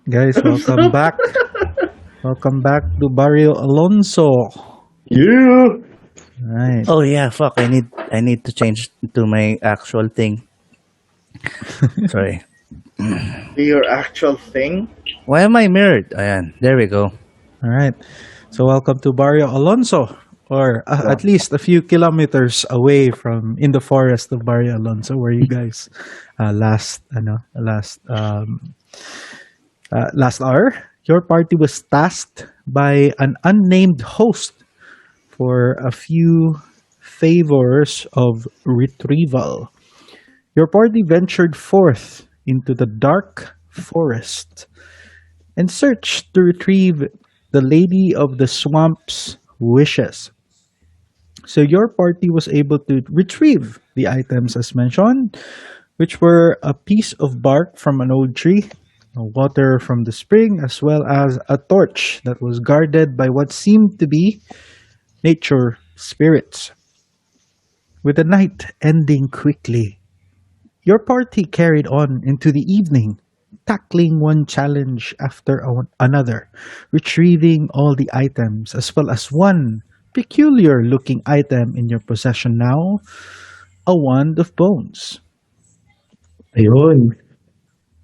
Guys, welcome back. Welcome back to Barrio Alonso. You. Right. Oh yeah, fuck. I need to change to my actual thing. Sorry. Your actual thing. Why am I mirrored? Ayan, there we go. All right. So welcome to Barrio Alonso, or Yeah. at least a few kilometers away from in the forest of Barrio Alonso, where you guys last hour, your party was tasked by an unnamed host for a few favors of retrieval. Your party ventured forth into the dark forest and searched to retrieve the Lady of the Swamp's wishes. So your party was able to retrieve the items as mentioned, which were a piece of bark from an old tree, water from the spring, as well as a torch that was guarded by what seemed to be nature spirits. With the night ending quickly, your party carried on into the evening, tackling one challenge after another, retrieving all the items as well as one peculiar looking item in your possession now, a wand of bones. Ayun.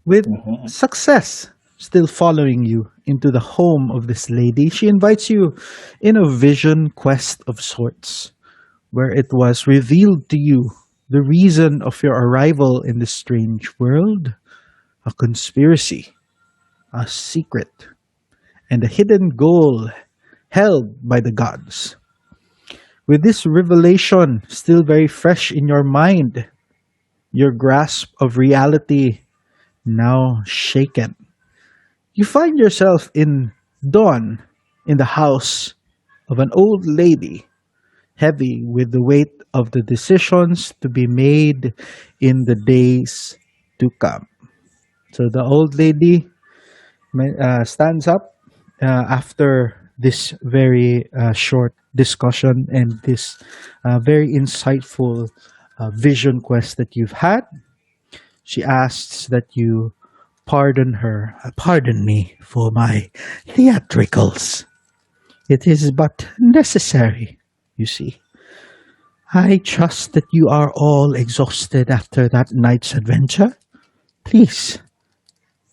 With Mhm. success still following you into the home of this lady, she invites you in a vision quest of sorts, where it was revealed to you the reason of your arrival in this strange world, a conspiracy, a secret, and a hidden goal held by the gods. With this revelation still very fresh in your mind, your grasp of reality now shaken, you find yourself in dawn in the house of an old lady, heavy with the weight of the decisions to be made in the days to come. So the old lady stands up after this very short discussion and this very insightful vision quest that you've had. She asks that you pardon her, pardon me for my theatricals. It is but necessary, you see. I trust that you are all exhausted after that night's adventure. Please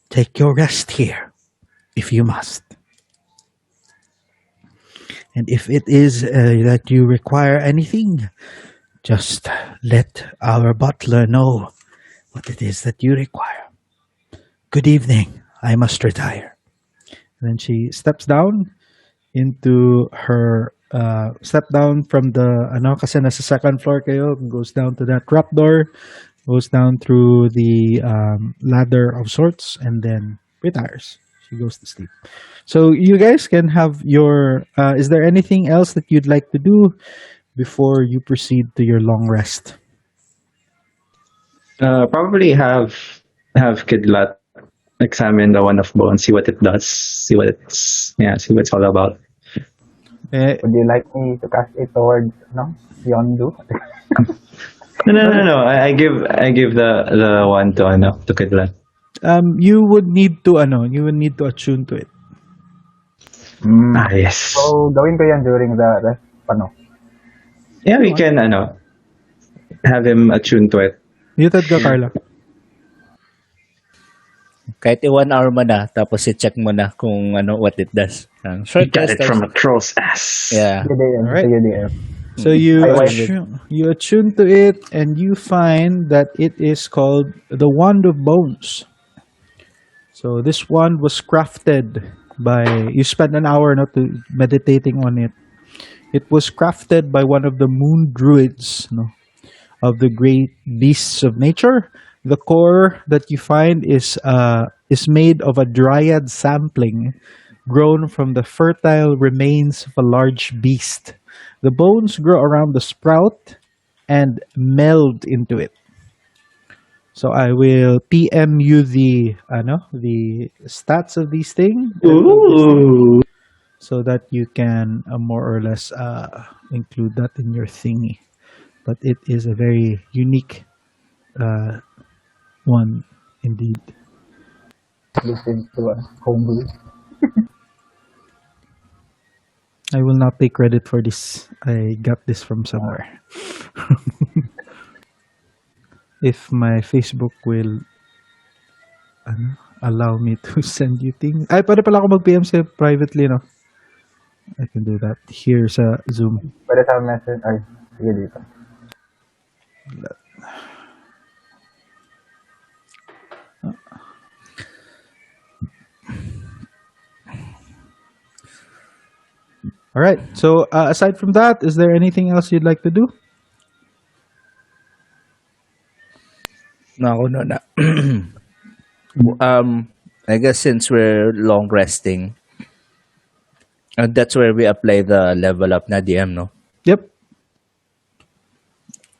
take your rest here, if you must. And if it is that you require anything, just let our butler know what it is that you require. Good evening. I must retire. And then she steps down into her step down from the ano kasi nasa second floor kayo, goes down to that trap door, goes down through the ladder of sorts, and then retires. She goes to sleep. So you guys can have your. Is there anything else that you'd like to do before you proceed to your long rest? Probably have Kidlat examine the one of bones, see what it does, see what it's all about. Eh, Would you like me to cast it towards Yondu? No. I give the one to Kidlat. you would need to attune to it. Ah, yes. So, gawin ko yan during the rest, Yeah, we can have him attune to it. Muted ka, Carla. Kahit i-1 hour mo na, tapos i-check mo na kung what it does. He Short got rest it from times. a crow's ass. Yeah. UDM, Alright. UDM. So you I went you attune to it, and you find that it is called the Wand of Bones. So this wand was crafted by you spent an hour not to meditating on it. It was crafted by one of the moon druids, of the great beasts of nature. The core that you find is made of a dryad sapling grown from the fertile remains of a large beast. The bones grow around the sprout and meld into it. So I will PM you the stats of these things Ooh. so that you can more or less include that in your thingy. But it is a very unique one indeed. exclusive to homebrew. I will not take credit for this. I got this from somewhere. If my Facebook will allow me to send you things. Ay, pwede pala ako mag-PM sa'yo privately, no? I can do that here sa Zoom. Pwede sa message, ay, sige dito. All right. So aside from that, is there anything else you'd like to do? No, no, no. I guess since we're long resting, that's where we apply the level up na DM, no? Yep.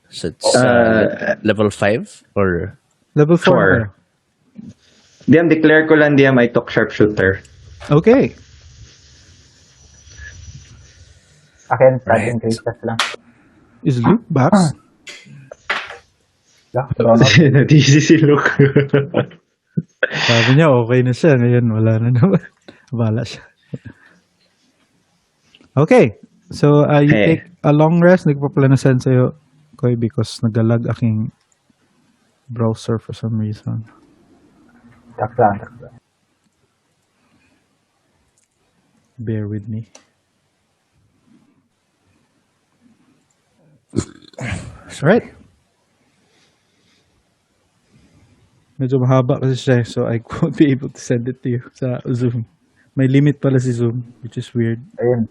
So it's level 5 or Level 4. Four. DM, declare ko lang DM, I took sharpshooter. Okay. Akin, starting Right. cases lang. Is Luke back? Yeah, Ronald. Easy si Luke. Sabi niya okay na siya. Ngayon wala na naman. Wala siya. Okay. So you Hey. take a long rest. Nagpa-plan na send sa'yo, Koy, because nagalag aking browser for some reason. Tak lang. Bear with me. Alright. Medyo mahaba kasi siya, so I won't be able to send it to you sa Zoom. May limit pala si Zoom, which is weird. Ayun.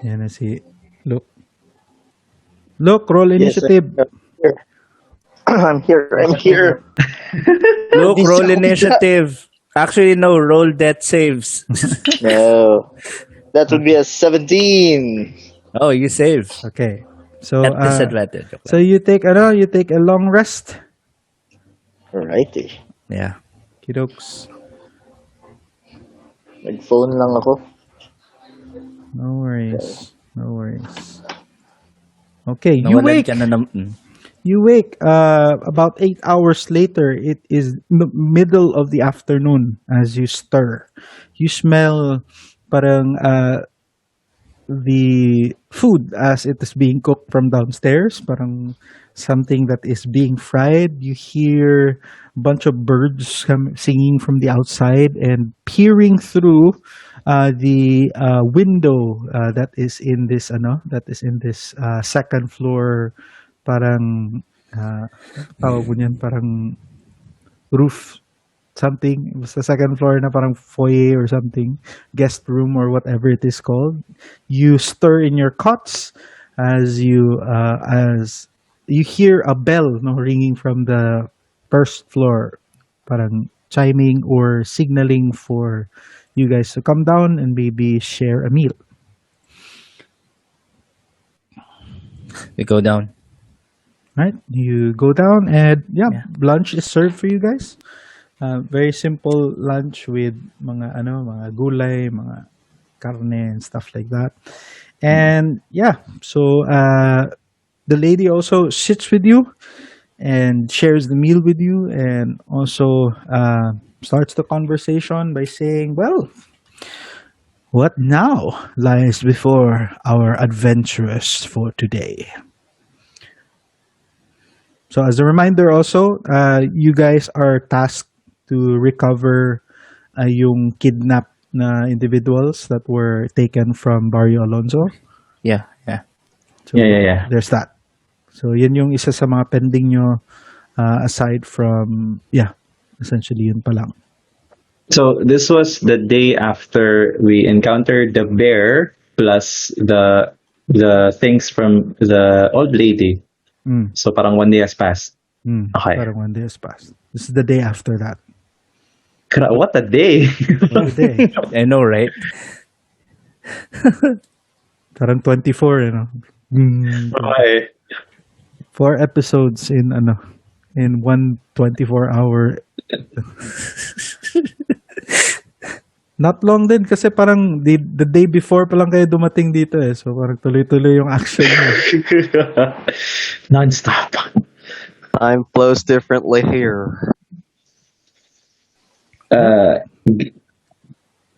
Yan na si Luke. Luke, roll Yes, initiative. I'm here. I'm here. Look, roll initiative. Actually, no, roll death saves. No, that would be a 17. Oh, you save. Okay. So At disadvantage. so you take a long rest. Alrighty. Yeah. Kidokes. Nag-phone lang ako. No worries. No worries. Okay, you Nawalan wake. ka na You wake about 8 hours later. It is middle of the afternoon as you stir. You smell parang the food as it is being cooked from downstairs. Parang something that is being fried. You hear a bunch of birds singing from the outside and peering through the window that is in this second floor parang tawag mo niyan, parang roof something, basta second floor na parang foyer or something, guest room or whatever it is called. You stir in your cots as you hear a bell ringing from the first floor, parang chiming or signaling for you guys to come down and maybe share a meal. We go down. Right? You go down and Yeah. lunch is served for you guys. Very simple lunch with mga gulay, mga carne and stuff like that. And so the lady also sits with you and shares the meal with you and also starts the conversation by saying, "Well, what now lies before our adventurers for today?" So as a reminder also, you guys are tasked to recover yung kidnapped na individuals that were taken from Barrio Alonso. Yeah, yeah. So Yeah. there's that. So yun yung isa sa mga pending nyo aside from, essentially yun pa lang. So this was the day after we encountered the bear plus the things from the old lady. Mm, So parang 1 day has passed. Okay. Parang 1 day has passed. This is the day after that. What a day! What a day. I know, right? Parang 24, Okay. 4 episodes in one 24-hour. Not long din kasi parang the day before pa lang kayo dumating dito eh. So parang tuloy-tuloy yung action niyo. Non-stop. Time flows differently here. Uh,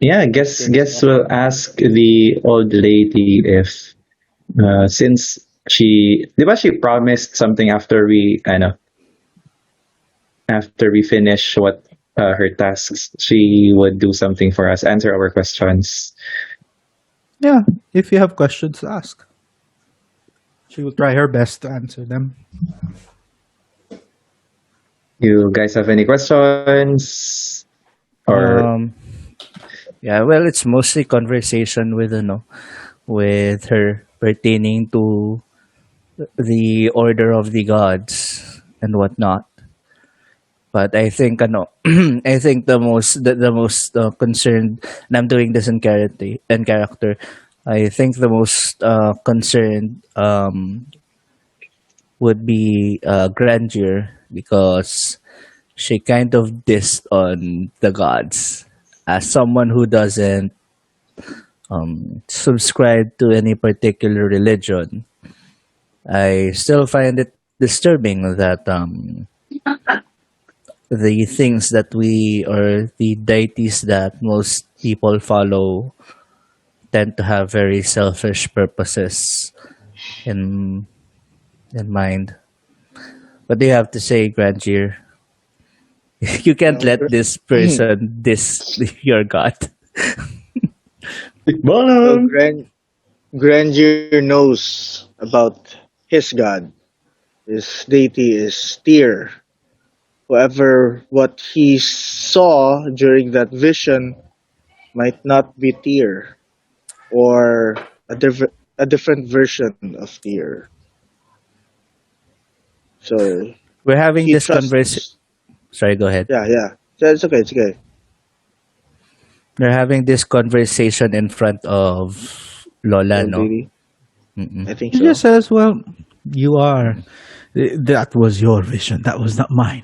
yeah, guess we'll ask the old lady if since di ba she promised something after we finish what her tasks, she would do something for us, answer our questions. Yeah, if you have questions, ask. She will try her best to answer them. You guys have any questions? Or Um, yeah, well, it's mostly conversation with with her pertaining to the order of the gods and whatnot. But I think I think the most concerned, and I'm doing this in character. I think the most concerned would be grandeur because she kind of dissed on the gods as someone who doesn't subscribe to any particular religion. I still find it disturbing that the things that we or the deities that most people follow tend to have very selfish purposes in in mind. What do you have to say, Grandjeer? You can't Um, let this person diss your god. well, Bottom. Grandeur knows about his god. His deity is Tyr. However, what he saw during that vision might not be Tyr or a different version of Tyr. So We're having he this conversation. trusts. Sorry, go ahead. Yeah, yeah. So it's okay. It's okay. We're having this conversation in front of Lola, Old no? lady. Mm-mm. I think She just so. says, well, you are. That was your vision. That was not mine.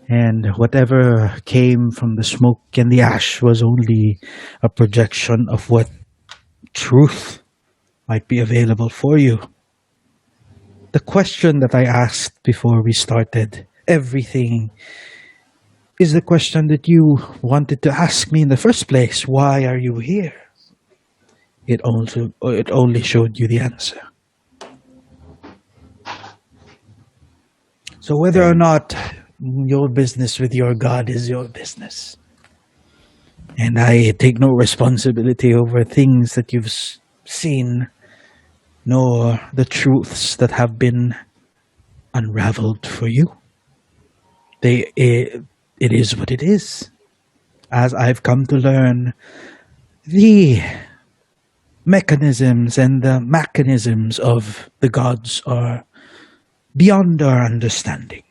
And whatever came from the smoke and the ash was only a projection of what truth might be available for you. The question that I asked before we started everything is the question that you wanted to ask me in the first place. Why are you here? It only showed you the answer. So whether or Okay. not your business with your God is your business, and I take no responsibility over things that you've seen, nor the truths that have been unraveled for you. It is what it is. As I've come to learn, the mechanisms and the mechanisms of the gods are beyond our understanding.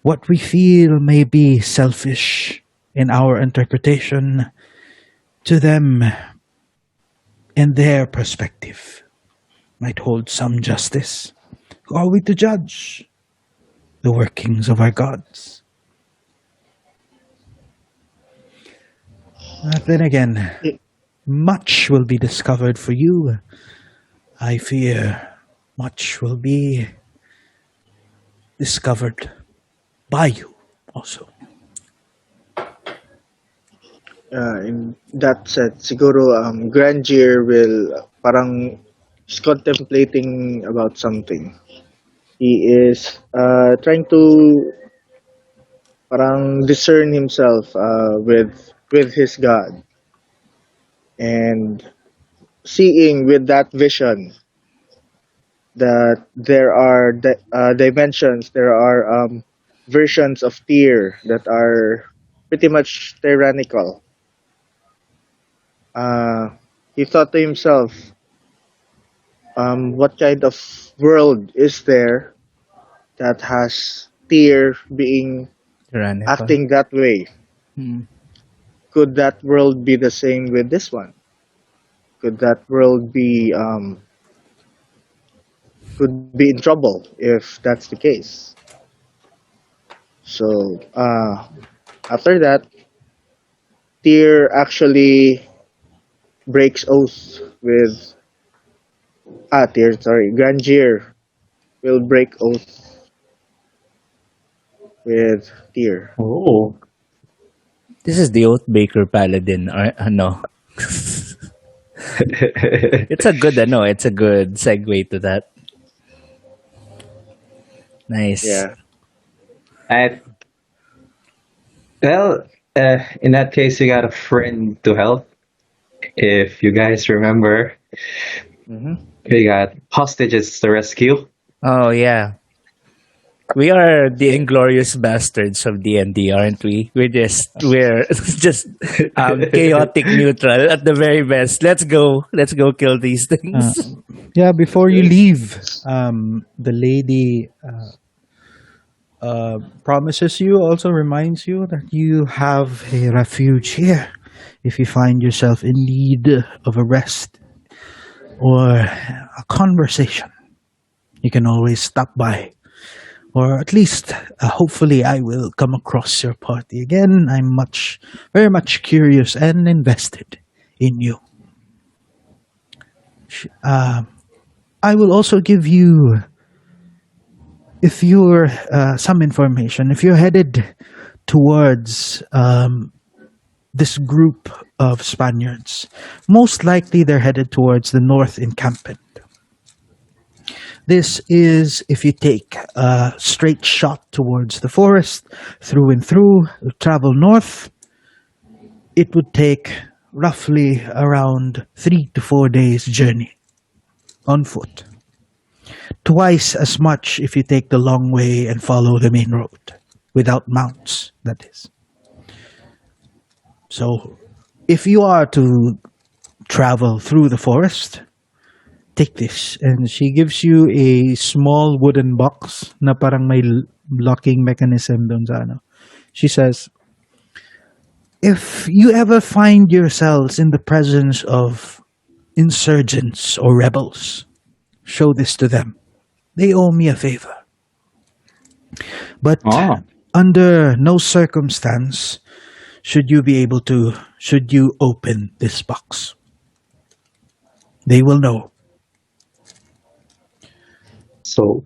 What we feel may be selfish in our interpretation, to them, in their perspective, might hold some justice. Who are we to judge the workings of our gods? But then again, Y- much will be discovered for you. I fear much will be discovered by you also. In that sense, siguro Grandeur will parang is contemplating about something. He is trying to parang discern himself with his God and seeing with that vision that there are dimensions, there are versions of Tyr that are pretty much tyrannical. Uh, he thought to himself, what kind of world is there that has Tyr being Tyrannical. acting that way? Mm. Could that world be the same with this one? Could that world could be in trouble if that's the case? So after that, Tyr actually breaks oath with Tyr, sorry, Grandier will break oath with Tyr. Oh. This is the Oathbreaker Paladin, or no? It's a good, no, it's a good segue to that. Nice. Yeah. I well, in that case, you got a friend to help. If you guys remember, Hmm. we got hostages to rescue. Oh yeah, we are the inglorious bastards of D&D, aren't we? We're just chaotic neutral at the very best. Let's go kill these Uh, things. yeah, before you leave, the lady promises you, also reminds you that you have a refuge here if you find yourself in need of a rest or a conversation. You can always stop by, or at least, hopefully, I will come across your party again. I'm very much curious and invested in you. Uh, I will also give you, if you're some information. If you're headed towards this group of Spaniards, most likely they're headed towards the north encampment. This is if you take a straight shot towards the forest, through and through, travel north, it would take roughly around 3 to 4 days journey on foot. Twice as much if you take the long way and follow the main road, without mounts, that is. So, if you are to travel through the forest, take this. And she gives you a small wooden box na parang may locking mechanism doon sa ano. She says, if you ever find yourselves in the presence of insurgents or rebels, show this to them. They owe me a favor. But Oh, under no circumstance should you open this box. They will know. so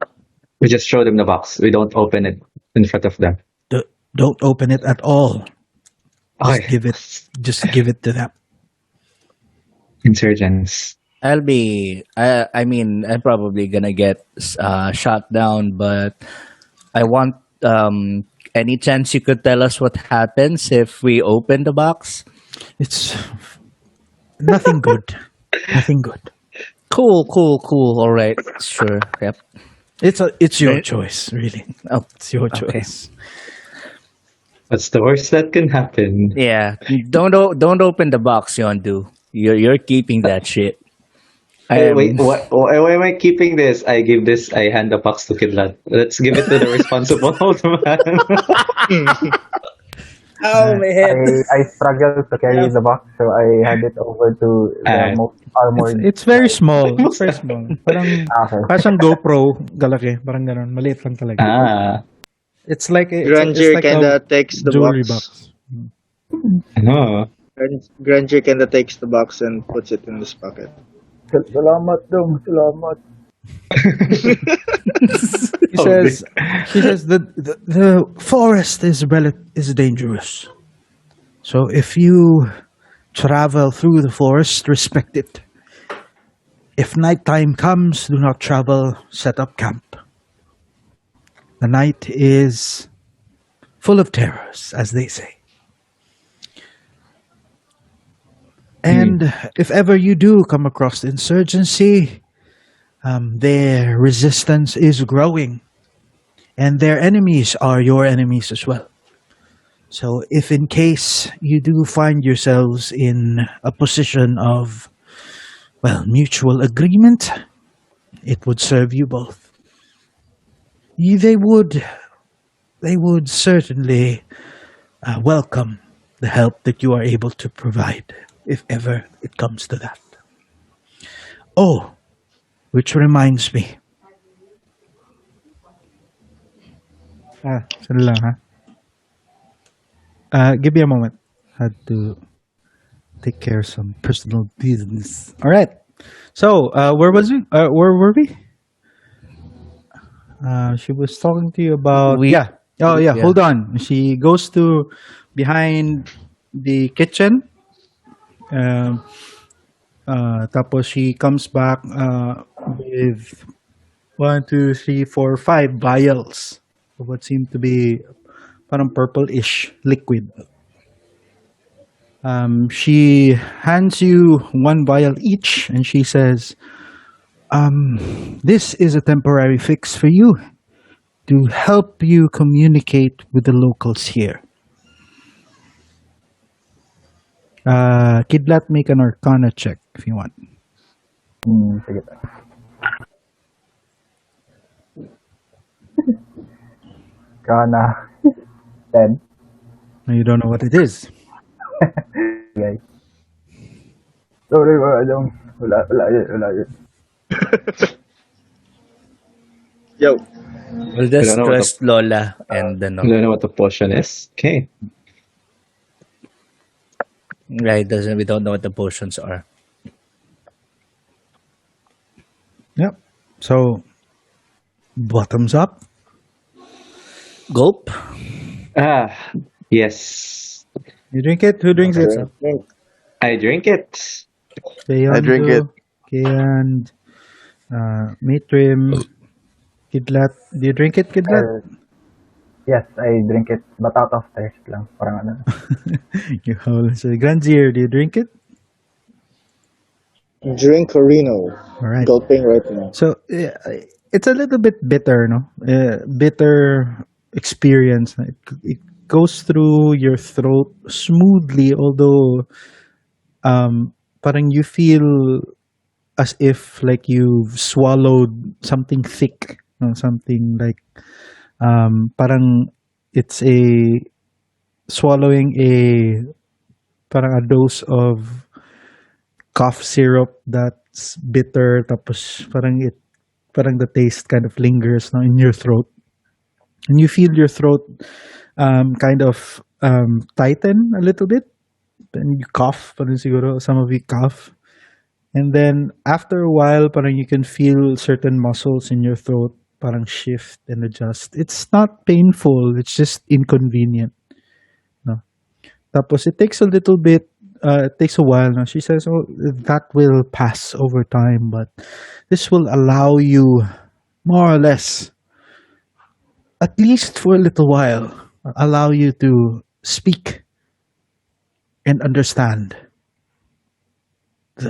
we just show them the box. We don't open it in front of them. Don't open it at all. Just Okay. just give it to them. Insurgents. I mean, I'm probably gonna get shot down, but I want any chance you could tell us what happens if we open the box? It's nothing good. Nothing good. Cool, cool, cool. All right, sure. Yep. It's your Right. choice, really. Oh, It's your okay. choice. What's the worst that can happen? Yeah. Don't open the box, Yondu. You're keeping that shit. Hey, Um. wait, what? Why am I keeping this? I give this. I hand the box to Kidlat. Let's give it to the responsible old man. Oh my head. I struggled to carry the box, so I hand it over to the Ah, most armored. It's very small. It's very small. Parang Okay. parang GoPro galaki, parang ganun. Maliit lang talaga. ah, It's like Granger kinda takes the jewelry box. no. Granger kinda takes the box and puts it in his pocket. Salamat dong, salamat. He says, the forest is dangerous. So if you travel through the forest, respect it. If nighttime comes, do not travel, set up camp. The night is full of terrors, as they say. And if ever you do come across the insurgency, their resistance is growing, and their enemies are your enemies as well. So, if in case you do find yourselves in a position of, well, mutual agreement, it would serve you both. They would certainly welcome the help that you are able to provide, if ever it comes to that. Oh, which reminds me. Sandali lang, ha? Give me a moment. Had to take care of some personal business. All right. So, where were we? She was talking to you about, We yeah. Oh yeah. yeah. Hold on. She goes to behind the kitchen. Um, Tapos she comes back with one, two, three, four, five vials of what seemed to be parang purple-ish liquid. She hands you one vial each, and she says, "This is a temporary fix for you to help you communicate with the locals here." Kidlat, make an Arcana check if you want. Sige. Kana 10, You don't know what it is. guys. Sorry, wala yun, wala yun. Yo, We'll I don't just know what the trust Lola and I don't know what the potion is. Okay. right, doesn't we don't know what the potions are. Yep. So, bottoms up. Gulp. Ah, yes. You drink it? Who drinks it? Bottoms up. I drink it. I drink it. Kayando, Kayan, Matrim, Kidlat. Do you drink it, Kidlat? Yes, I drink it, but out of thirst lang. Parang ano. You hold it. So, Granzier, do you drink it? Drink Reno. All right. Gulping right now. So, it's a little bit bitter, no? Bitter experience. It goes through your throat smoothly, although parang you feel as if like you've swallowed something thick, no? Something like parang it's a swallowing a parang a dose of cough syrup that's bitter, tapos parang the taste kind of lingers, no, in your throat, and you feel your throat kind of tighten a little bit, and you cough, parang siguro some of you cough, and then after a while parang you can feel certain muscles in your throat parang shift and adjust. It's not painful, it's just inconvenient, no? Tapos it takes a little bit, it takes a while. Now she says, "Oh, that will pass over time, but this will allow you, more or less, at least for a little while, allow you to speak and understand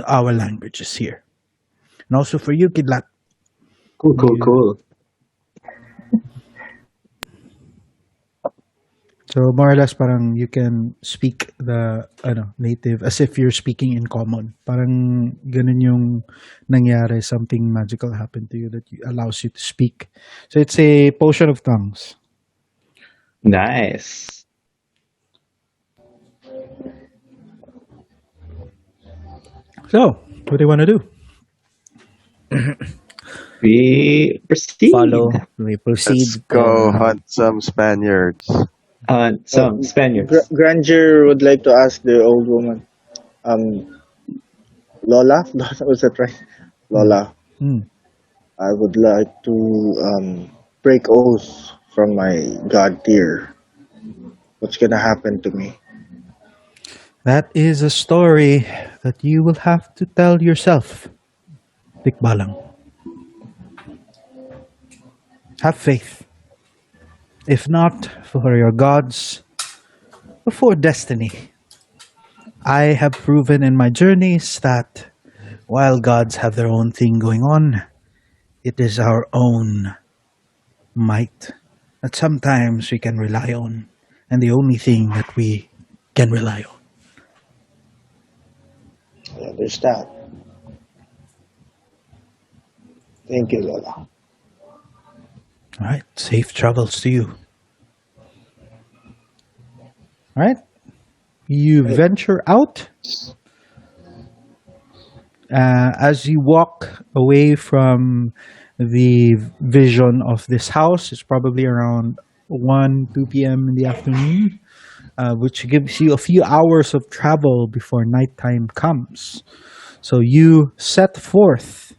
our languages here, and also for you, Kidlat." Cool, cool, cool. So more or less, parang you can speak the native as if you're speaking in common. Parang ganun yung nangyari. Something magical happened to you that allows you to speak. So it's a potion of tongues. Nice. So what do you want to do? We proceed. Follow. We proceed. Let's go hunt some Spaniards. Some Spaniards. Granger would like to ask the old woman, Lola, was that right? Lola, Hmm. I would like to break oath from my god tier. What's gonna happen to me? That is a story that you will have to tell yourself, Tikbalang. Have faith. If not for your gods, for destiny. I have proven in my journeys that while gods have their own thing going on, it is our own might that sometimes we can rely on, and the only thing that we can rely on. I understand. Thank you, Lola. All right, safe travels to you. All right, you venture out. As you walk away from the vision of this house, it's probably around 1, 2 p.m. in the afternoon. which gives you a few hours of travel before nighttime comes. So you set forth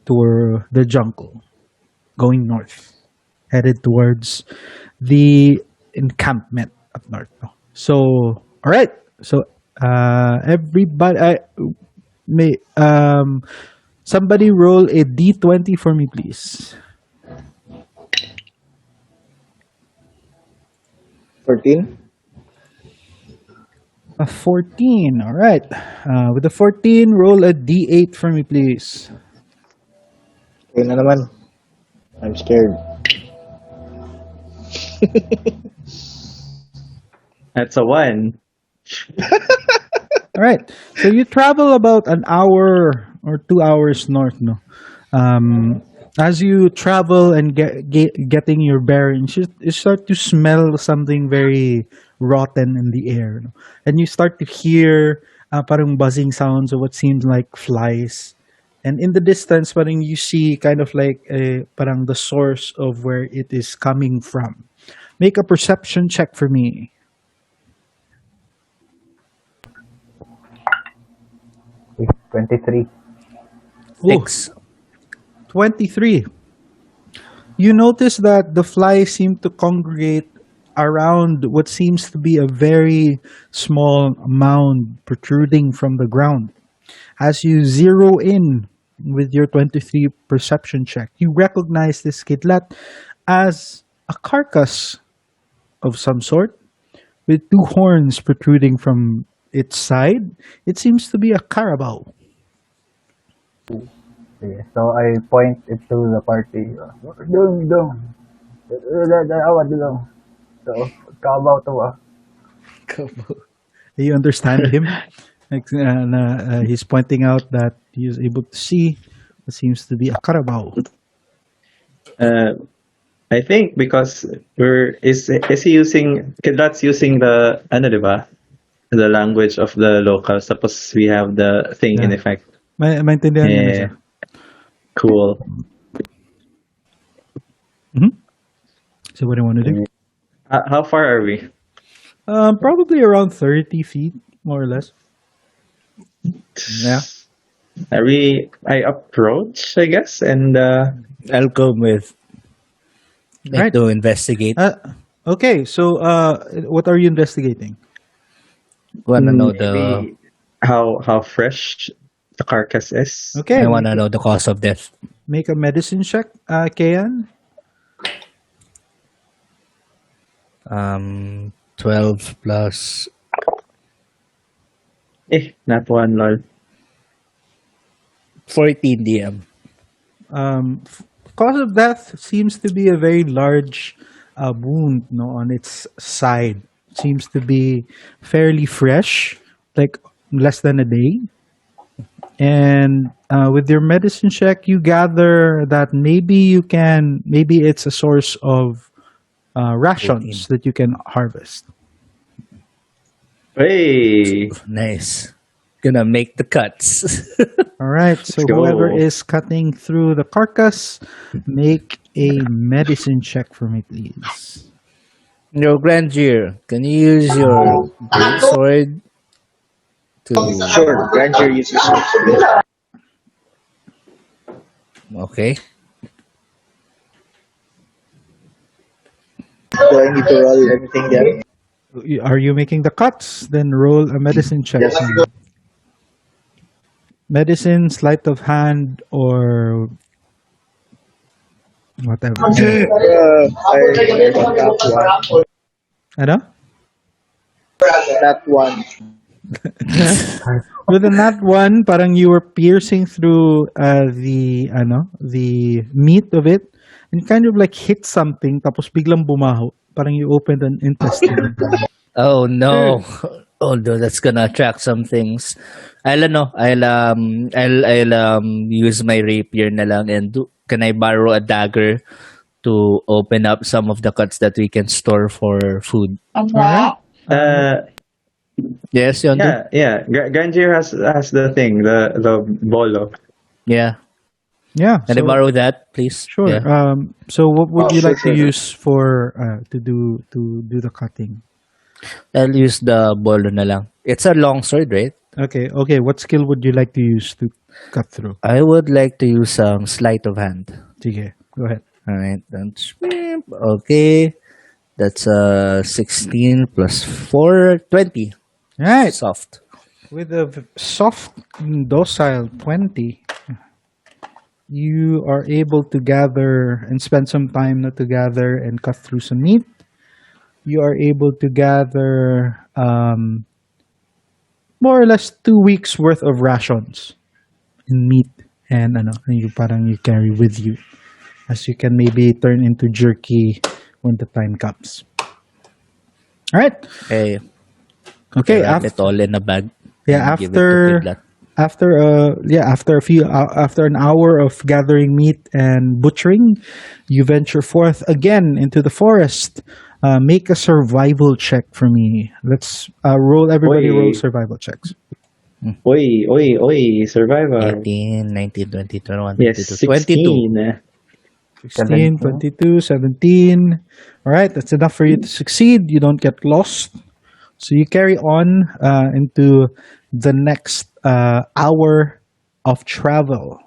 toward the jungle, going north, headed towards the encampment up north. No? So, all right. So, everybody, may somebody roll a d20 for me, please. 14. A 14. All right. With a 14, roll a d8 for me, please. Okay na naman. I'm scared. That's a 1. All right. So you travel about an hour or 2 hours north, no? As you travel and getting your bearings, you start to smell something very rotten in the air, no? And you start to hear parang buzzing sounds of what seems like flies. And in the distance, parang you see kind of like parang the source of where it is coming from. Make a perception check for me. Okay, 23. Ooh, 6. 23. You notice that the flies seem to congregate around what seems to be a very small mound protruding from the ground. As you zero in with your 23 perception check, you recognize this kidlat as a carcass of some sort with two horns protruding from its side. It seems to be a carabao. Sige. So I point it to the party. Dong, dong. Awad dong. So, kabaw to ah. You understand him? Like, he's pointing out that he is able to see what seems to be a carabao. I think because is he using that's using the ano, diba? The language of the locals, tapos we have the thing in Yeah. effect. Maintindihan niyo na Yeah. siya. Cool. So what do you want to do? How far are we? Probably around 30 feet, more or less. Yeah. I approach, I guess, and I'll go with Right. to investigate. Okay, so what are you investigating? Wanna know the maybe how fresh the carcass is. Okay, I wanna know the cause of death. make a medicine check, Kayan. 12 plus Not one, lol. 14 DM. Cause of death seems to be a very large wound, no, on its side. Seems to be fairly fresh, like less than a day. And with your medicine check, you gather that maybe it's a source of rations that you can harvest. Hey, Nice. Gonna make the cuts. All right, so go. whoever is cutting through the carcass, make a medicine check for me, please. Your grandeur, can you use your great sword to? Sure, Grandeur uses it. Okay. Do I need to roll anything there? Are you making the cuts? Then roll a medicine check. Yes. Medicine, sleight of hand, or whatever. I that one. Ano? That one. With the nat one, parang you were piercing through the meat of it, and kind of like hit something, tapos biglang bumaho. Parang you opened an intestine. Oh no. Oh no, that's gonna attract some things. I'll use my rapier na lang and can I borrow a dagger to open up some of the cuts that we can store for food? Alright. Yes, Yondu? yeah. Grandeur has the thing, the bolo. Yeah. Yeah. Can I borrow that, please? Sure. Yeah. So what would you like to sure. use for to do the cutting? I'll use the bolo na lang. It's a long sword, right? Okay, okay. What skill would you like to use to cut through? I would like to use sleight of hand. Okay, go ahead. All right, then sweep. Okay, that's 16 plus 4, 20. All right. Soft. With a soft, docile 20, you are able to gather and spend some time now to gather and cut through some meat. You are able to gather more or less 2 weeks worth of rations in meat and you parang you carry with you as you can maybe turn into jerky when the time comes. All right. Okay, Okay. wrap it all in a bag. Yeah, and give it to Kidlat. after an hour of gathering meat and butchering, you venture forth again into the forest. Make a survival check for me. Let's roll. Everybody Oi. roll survival checks. Oi, survivor. 18, 19, 20, 21, Yes, 22, 22. 16. 16, 22, 17. All right, that's enough for you to succeed. You don't get lost. So you carry on into the next hour of travel.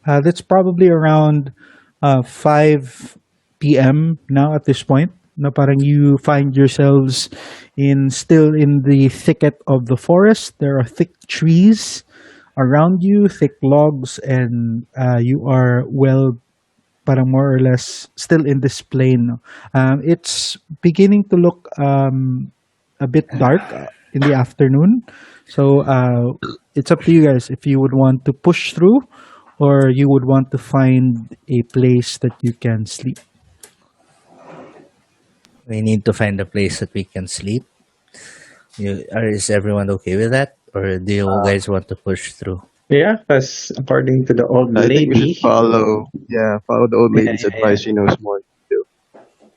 That's probably around 5 p.m. now at this point. Na parang you find yourselves still in the thicket of the forest. There are thick trees around you, thick logs, and you are parang more or less still in this plain. It's beginning to look a bit dark in the afternoon. So it's up to you guys if you would want to push through or you would want to find a place that you can sleep. We need to find a place that we can sleep. Is everyone okay with that? Or do you guys want to push through? Yeah, because according to the old I think we lady, should follow the old yeah, lady's yeah, yeah. advice. She knows more.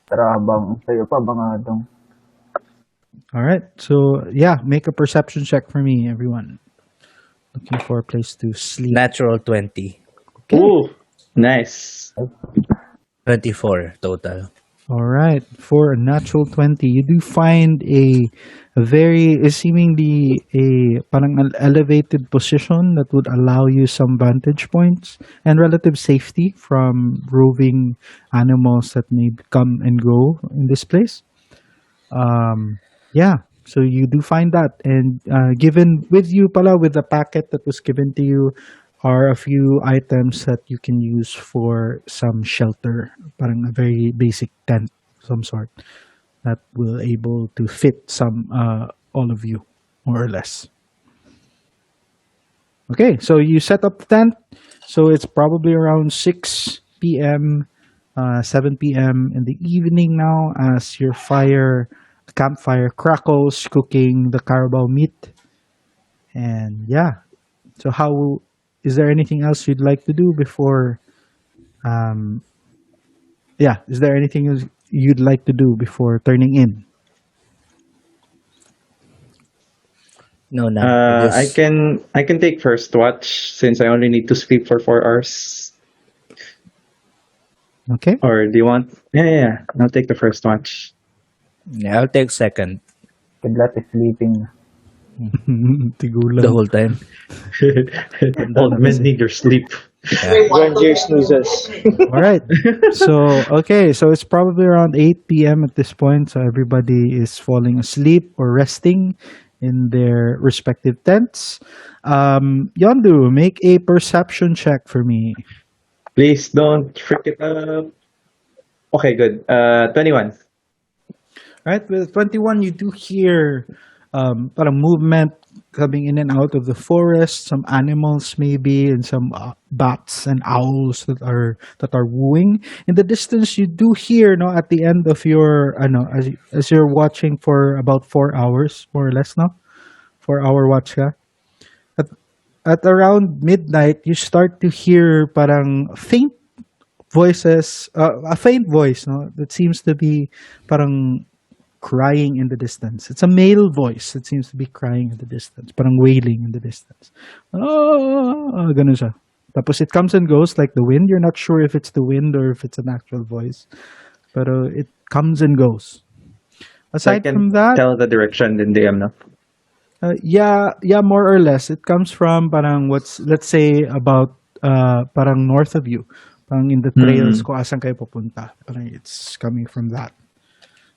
Tara, bang, sa'yo pa, bang dong. All right. So yeah, make a perception check for me, everyone. Looking for a place to sleep. Natural 20. Ooh, nice. 24 total. All right. For a natural 20, you do find a very seemingly a parang an elevated position that would allow you some vantage points and relative safety from roving animals that may come and go in this place. Yeah, so you do find that, and given with you, pala, with the packet that was given to you, are a few items that you can use for some shelter, parang a very basic tent, of some sort that will able to fit some all of you, more or less. Okay, so you set up the tent. So it's probably around 6 p.m., 7 p.m. in the evening now as your campfire crackles, cooking the carabao meat. And yeah, so is there anything else you'd like to do before, um, is there anything else you'd like to do before turning in? No, no. I can take first watch since I only need to sleep for 4 hours. Okay. Or do you want? Yeah. I'll take the first watch. Yeah, I'll take second Kidlat is sleeping. Tigulang. the whole time. Old men need your sleep. Granger snoozes. All right. So it's probably around 8 p.m. at this point. So everybody is falling asleep or resting in their respective tents. Yondu, make a perception check for me. Please don't freak it up. Okay, good. 21. All right. With 21, you do hear parang movement coming in and out of the forest. Some animals maybe, and some bats and owls that are wooing. In the distance, you do hear, no, at the end of your, as you're watching for about 4 hours, more or less, no, 4 hour watch ka. At around midnight, you start to hear parang faint voices, a faint voice, no, that seems to be parang crying in the distance. It's a male voice that seems to be crying in the distance, parang wailing in the distance. Oh, ganun siya. Tapos it comes and goes like the wind. You're not sure if it's the wind or if it's an actual voice. But it comes and goes. So I Aside can from that, tell the direction in DM now. yeah, more or less. It comes from parang what's let's say about parang north of you, parang in the trails Hmm. ko asan kayo papunta. Parang it's coming from that.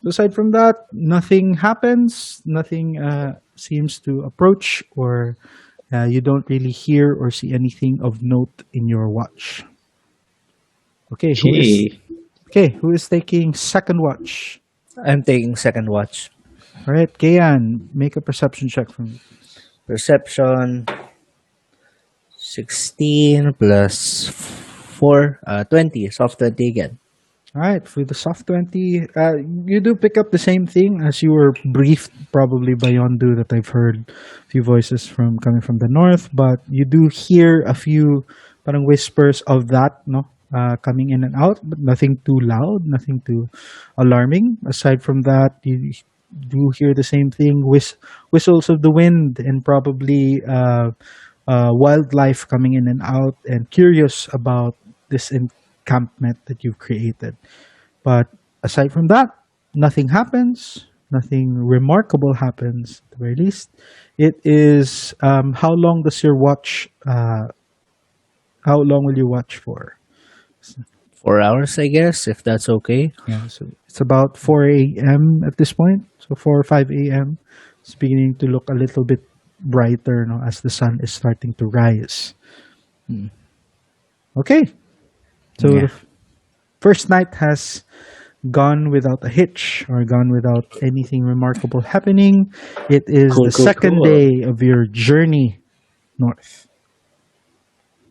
So aside from that, nothing happens. Nothing seems to approach, or you don't really hear or see anything of note in your watch. Okay, Okay. who is taking second watch? I'm taking second watch. All right, Kayan, make a perception check for me, please. Perception 16 plus 4, 20. Soft 20 again. All right, for the soft 20, you do pick up the same thing as you were briefed probably by Yondu that I've heard a few voices from coming from the north, but you do hear a few parang whispers of that, no, coming in and out, but nothing too loud, nothing too alarming. Aside from that, you do hear the same thing, whistles of the wind and probably wildlife coming in and out, and curious about this encampment that you've created. But aside from that, nothing happens. Nothing remarkable happens at the very least. It is how long does your watch? How long will you watch for? 4 hours, I guess, if that's okay. Yeah, so it's about 4 a.m. at this point. So 4 or 5 a.m. It's beginning to look a little bit brighter, no, as the sun is starting to rise. Okay, so Yeah. the first night has gone without a hitch or gone without anything remarkable happening. It is Cool, the cool, second cool. day of your journey north.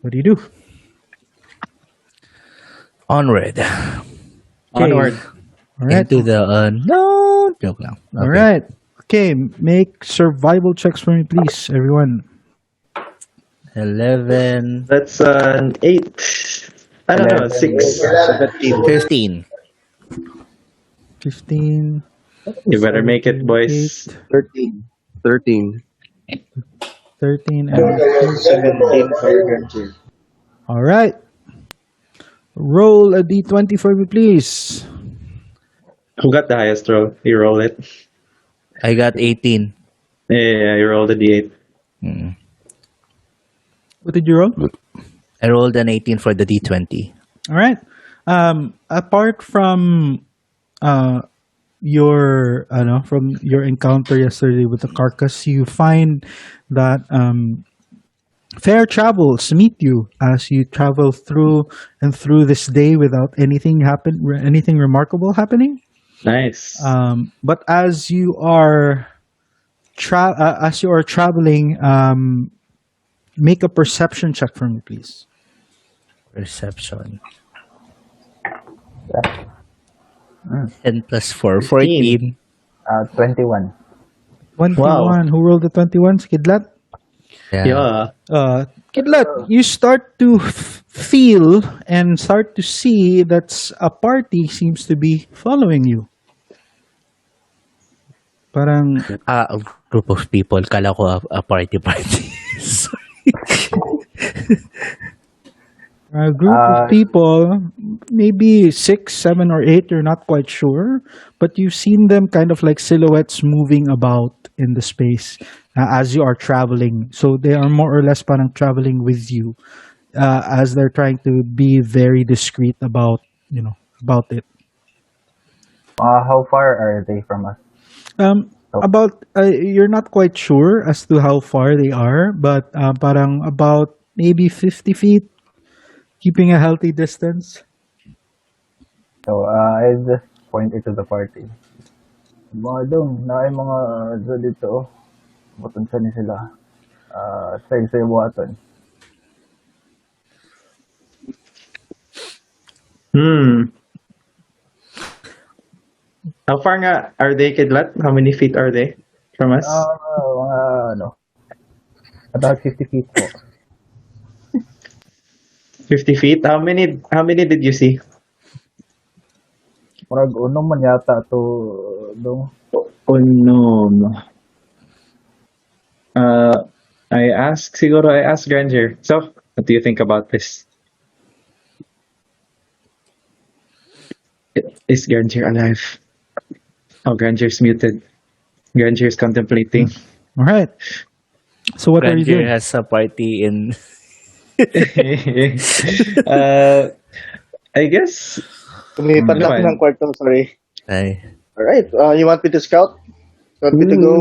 What do you do? Onward. Okay. Onward. All right. Into the unknown. Joke lang. All Okay. right. Okay. Make survival checks for me, please, everyone. 11, That's an 8. I don't know, 6. 17. 15. 15, You better make it, 17, 8, boys. 13. 13. 13, and 17 for Ganji. all right. Roll a d20 for me, please. Who got the highest roll? You roll it. I got 18. Yeah, you roll the D8. Mm. What did you roll? I rolled an 18 for the D20. All right. Apart from from your encounter yesterday with the carcass, you find that fair travels meet you as you travel through and through this day without anything remarkable happening. Nice. But as you are traveling, make a perception check for me, please. Perception. Yeah. 10 plus 4, 15. 14. 21. 21. Who rolled the 21? Kidlat? Yeah. Kidlat, you start to feel and start to see that a party seems to be following you. Parang A group of people. Kala ko a party. Sorry. a group of people, maybe 6, 7, or 8, you're not quite sure, but you've seen them kind of like silhouettes moving about in the space as you are traveling. So they are more or less parang traveling with you as they're trying to be very discreet about it. How far are they from us? About you're not quite sure as to how far they are, but parang about maybe 50 feet, keeping a healthy distance. So, I just pointed to the party. Mga dong, naay mga dito. Button sa ni sila. Say buhaton. How far nga are they, Kidlat? How many feet are they from us? Mga about 50 feet po. 50 feet? How many did you see? Murag unong man yata to dong. Oh no. I asked Granger. So, what do you think about this? Is Granger alive? Oh, Granger's muted. Granger's contemplating. All right. So what are you Granger doing? has a party in. uh, I guess. Lumipat Ano lang man? ng kwarto, sorry. Ay. Alright, you want me to scout? You want me to go?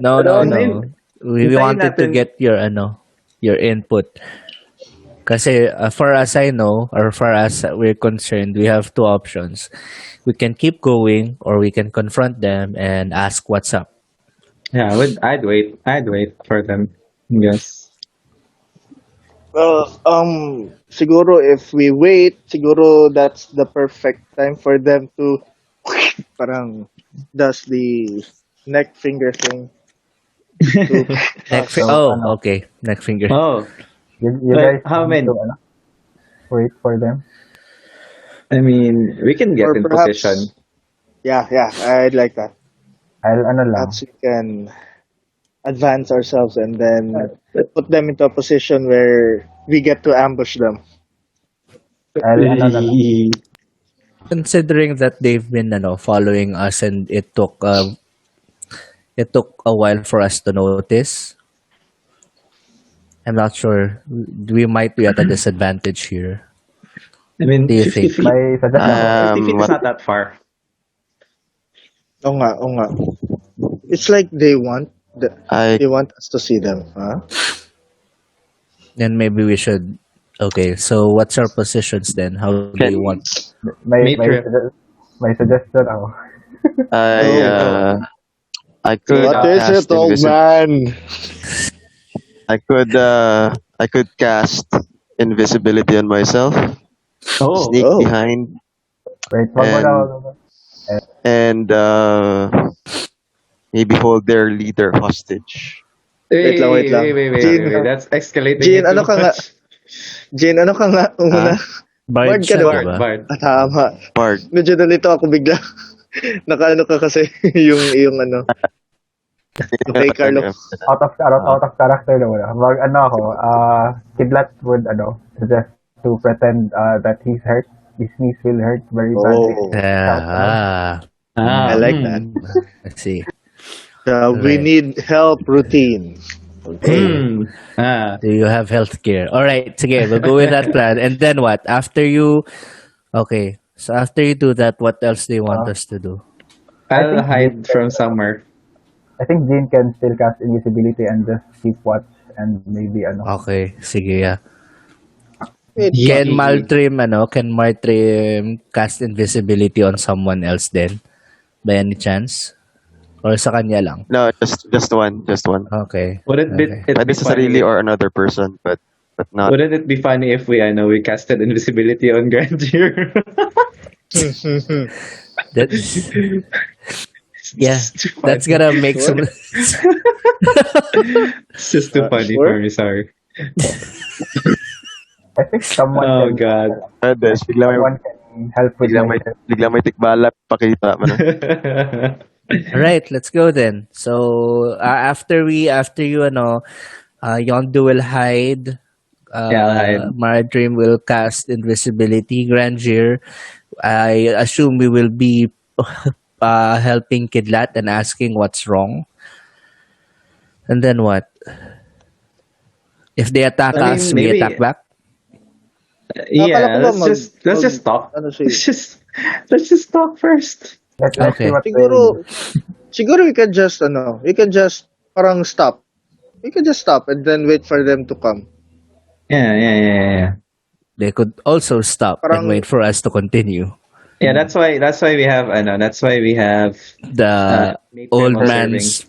No, no, Hintayin- no. We hintayin wanted to natin. get your input. Kasi for as I know, or for as we're concerned, we have two options. We can keep going, or we can confront them and ask what's up. Yeah, I'd wait. I'd wait for them. Yes. Well, siguro if we wait, siguro that's the perfect time for them to parang does the neck finger thing to us. So, ano, Okay. Neck finger. Oh, you but guys how want many? to, wait for them? I mean, we can get Or in perhaps, position. yeah, I'd like that. I'll, ano lang, Perhaps we can advance ourselves and then put them into a position where we get to ambush them. I'll, ano na lang. Considering that they've been following us, and it took a while for us to notice. I'm not sure. We might be at a disadvantage here. I mean, Do you 50 think? feet. May suggestion ako. 50 feet is What not that far. Oo nga. It's like they want I they want us to see them, huh? Then maybe we should. Okay, so what's our positions then? How do can you want? May, Trip. may suggestion ako. I Oh. I could What is cast it, old man? I could cast invisibility on myself, Oh, sneak Oh. behind, Wait, wag mo na. and maybe hold their leader hostage. Wait lang. Jean, That's escalating Jean, it ano too ka nga? much. Jean, ano ka nga? Una. Bard Bard ka siya, diba? diba? Bard. Tama. Bard. Medyo nalito ako bigla. Nakaano ka kasi yung ano. Okay, Carlo. Out of character na muna. Ano ako, Kidlat would, suggest to pretend that he's hurt. His knees will hurt very badly. Oh. Ah, I like that. Let's see. We Right. need help routine. Okay. Do you have healthcare? All right, sige, we'll go with that plan. And then what? After you, okay. So after you do that, what else do you want us to do? I'll think hide from somewhere. I think Jean can still cast invisibility and just keep watch and maybe Okay, sige, yeah. Wait, Yeah. Can Maltrim cast invisibility on someone else then? By any chance? Or sa kanya lang? No, just one, just one. Okay. Wouldn't Okay. it Pwede be sa funny? sarili or another person, but not. Wouldn't it be funny if we casted invisibility on Granger? That's, yeah, It's too that's funny. gonna make some... It's just too funny Sure. for me. Sorry. I think someone Oh can God. Pwede. someone can help with Biglang may tikbalat, pakita mo na. All right, let's go then. So after you Yondu will hide. Yeah, I'll hide. Maradream will cast invisibility. Grangier, I assume we will be helping Kidlat and asking what's wrong. And then what? If they attack I mean, us, we maybe- attack back. Yeah, Akala ko ba let's just talk. Ano siya? Let's just talk first. Let's Okay. see what Siguro we can just parang stop. We can just stop and then wait for them to come. Yeah. They could also stop Parang- and wait for us to continue. Yeah, that's why we have The Nathan old observing. man's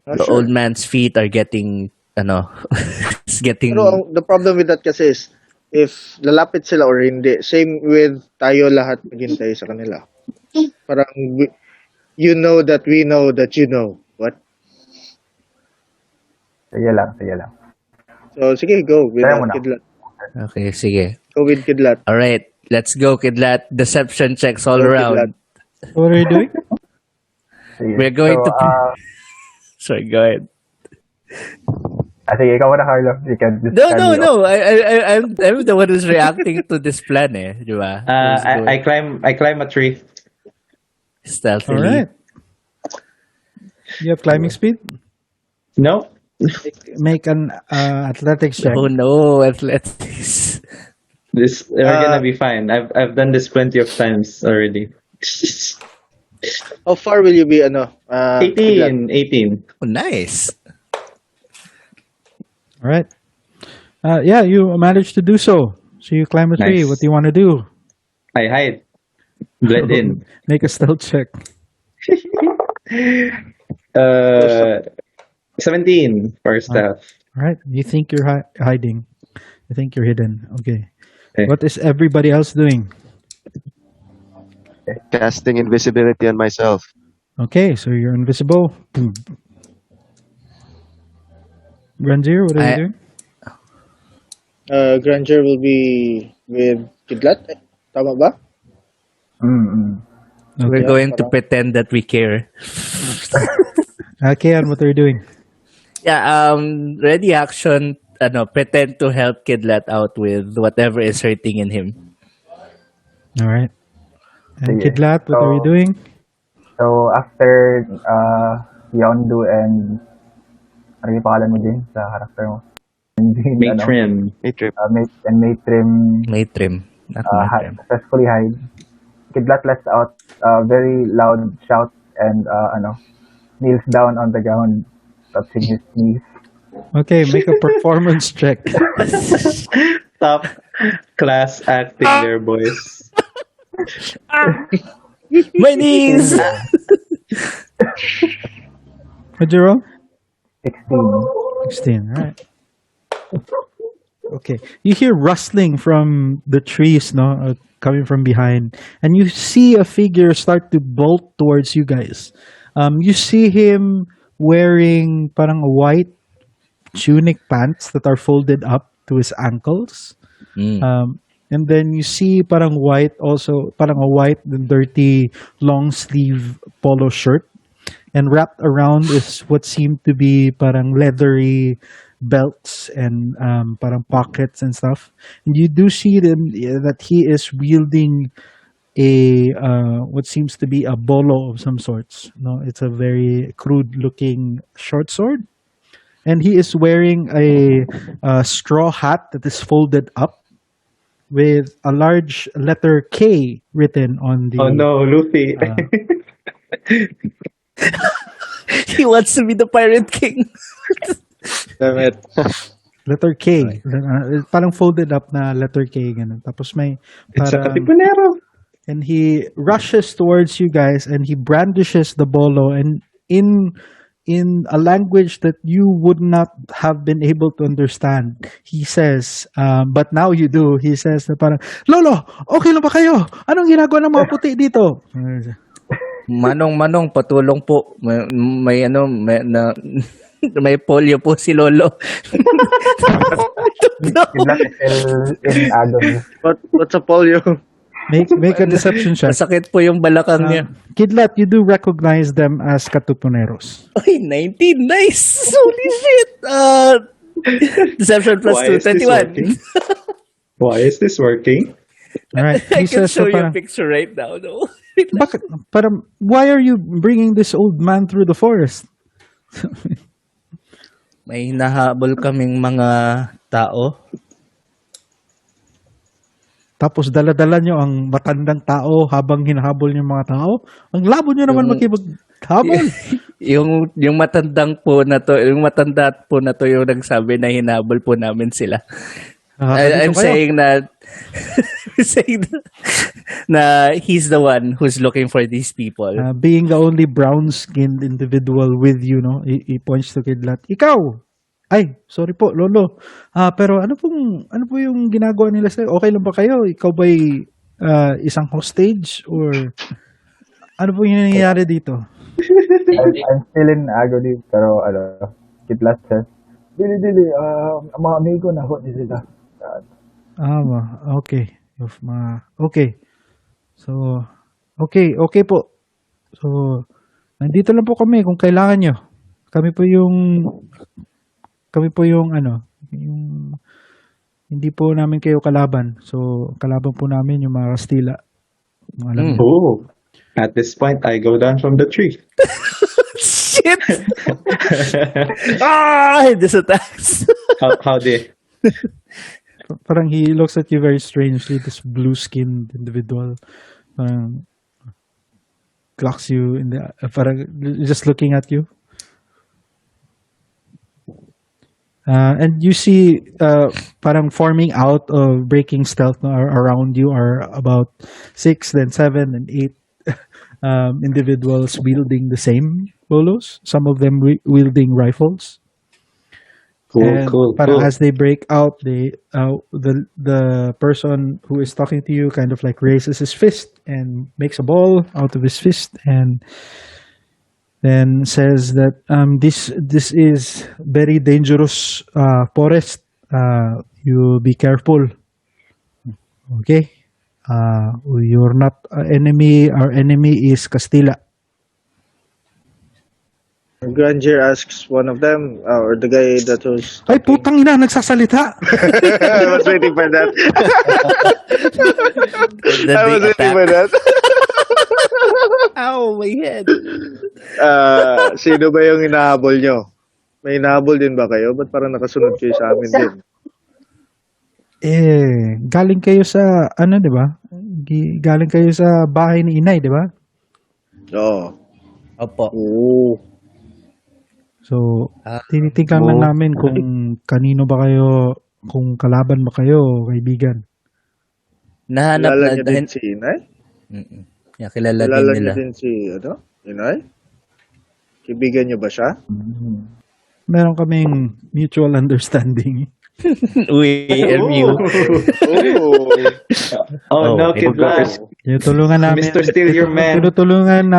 Not the sure. old man's feet are getting it's getting Pero the problem with that kasi is if lalapit sila or hindi, same with tayo lahat maghintay sa kanila. Parang you know that we know that you know. What? Sige lang. So sige, go with Try mo na. Kidlat. okay, sige. Go with Kidlat. All right, let's go, Kidlat. Deception checks all Go, around. What are you doing? Sige. We're going So, to- Sorry, go ahead. sige, ikaw na, Carlo. You can just No, carry no, on. no. I'm the one who's reacting to this plan, di ba? Who's going- I climb a tree. All stealthily. right. You have climbing speed? No. Make an athletics check. Oh no, athletics. This we're gonna Uh, be fine. I've done this plenty of times already. how far will you be, Kidlat? 18. Oh, nice. All right. Yeah, you managed to do so. So you climb a tree. What Nice. do you want to do? I hide. Blend in. Make a stealth check. Uh, 17 for stuff. All right. You think you're hiding. You think you're hidden. Okay. Okay. What is everybody else doing? Casting invisibility on myself. Okay, so you're invisible. Boom. Grandier, what are you I doing? Granger will be with Kidlat. Tama ba? we're Okay. going to Parang- pretend that we care. Kian, what are you doing? Yeah, ready action, pretend to help Kidlat out with whatever is hurting in him. All right. And Sige. Kidlat, what are you doing? So, after Yondu and ano yung pangalan mo din sa character mo? And then, Matrim. Matrix. Matrim Matrim, not Matrim. successfully hide. Kidlat lets out a very loud shout and kneels down on the ground, touching his knees. Okay, make a performance check. Top class acting there, boys. My knees! What'd you roll? 16. 16. All right. Okay. You hear rustling from the trees, no? Coming from behind. And you see a figure start to bolt towards you guys. You see him wearing parang white tunic pants that are folded up to his ankles. And then you see parang white also, parang a white and dirty long sleeve polo shirt. And wrapped around is what seemed to be parang leathery belts and parang pockets and stuff. And you do see that he is wielding a what seems to be a bolo of some sorts. No, it's a very crude looking short sword. And he is wearing a straw hat that is folded up with a large letter K written on the. Oh no, Luffy. He wants to be the Pirate King. Damn it. Letter K. Parang folded up na letter K. Ganun. Tapos may It's a parang, katipunero. and he rushes towards you guys and he brandishes the bolo and in a language that you would not have been able to understand, he says, but now you do, he says na parang, Lolo, okay lang ba kayo? Anong ginagawa ng mga puti dito? Manong, patulong po. May polio po si Lolo. Kidlat is still in agony. What's a polio? Make a deception check. Masakit po yung balakang niya. Kidlat, you do recognize them as katupuneros. Oy, 19. Nice! Holy shit! Deception plus Why 2, is this 21. working? Why is this working? All right. I He can says show na you a parang, picture right now, no? bakit? Parang, why are you bringing this old man through the forest? May hinahabol kaming mga tao. Tapos dala-dala nyo ang matandang tao habang hinahabol nyo yung mga tao. Ang labo nyo naman makipaghabol. yung matandang po na to, yung matanda po na to yung nagsabi na hinabol po namin sila. I'm saying that na he's the one who's looking for these people. Being the only brown-skinned individual with you, no? He points to Kidlat. Ikaw! Ay, sorry po, Lolo. Pero ano po yung ginagawa nila sa'yo? Okay lang ba kayo? Ikaw ba'y isang hostage? Or ano po yung nangyayari dito? I'm still in agony, pero Kidlat says, Dili, ang mga amigo na hot niya sila. Okay. Okay. So, okay po. So, nandito lang po kami kung kailangan nyo. Kami po yung yung hindi po namin kayo kalaban. So, kalaban po namin yung mga Kastila. Alam niyo. Oh, At this point, I go down from the tree. Shit! Ah! This attacks. How they? Parang he looks at you very strangely, this blue-skinned individual. Parang clocks you in the, parang just looking at you. And you see, parang forming out of breaking stealth around you are about 6, then 7, and 8 individuals wielding the same bolos. Some of them wielding rifles. Cool, And cool, parang cool. as they break out, the person who is talking to you kind of like raises his fist and makes a ball out of his fist and then says that this is very dangerous forest. You be careful. Okay. You're not enemy. Our enemy is Castilla. Granger asks one of them, or the guy that was Ay, talking. putang ina, nagsasalita. I was waiting for that. The I was big waiting for attack. that. Ow, my head. Sino ba yung hinahabol nyo? May hinahabol din ba kayo? Ba't parang nakasunod kayo sa amin din? Galing kayo sa, ano, di ba? Galing kayo sa bahay ni inay, di ba? Oo. Opo. Oo. So, tinitignan lang namin kung kanino ba kayo, kung kalaban ba kayo, kaibigan. Nahanap Kilala na niyo din si Inay? Mm-mm. Yeah, kilala Kilala din niyo nila. din si, Inay? Kaibigan niyo ba siya? Meron kaming mutual understanding. Uy, MU. Oo. Oh, Oh, no, Kid okay. Blas. Tinutulungan namin. Mr. Steal Your Man. Tinutulungan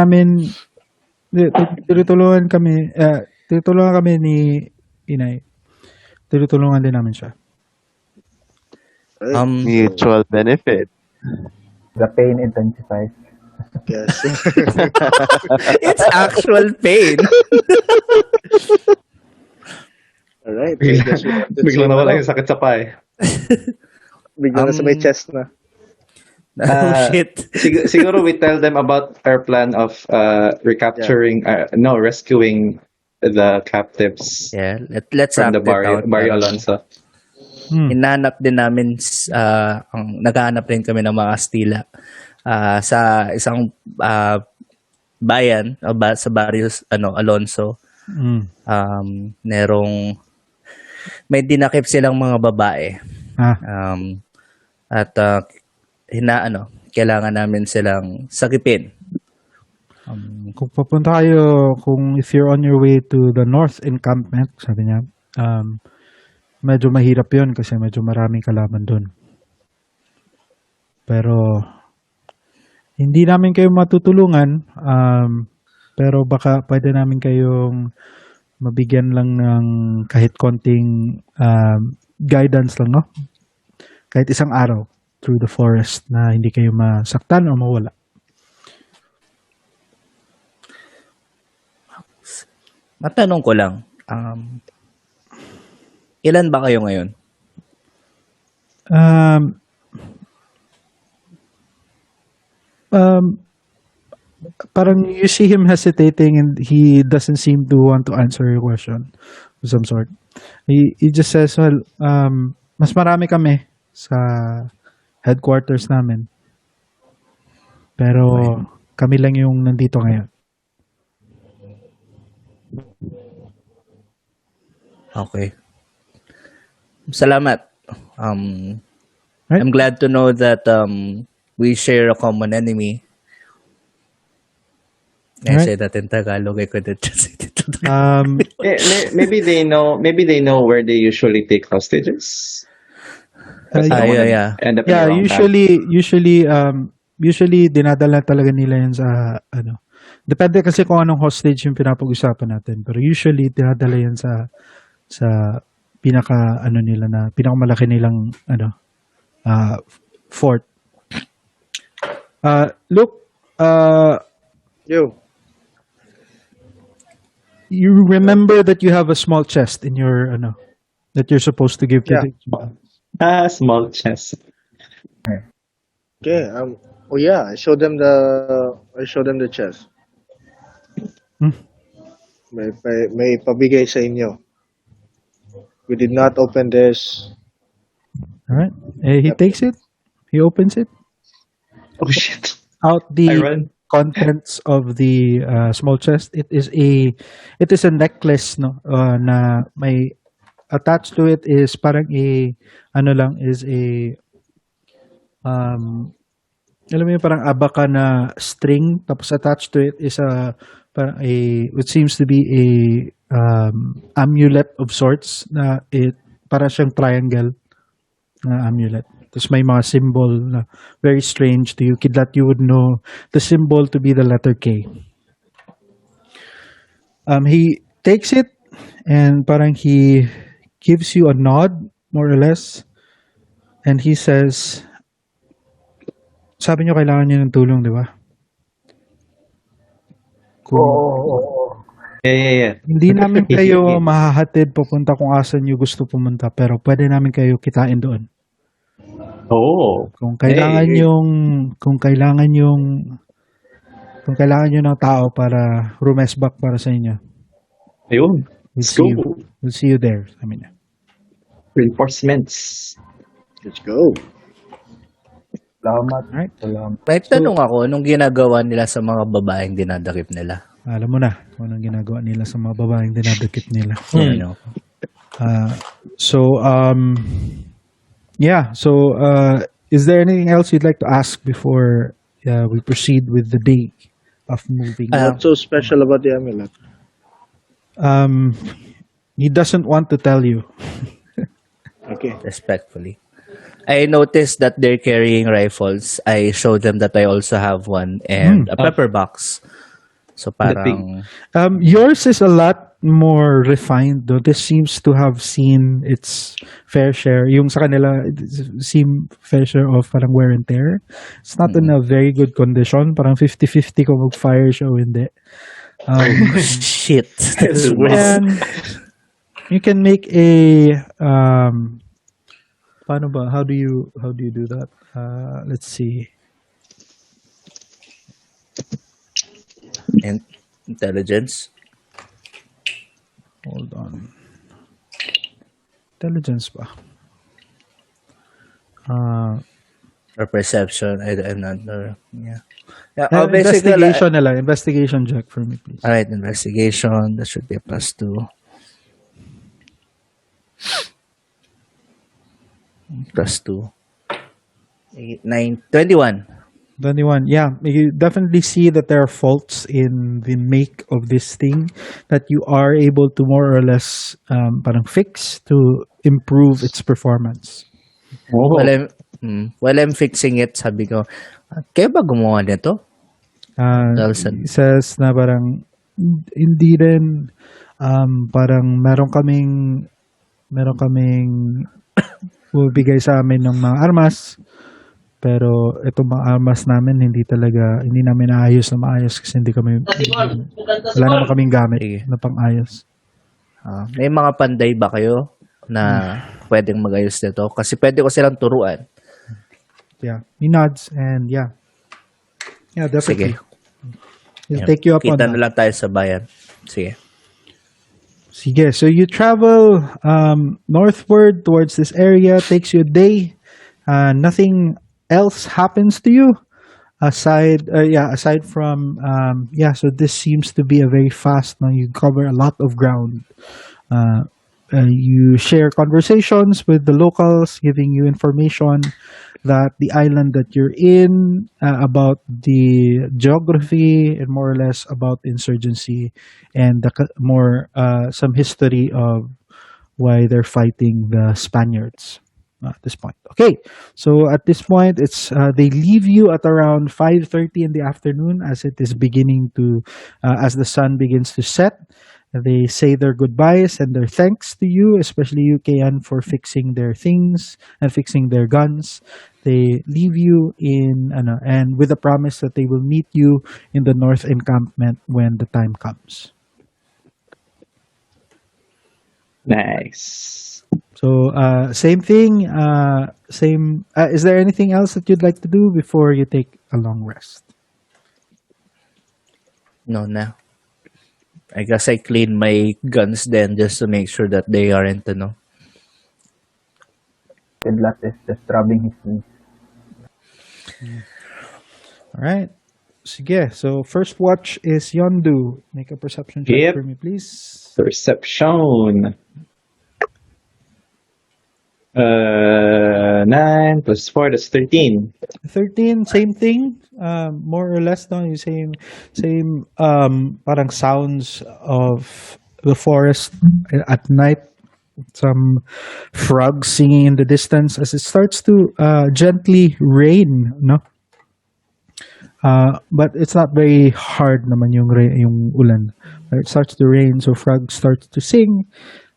kami ni Inay. Tinutulungan din namin siya. Mutual benefit. The pain intensifies. Yes. It's actual pain. Alright. I guess we have to Biglang see nawala now. yung sakit sa paa. Bigla na sa may chest na. Oh, shit. Siguro we tell them about our plan of rescuing the captives Yeah, let's from the act it out. Barrio Alonso. Hinanap din namin, naghahanap rin kami ng mga Kastila sa isang bayan sa Barrio Alonso. May dinakip silang mga babae. At kailangan namin silang sakipin. Kung papunta kayo, if you're on your way to the north encampment, sabi niya, medyo mahirap yun kasi medyo maraming kalaban doon. Pero, hindi namin kayo matutulungan, pero baka pwede namin kayong mabigyan lang ng kahit konting guidance lang, no? Kahit isang araw through the forest na hindi kayo masaktan o mawala. Matanong ko lang, ilan ba kayo ngayon? Parang you see him hesitating and he doesn't seem to want to answer your question of some sort. He just says, well, mas marami kami sa headquarters namin. Pero kami lang yung nandito ngayon. Okay. Salamat. Right? I'm glad to know that we share a common enemy. I Right. say that in Tagalog. I couldn't translate it to Maybe they know where they usually take hostages. yeah. End up in the Yeah, wrong usually dinadala talaga nila yan sa ano. Depende kasi kung anong hostage yung pinapag-usapan natin. Pero usually dinadala yan sa pinakamalaki nilang fort. Look, Yo. you remember that you have a small chest in your that you're supposed to give to Yeah. the small chest. Okay. Oh yeah, I show them the chest. Hmm. May pabigay sa inyo. We did not open this. All right. He Yep. takes it. He opens it. Oh shit! Out I the run. contents of the small chest. It is a necklace, no, na may attached to it is parang a ano lang is a um alam mo yung parang abaka na string tapos attached to it is a parang a what seems to be a amulet of sorts na it para siyang triangle na amulet. Tapos may mga symbol na very strange to you that you would know the symbol to be the letter K. He takes it and parang he gives you a nod more or less and he says, sabi niyo kailangan niyo ng tulong, di ba? Oo, Kung oo, oo. Yeah. hindi namin kayo mahahatid papunta kung asan niyo gusto pumunta pero pwede namin kayo kitain doon. Oh. Kung kailangan Hey. yung kung kailangan yung kung kailangan niyo ng tao para rumesbak para sa inyo, Ayun. we'll Let's see you. go. We'll see you there. Sabi niya. Reinforcements. Let's go. Salamat. Alright. Salamat. May tanong ako, anong ginagawa nila sa mga babaeng dinadakip nila? Alam mo na kung anong ginagawa nila sa mga babaeng dinadakip nila. Ano? So, yeah. So, is there anything else you'd like to ask before we proceed with the day of moving? What's so special about the amulet? He doesn't want to tell you. Okay. Respectfully. I noticed that they're carrying rifles. I showed them that I also have one and a pepper box. So parang Yours is a lot more refined, though. This seems to have seen its fair share. Yung sa kanila, it seem fair share of parang wear and tear. It's not in a very good condition. Parang 50-50 kung mag-fire siya o hindi. shit. That's worse. And you can make a paano ba? How do you do that? Let's see. And intelligence. Hold on. Intelligence ba? Or perception. I'm not sure. Yeah. Investigation na lang. Investigation check for me, please. Alright, investigation. That should be a +2. +2. 8, 9, 21. 21. Yeah, you definitely see that there are faults in the make of this thing that you are able to more or less parang fix to improve its performance. Oh. While I'm fixing it, sabi ko, kayo ba gumawa nito? He says na parang hindi rin parang meron kaming bibigay sa amin ng mga armas pero itong mga armas namin hindi namin naayos na maayos kasi wala naman kaming gamit Sige. na pang-ayos. May mga panday ba kayo na pwedeng mag-ayos nito? Kasi pwede ko silang turuan. Yeah, he nods and yeah, definitely. Sige. He'll take you up on Kita that. na lang tayo sa bayan. Sige. Sige, so you travel northward towards this area. Takes you a day. Nothing else happens to you aside from so this seems to be a very fast. Now you cover a lot of ground. You share conversations with the locals, giving you information that the island that you're in, about the geography and more or less about insurgency and some history of why they're fighting the Spaniards at this point. Okay, so at this point, it's they leave you at around 5:30 in the afternoon as it is beginning to as the sun begins to set. They say their goodbyes and their thanks to you, especially you, Kayan, for fixing their things and fixing their guns. They leave you and with the promise that they will meet you in the north encampment when the time comes. Nice. So same thing. Is there anything else that you'd like to do before you take a long rest. No, na. I guess I clean my guns then just to make sure that they aren't, Kidlat is just rubbing his knees. All right. Sige. So first watch is Yondu. Make a perception check Yep. for me, please. Perception. 9 plus 4, that's 13. 13, same thing. More or less, no? Yung same parang sounds of the forest at night. Some frogs singing in the distance as it starts to gently rain, no? But it's not very hard naman yung ulan. It starts to rain, so frogs start to sing.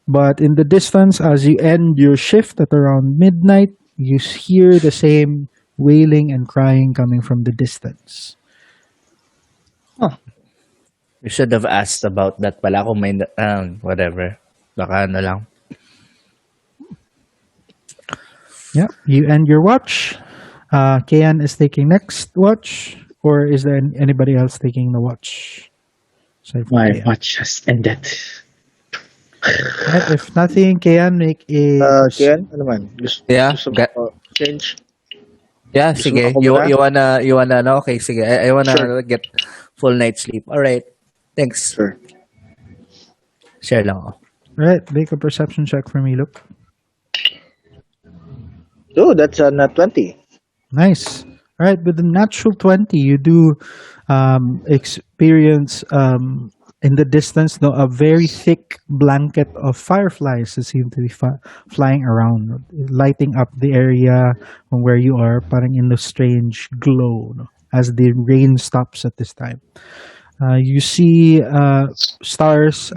But in the distance, as you end your shift at around midnight, you hear the same wailing and crying coming from the distance. We should have asked about that pala kung may, whatever. Baka na lang. Yeah, you end your watch. Kian is taking next watch, or is there anybody else taking the watch? Aside from My Kian. watch has ended. Right, if nothing, Kian, make a Kian, ano man? Yeah, Gusto mo ga- change? Yeah, Gusto mo sige. ako You, muna? you wanna, no? Okay, sige. I wanna Sure. get full night's sleep. Alright. Thanks. Sure. Share lang ako. right, make a perception check for me, look. Oh, that's a nat 20. Nice. All right, with the natural 20, you do experience in the distance no, a very thick blanket of fireflies that seem to be flying around, lighting up the area from where you are, parang in a strange glow no, as the rain stops at this time. You see stars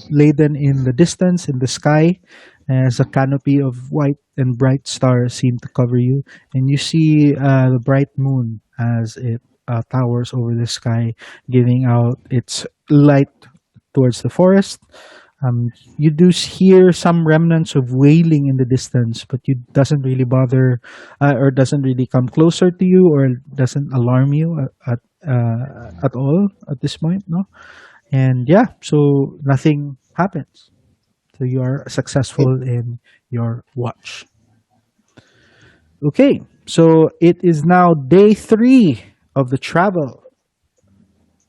laden in the distance in the sky as a canopy of white and bright stars seem to cover you, and you see the bright moon as it towers over the sky, giving out its light towards the forest. You do hear some remnants of wailing in the distance, but it doesn't really bother or doesn't really come closer to you or doesn't alarm you at all at this point, no? And yeah, so nothing happens. So you are successful in your watch. Okay, so it is now day 3 of the travel.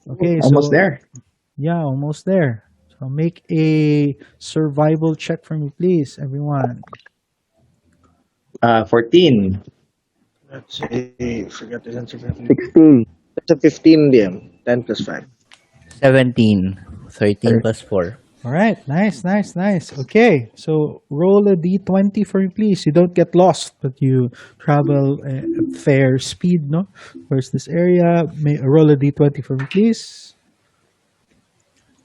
Okay, Almost so there. yeah, almost there. So make a survival check for me, please, everyone. 14. Let's see. Forgot the answer. 16. That's a 15 DM. 10 plus 5. 17. 13 plus 4. All right, nice. Okay, so roll a d20 for me, please. You don't get lost, but you travel at fair speed, no? Where's this area? Roll a d20 for me, please.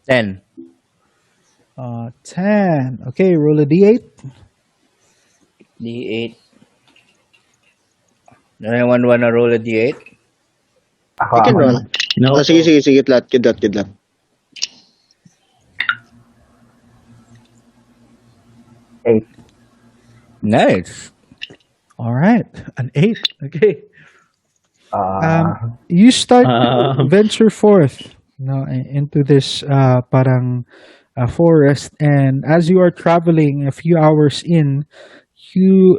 10. 10. Okay, roll a d8. D8. Does anyone wanna roll a D8? Ako, You can ako roll. na. No. Oh, sige. Kidlat. Eight. Nice. All right, an 8. Okay. Uh, You start to Um, venture forth into this parang forest, and as you are traveling a few hours in, you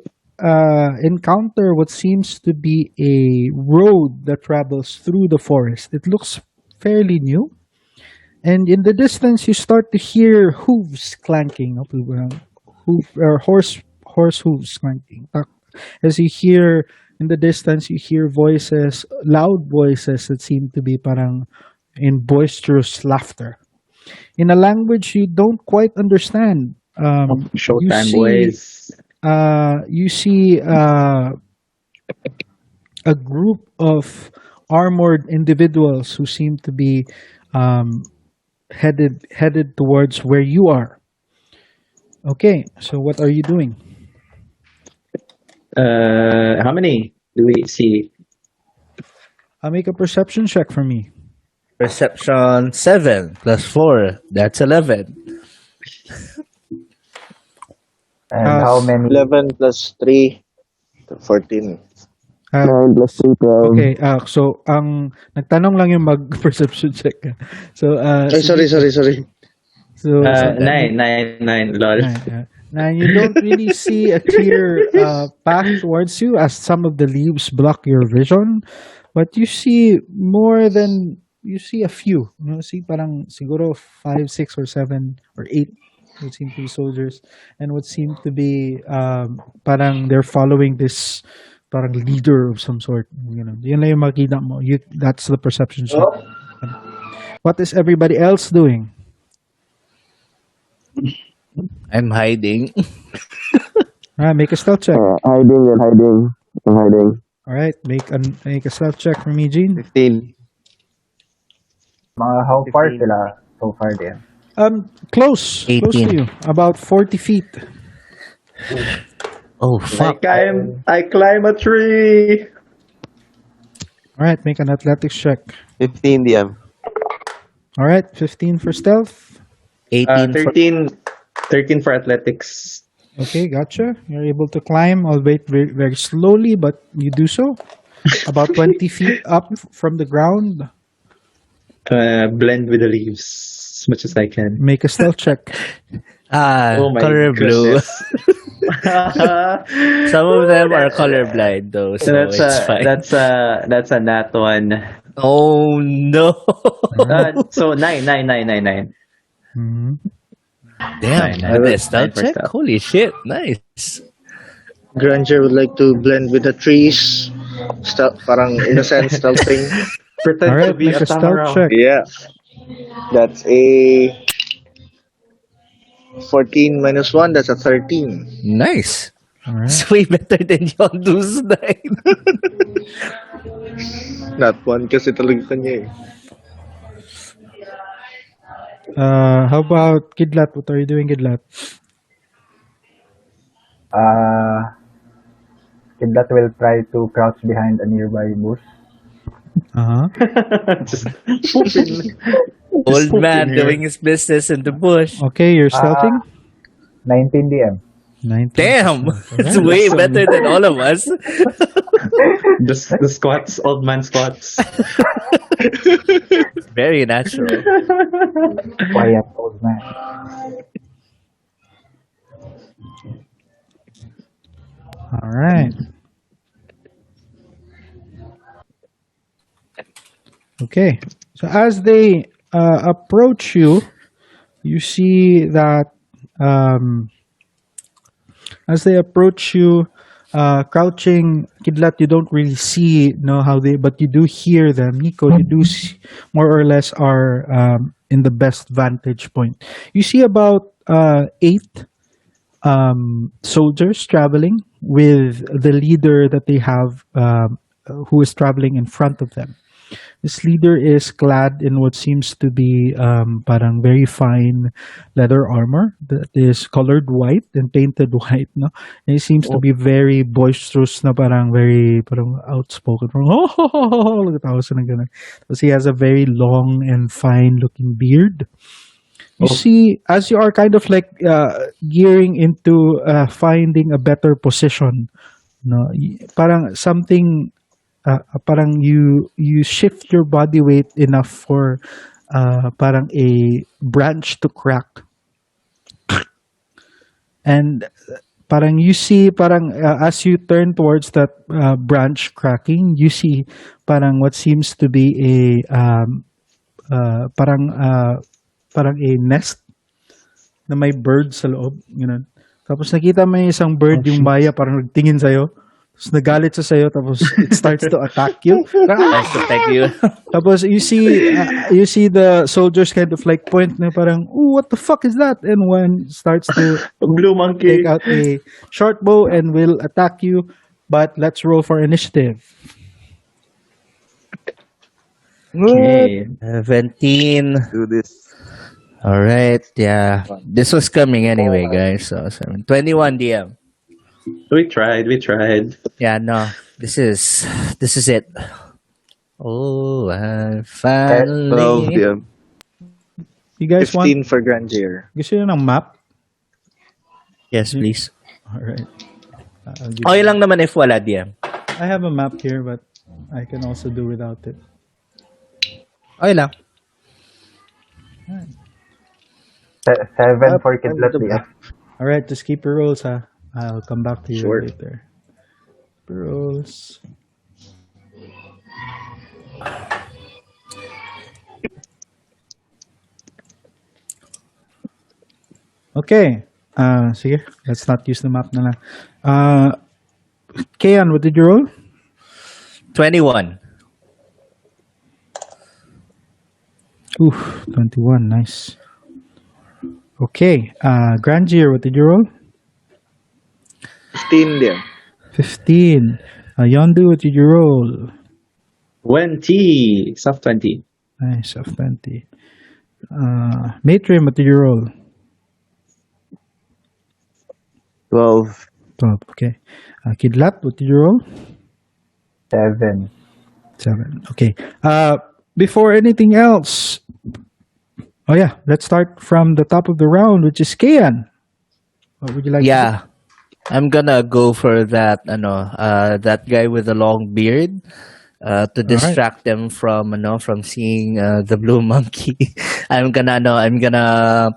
encounter what seems to be a road that travels through the forest. It looks fairly new, and in the distance you start to hear hooves clanking, no? Horse hooves clanking. As you hear in the distance, you hear voices, loud voices that seem to be parang in boisterous laughter in a language you don't quite understand. You Showtime, see, boys. you see a group of armored individuals who seem to be headed towards where you are. Okay, so what are you doing? How many do we see? Make a perception check for me. Perception 7 plus 4. That's 11. and how many? 11 plus 3. 14. Uh, 9 plus 3, 12. okay, so ang nagtanong lang yung mag-perception check. So, Ay, sige. sorry. So, Nine, lol. now you don't really see a clear path towards you as some of the leaves block your vision, but you see more than you see a few. You know, see parang siguro 5, 6, or 7, or 8 would seem to be soldiers, and would seem to be parang they're following this parang leader of some sort. You know, yun lang yung makita mo. That's the perception check. What is everybody else doing? I'm hiding. Make a stealth check. Hiding and hiding. I'm hiding. All right, make a stealth check for me, Gene. 15. Mga how far 15. sila so far din? Close to 18. you, about 40 feet. Oh, fuck. I climb a tree. All right, make an athletics check. 15 DM. All right, 15 for stealth. 18 for 13 for athletics. Okay, gotcha. You're able to climb, albeit very, very slowly, but you do so. About 20 feet up from the ground. Blend with the leaves as much as I can. Make a stealth check. Oh my color blue. goodness. Some of them are colorblind though, so it's fine. That's a nat one. Oh no! So nine. Mhm. Damn, Nine with a for stealth check? stealth. Holy shit, nice. Granger would like to blend with the trees. Parang in a sense, stealthing. Pretend All to right, be make a a stealth Tamara. check. Yeah. That's a 14 minus 1, that's a 13. Nice. All right. It's way better than Yondu's 9. Not one kasi talaga kanya eh. How about Kidlat? What are you doing, Kidlat? Kidlat will try to crouch behind a nearby bush. Just pooping. Old pooping man here. doing his business in the bush. Okay, you're stealthing. 19 DM. 19. Damn, it's way better than all of us. The squats, old man squats. Very natural. Quiet old man. All right. Okay. So as they approach you, you see that as they approach you, crouching, Kidlat, you don't really see how they, but you do hear them. Nico, you do see, more or less are in the best vantage point. You see about 8 soldiers traveling with the leader that they have, who is traveling in front of them. This leader is clad in what seems to be parang very fine leather armor that is colored white and painted white, no? And he seems to be very boisterous na parang very parang outspoken. Parang, look at how ganun. Because he has a very long and fine looking beard. You see, as you are kind of like gearing into finding a better position, no, parang something, parang you shift your body weight enough for parang a branch to crack, and parang you see parang as you turn towards that branch cracking, you see parang what seems to be a parang a nest na may bird sa loob, gano'n. Tapos nakita mo yung isang bird, yung maya parang nagtingin sa'yo. Tapos nagalit sa sa'yo, tapos it starts to attack you. Nice to thank you. Tapos you see the soldiers kind of like point na parang, "Ooh, what the fuck is that?" And one starts to Blue monkey. take out a short bow and will attack you. But let's roll for initiative. Okay. 17. Do this. All right, yeah. This was coming anyway, guys. So 21 DM. We tried. Yeah, no. This is it. Oh, I finally. 12 DM. You guys 15 for Granger. gusto nyo ng map? Yes, please. Alright. Okay lang naman if wala DM. I have a map here, but I can also do without it. Okay lang. Seven Map for and Kidlat the DS. map. All right, just keep your rolls, huh? I'll come back to you Sure. later. Rolls. Okay. Sige. Let's not use the map na lang. Kian, what did you roll? 21. Oof, 21. Nice. Okay. Grandier, what did you roll? 15 there. 15. Yondu, what did you roll? 20. Soft 20. Nice, of 20. Matrim, what did you roll? 12. 12. Okay. Kidlat, what did you roll? 7. 7. Okay. Before anything else, oh yeah, let's start from the top of the round, which is Kian. What would you like to Yeah. I'm gonna go for that guy with the long beard, to do? All right. distract them from seeing the blue monkey. I'm gonna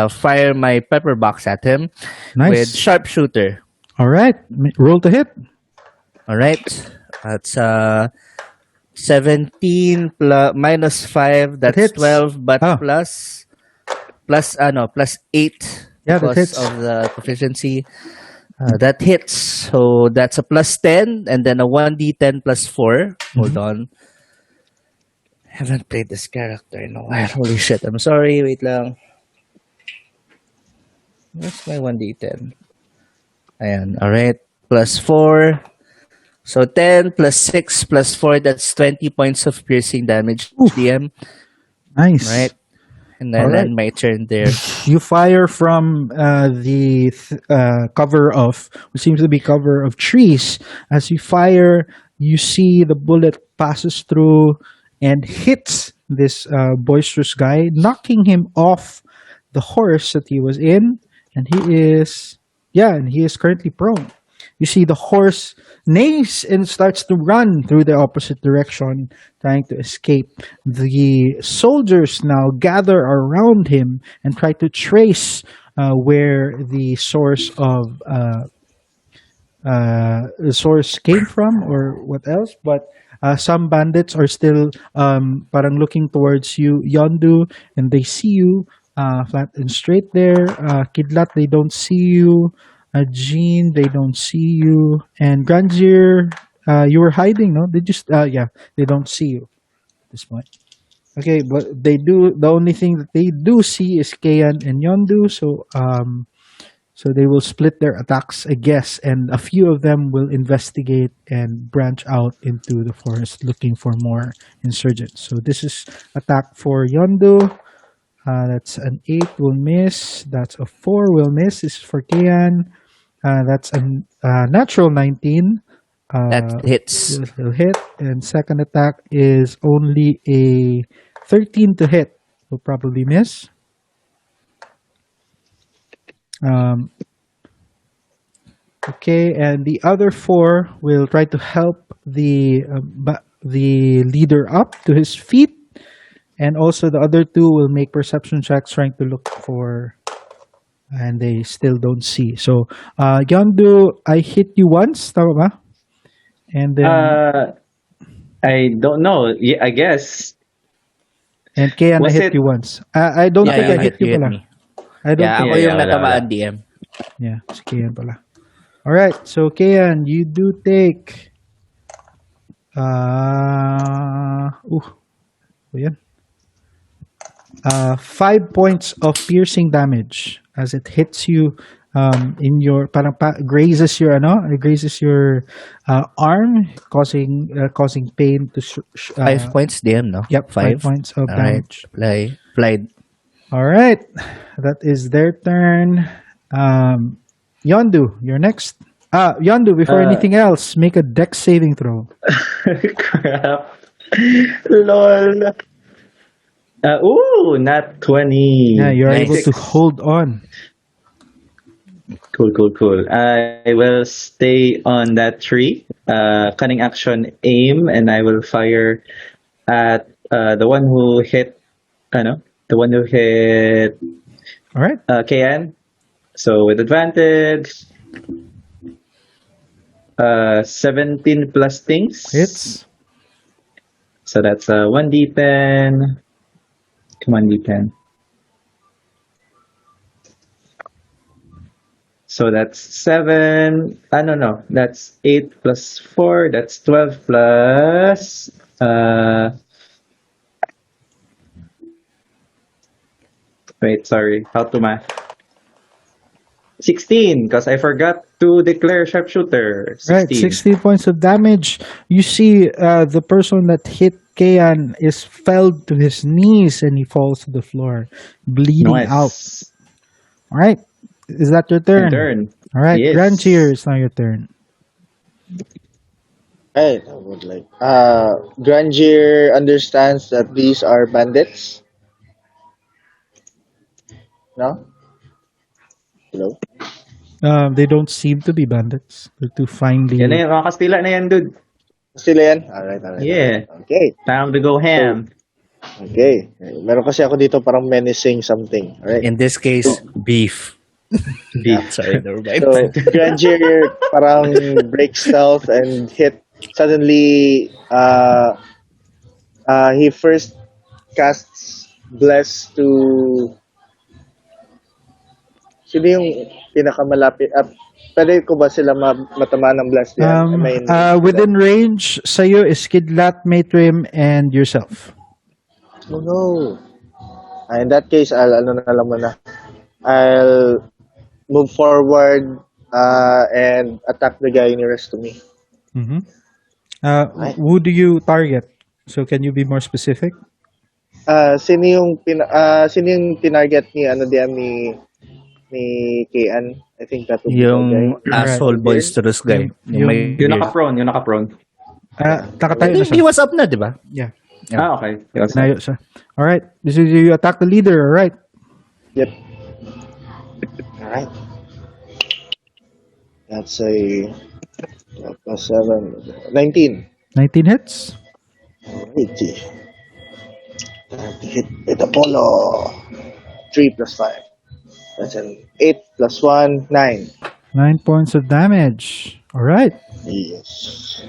fire my pepper box at him with Nice. sharpshooter. All right. Roll to hit. All right, that's 17 plus minus 5. That That's hits. 12, but Oh, plus 8 yeah, that because hits. of the proficiency. That hits. So that's a plus 10 and then a 1d10 plus 4. Hold on. Haven't played this character in a while. Holy shit. I'm sorry. Wait lang. Where's my 1d10? Ayan. Alright. Plus 4. So 10 plus 6 plus 4. That's 20 points of piercing damage, Oof. DM. Nice. Right? And All then right. end my turn there. You fire from the cover of, what seems to be cover of trees. As you fire, you see the bullet passes through and hits this boisterous guy, knocking him off the horse that he was in, and he is currently prone. You see the horse neighs and starts to run through the opposite direction, trying to escape. The soldiers now gather around him and try to trace where the source came from or what else. But some bandits are still parang looking towards you, Yondu, and they see you flat and straight there. Kidlat, they don't see you. Jean, they don't see you. And Grandier, you were hiding, no? They just, yeah, they don't see you at this point. Okay, but they do, the only thing that they do see is Kayan and Yondu, so they will split their attacks, I guess, and a few of them will investigate and branch out into the forest looking for more insurgents. So this is attack for Yondu. That's an 8 will miss. That's a 4 will miss. This is for Kayan. That's a natural 19. That hits. Will hit. And second attack is only a 13 to hit. Will probably miss. Okay, and the other 4 will try to help the leader up to his feet, and also the other 2 will make perception checks trying to look for, and they still don't see. So, Yondu, I hit you once, tama ba? And then, I don't know. Yeah, I guess. and Kian, I Was hit it? you once. I don't Yeah, think I you hit hit, you you hit pala. me. I don't Yeah, think ako Yeah, yung wala, wala. natamaan, DM. Yeah, si Kian pala. Alright, so Kian, you do take so yan. 5 points of piercing damage as it hits you in your grazes your it grazes your arm, causing pain to 5 points, DM, no? yep, 5 5. points of Alright. damage. Applied. All right, that is their turn. Yondu, you're next. Yondu, before Uh, anything else, make a dex saving throw. Crap. Lol. Ooh, not 20. Yeah, you're able Nice. to hold on. Cool, cool, cool. I will stay on that tree. Cunning action aim, and I will fire at the one who hit. The one who hit All right. KN. So with advantage, 17 plus things. Hits. So that's 1d10. Come on, d10. So that's 7. No. That's 8 plus 4. That's 12 plus. Wait, sorry. How to math? 16, because I forgot to declare sharpshooter. Right, 16. 16 points of damage. You see, the person that hit Kayan is fell to his knees and he falls to the floor, bleeding out. Nice. All right, is that your My turn? turn. All right, Yes. Grantier, it's now your turn. I would like. Grandier understands that these are bandits. No? Hello? They don't seem to be bandits. They're too finely. Yan na yan. Mga Kastila na yan, dude. Sila yan? Alright. Yeah. Okay. Time to go ham. Okay. Meron kasi ako dito parang menacing something. Alright. In this case, beef. Beef. Sorry, never mind. So, Grandier parang break stealth and hit. Suddenly, he first casts Bless to... Sino yung pinakamalapit? Pwede ko ba sila matamaan ng Bless yan? Am I in- Within range, sa'yo is Kidlat, Matrim, and yourself. Oh no. In that case, I'll move forward and attack the guy nearest to me. Mm-hmm. Who do you target? So can you be more specific? Sino yung tinarget ni ni Kian? I think that would be the Yung guy. asshole boisterous guy. Yung may Yung beard. naka-prone. Nakatayo na He siya. was up na, di ba? Yeah. Ah, okay. Yes. Nayo siya. All right. This is you attack the leader. All right. Yep. Alright. That's a plus 7. 19. 19 hits. Alrighty. Time to hit with Apollo. 3 plus 5. That's an 8 plus 1, 9. 9 points of damage. All right. Yes.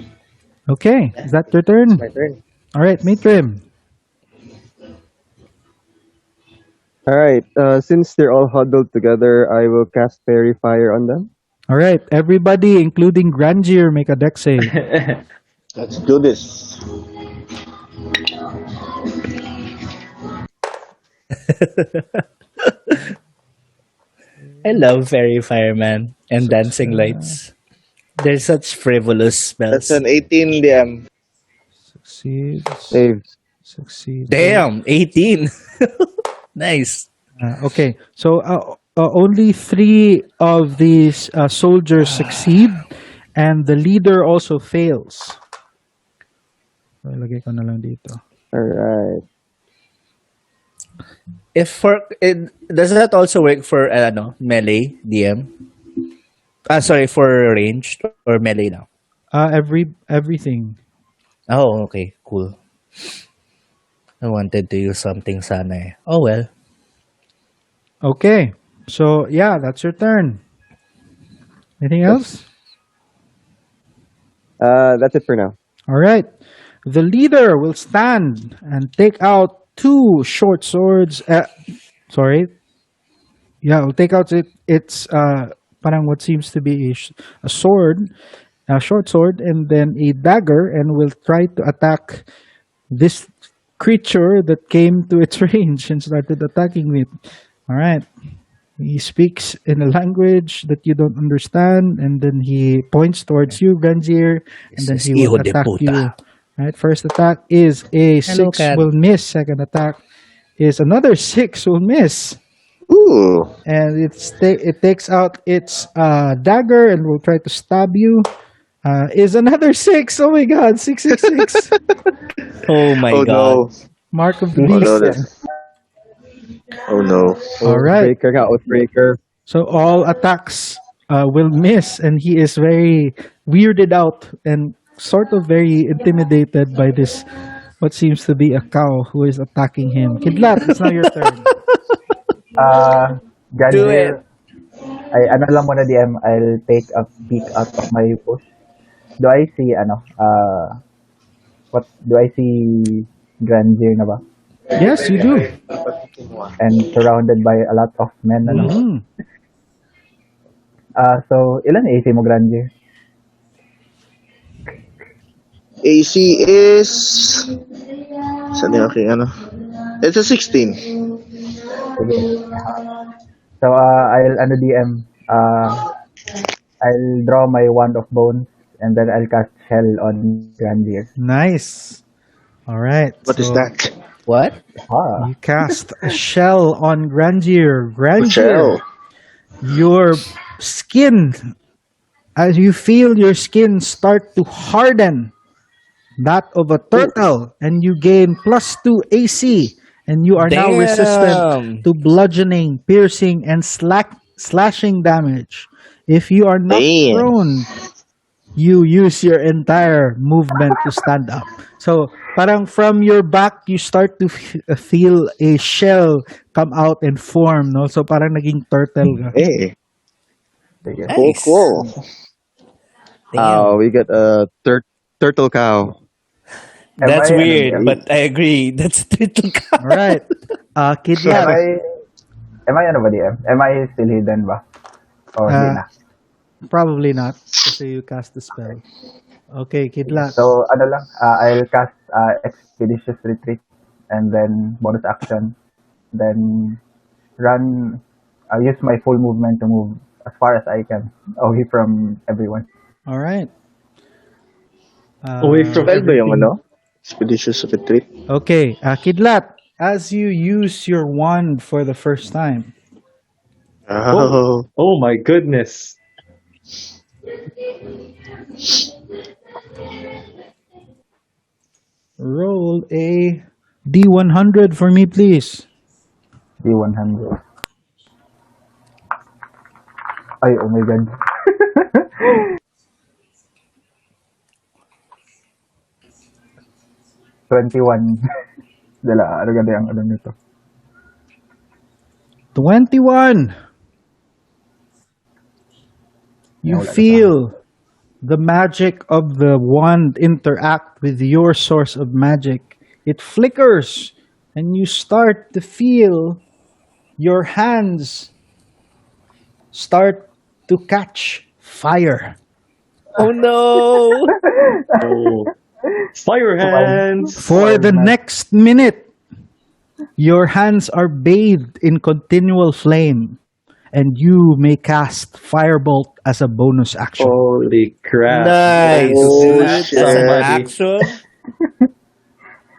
Okay. Is that your turn? My turn. All right, Matrim. Alright, since they're all huddled together, I will cast Fairy Fire on them. All right. Everybody, including Grandier, make a dex save. Let's do this. I love Fairy Fireman and Dancing Lights. They're such frivolous spells. That's an 18 DM. Succeeds. Saves. Succeeds. Damn, 18. Nice. Okay. So only 3 of these soldiers succeed, and the leader also fails. So, ilagay ko na lang dito. Alright. Does that also work for melee DM? Sorry, for ranged or melee now. Everything. Oh, okay, cool. I wanted to use something sana eh. Oh well. Okay. So yeah, that's your turn. Anything else? That's it for now. All right. The leader will stand and take out 2 short swords. Sorry. Yeah, will take out it's parang what seems to be a sword, a short sword, and then a dagger, and will try to attack this creature that came to its range and started attacking it. All right. He speaks in a language that you don't understand, and then he points towards you, Grandier, and then Yes, he will hijo de attack puta. you. All right. First attack is a Hello, 6 cat. will miss. Second attack is another 6 will miss. Ooh. And it takes out its dagger and will try to stab you. Is another 6. Oh my god, 666. Oh my Oh god. no. Mark of the Oh no. beast. Oh no. All right. Breaker, Outbreaker. So all attacks will miss, and he is very weirded out and sort of very intimidated by this what seems to be a cow who is attacking him. Kidlat, it's now your turn. Ah, Do it. Granville, ay ano lang muna DM, I'll take a peek out of my bush. Do I see what do I see Granville na ba? Yes, you do. And surrounded by a lot of men Hmm. So ilan AC mo Granville? AC is... Saan yung aking ano? It's a 16. Sige. So I'll DM I'll draw my wand of bones and then I'll cast shell on Granville. Nice. All right. What is so that? What? You cast a shell on Grandier. Shell. Your skin, as you feel your skin start to harden, that of a turtle, and you gain +2 AC, and you are now resistant Damn. to bludgeoning, piercing, and slashing damage. If you are not Damn. prone, you use your entire movement to stand up. So, parang from your back, you start to feel a shell come out and form, no? So, parang naging turtle ka. Hey, Sige. cool, Nice. cool. Damn. We get a turtle cow. Am That's I weird, ano, but I agree. That's turtle cow. All right. am Kidlat. I ano ba DM? Am I still hidden ba? O hindi Uh, na? Probably not, kasi you cast the spell. Okay, Kidlat. So ano lang, I'll cast Expeditious Retreat and then bonus action. Then run, I'll use my full movement to move as far as I can away from everyone. All right. Away from Spell ba yung everything- ano? Expeditious Retreat. Okay, Kidlat, as you use your wand for the first time, Oh. Oh my goodness. roll a D100 for me, please. D100. Ay, oh my god. 21. Dala, ano ganda yung ano nito? 21. You Nawala na feel the magic of the wand interact with your source of magic. It flickers, and you start to feel your hands start to catch fire. Oh no! Oh. Fire hands. For the next minute, your hands are bathed in continual flame, and you may cast Firebolt as a bonus action. Holy crap. Nice. Oh, That's shit. an Somebody. action.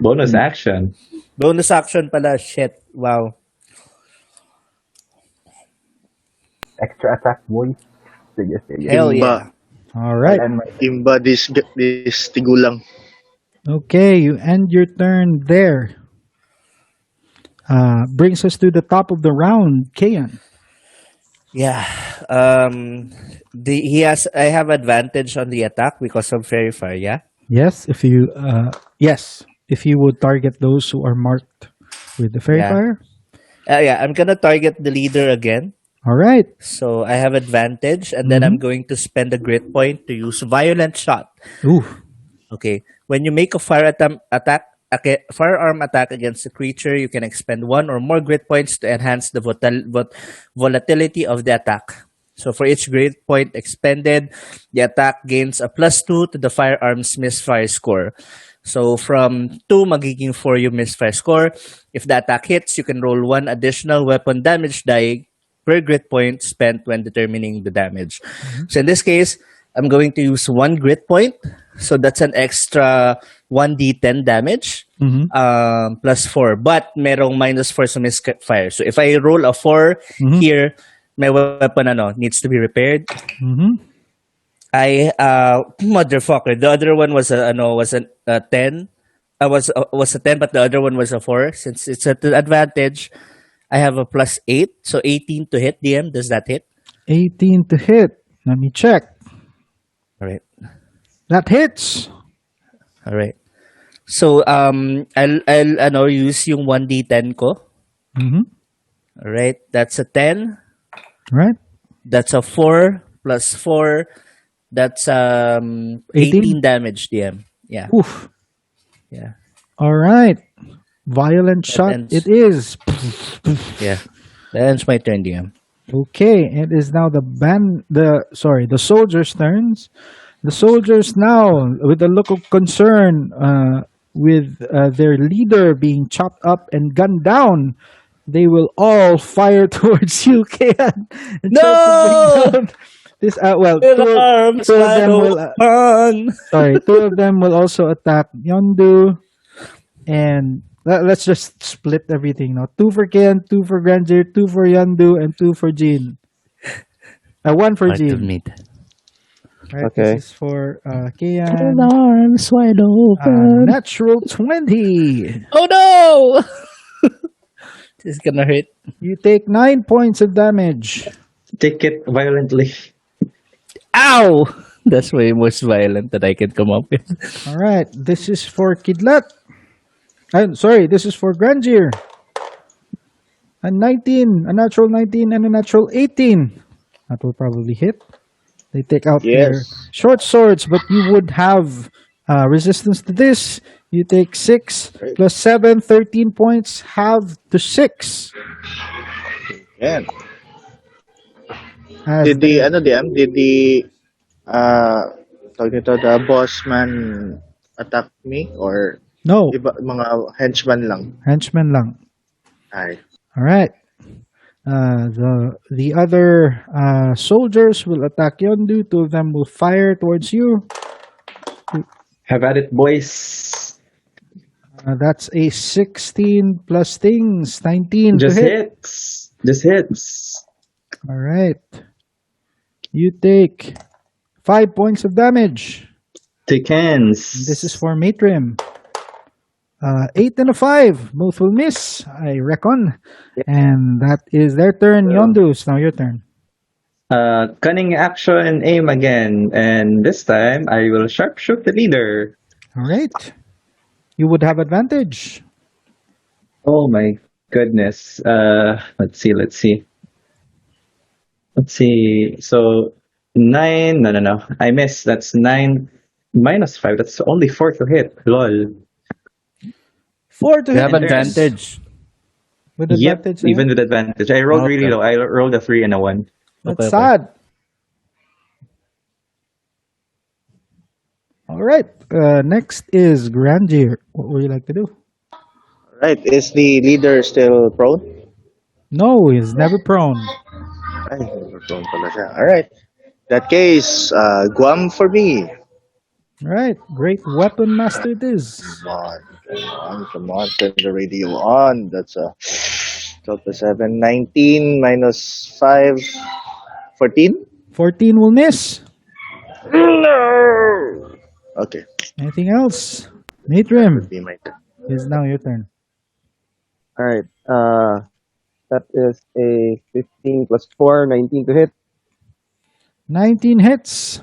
Bonus action. Bonus action pala. Shit. Wow. Extra attack, boy. Sige, sige. Hell Imba. yeah. All right. And my, Imba this tigulang. Okay, you end your turn there. Brings us to the top of the round, Kayan. Yeah. I have advantage on the attack because of Fairy Fire, yeah? Yes, if you would target those who are marked with the fairy Yeah. fire. Yeah, I'm gonna target the leader again. All right. So I have advantage, and then I'm going to spend a grit point to use Violent Shot. Ooh. Okay. When you make a firearm attack against a creature, you can expend one or more grit points to enhance the volatility of the attack. So for each grit point expended, the attack gains a +2 to the firearm's misfire score. So from 2 magiging 4 yung misfire score. If the attack hits, you can roll 1 additional weapon damage die per grit point spent when determining the damage. So in this case, I'm going to use 1 grit point. So that's an extra 1d10 damage +4. But merong -4 sa misfire. So if I roll a 4 here, my weapon needs to be repaired. I motherfucker. The other one was a 10. Was a 10, but the other one was a 4. Since it's at the advantage, I have a +8, so 18 to hit. DM, does that hit? 18 to hit. Let me check. All right. That hits. All right. So I'll ano use yung 1d10 ko. Mm-hmm. All right. That's a 10. Right? That's a 4 plus 4. That's 18. 18 damage, DM. Yeah. Oof. Yeah. All right. Violent shot ends. it is. Yeah. That ends my turn, DM. Okay, it is now the soldiers' turns. The soldiers now, with a look of concern, with their leader being chopped up and gunned down, they will all fire towards you, Kian, and try to No! bring down this. Well, With arms two of wide them will. open. Sorry, two of them will also attack Yondu, and let's just split everything now. Two for Kian, two for Granger, two for Yondu, and two for Jean. One for Part of Jean. me. Right, Okay. this is for Kian. With arms wide open. Natural 20. Oh no! This is gonna hurt. You take 9 points of damage. Take it violently. Ow! That's way most violent that I can come up with. All right, this is for Kidlat. I'm sorry, this is for Grangier. A 19, a natural 19, and a natural 18. That will probably hit. They take out their Yes. short swords, but you would have resistance to this. You take 6 plus 7, 13 points, half to 6. Yan. As Did the, ano, DM? Did the, tawag nito, the boss man attack me? Or no, iba, mga henchman lang? henchmen lang. Ay. All right. The other soldiers will attack Yondu. Two of them will fire towards you. Have at it, boys. That's a 16 plus things, 19 Just to hit. hits. Just hits. All right. You take 5 points of damage. Take hands. This is for Matrim. 8 and a 5. Both will miss, I reckon. And that is their turn. Yondu, it's now your turn. Cunning action, aim again. And this time, I will sharpshoot the leader. All right. You would have advantage. Oh my goodness. Let's see. Let's see. So, 9. No. I miss. That's 9 minus 5. That's only 4 to hit. Lol. 4 to You hit. have advantage. With Yep, advantage. eh? even with advantage. I rolled really Okay. low. I rolled a 3 and a 1. That's Okay. sad. All right. Next is Grandier. What would you like to do? Right. Is the leader still prone? No, he's never prone. Ay, never prone pala siya. Alright. That case, Guam for me. All right. Great weapon master it is. Come on. Turn the radio on. That's a 12 plus 7, 19 minus 5, 14? 14 will miss. No! Okay. Anything else? Matrim, Be my turn. it's now your turn. All right. That is a 15 plus 4, 19 to hit. 19 hits.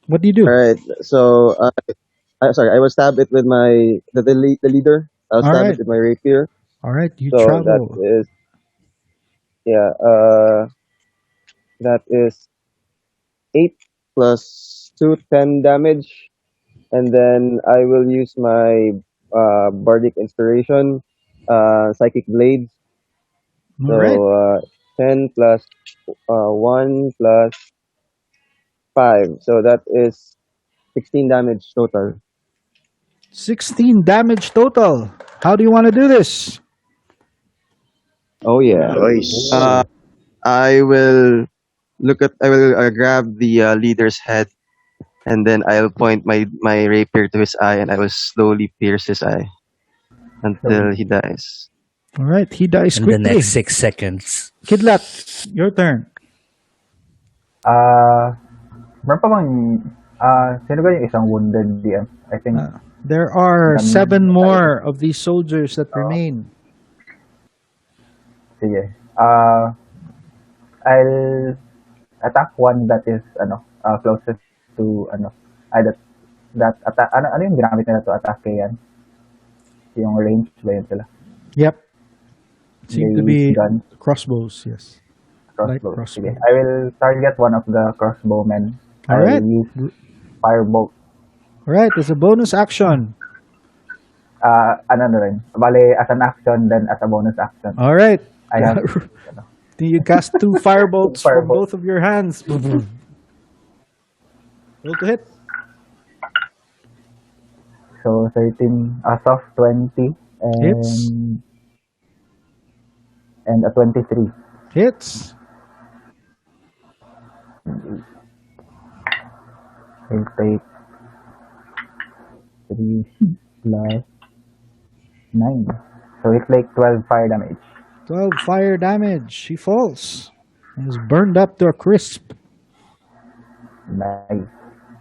What do you do? All right. So, sorry, I will stab it with the leader. I'll All stab right. it with my rapier. All right. You So travel. that is 8 plus 2, 10 damage. And then I will use my bardic inspiration, psychic blades. All So right. 10 plus 1 plus 5. So that is 16 damage total. 16 damage total. How do you want to do this? Oh yeah. Nice. I will grab the leader's head, and then I'll point my rapier to his eye, and I will slowly pierce his eye until he dies. All right. He dies In the quickly. next 6 seconds. Kidlat, your turn. Meron pa bang, sino ba yung isang wounded DM? I think, There are Dami. 7 more of these soldiers that remain. sige. I'll attack one that is closest to that attack ano yung ginamit nila to attack yan? Yung range ba yun sila? Yep. Seem They to use be guns, crossbows, yes. Light crossbows. Sige. crossbow. I will target one of the crossbowmen. All I'll right. use firebolt. All right, as a bonus action. Ano na rin. Bale, as an action, then as a bonus action. All right. I have Do you cast two firebolts from Firebolt. both of your hands? Roll to hit. so 13, a soft 20, Hits. and a 23. Hits. I'll take 3 plus 9. So it's like 12 fire damage. 12 fire damage. He falls. And is burned up to a crisp. Nice.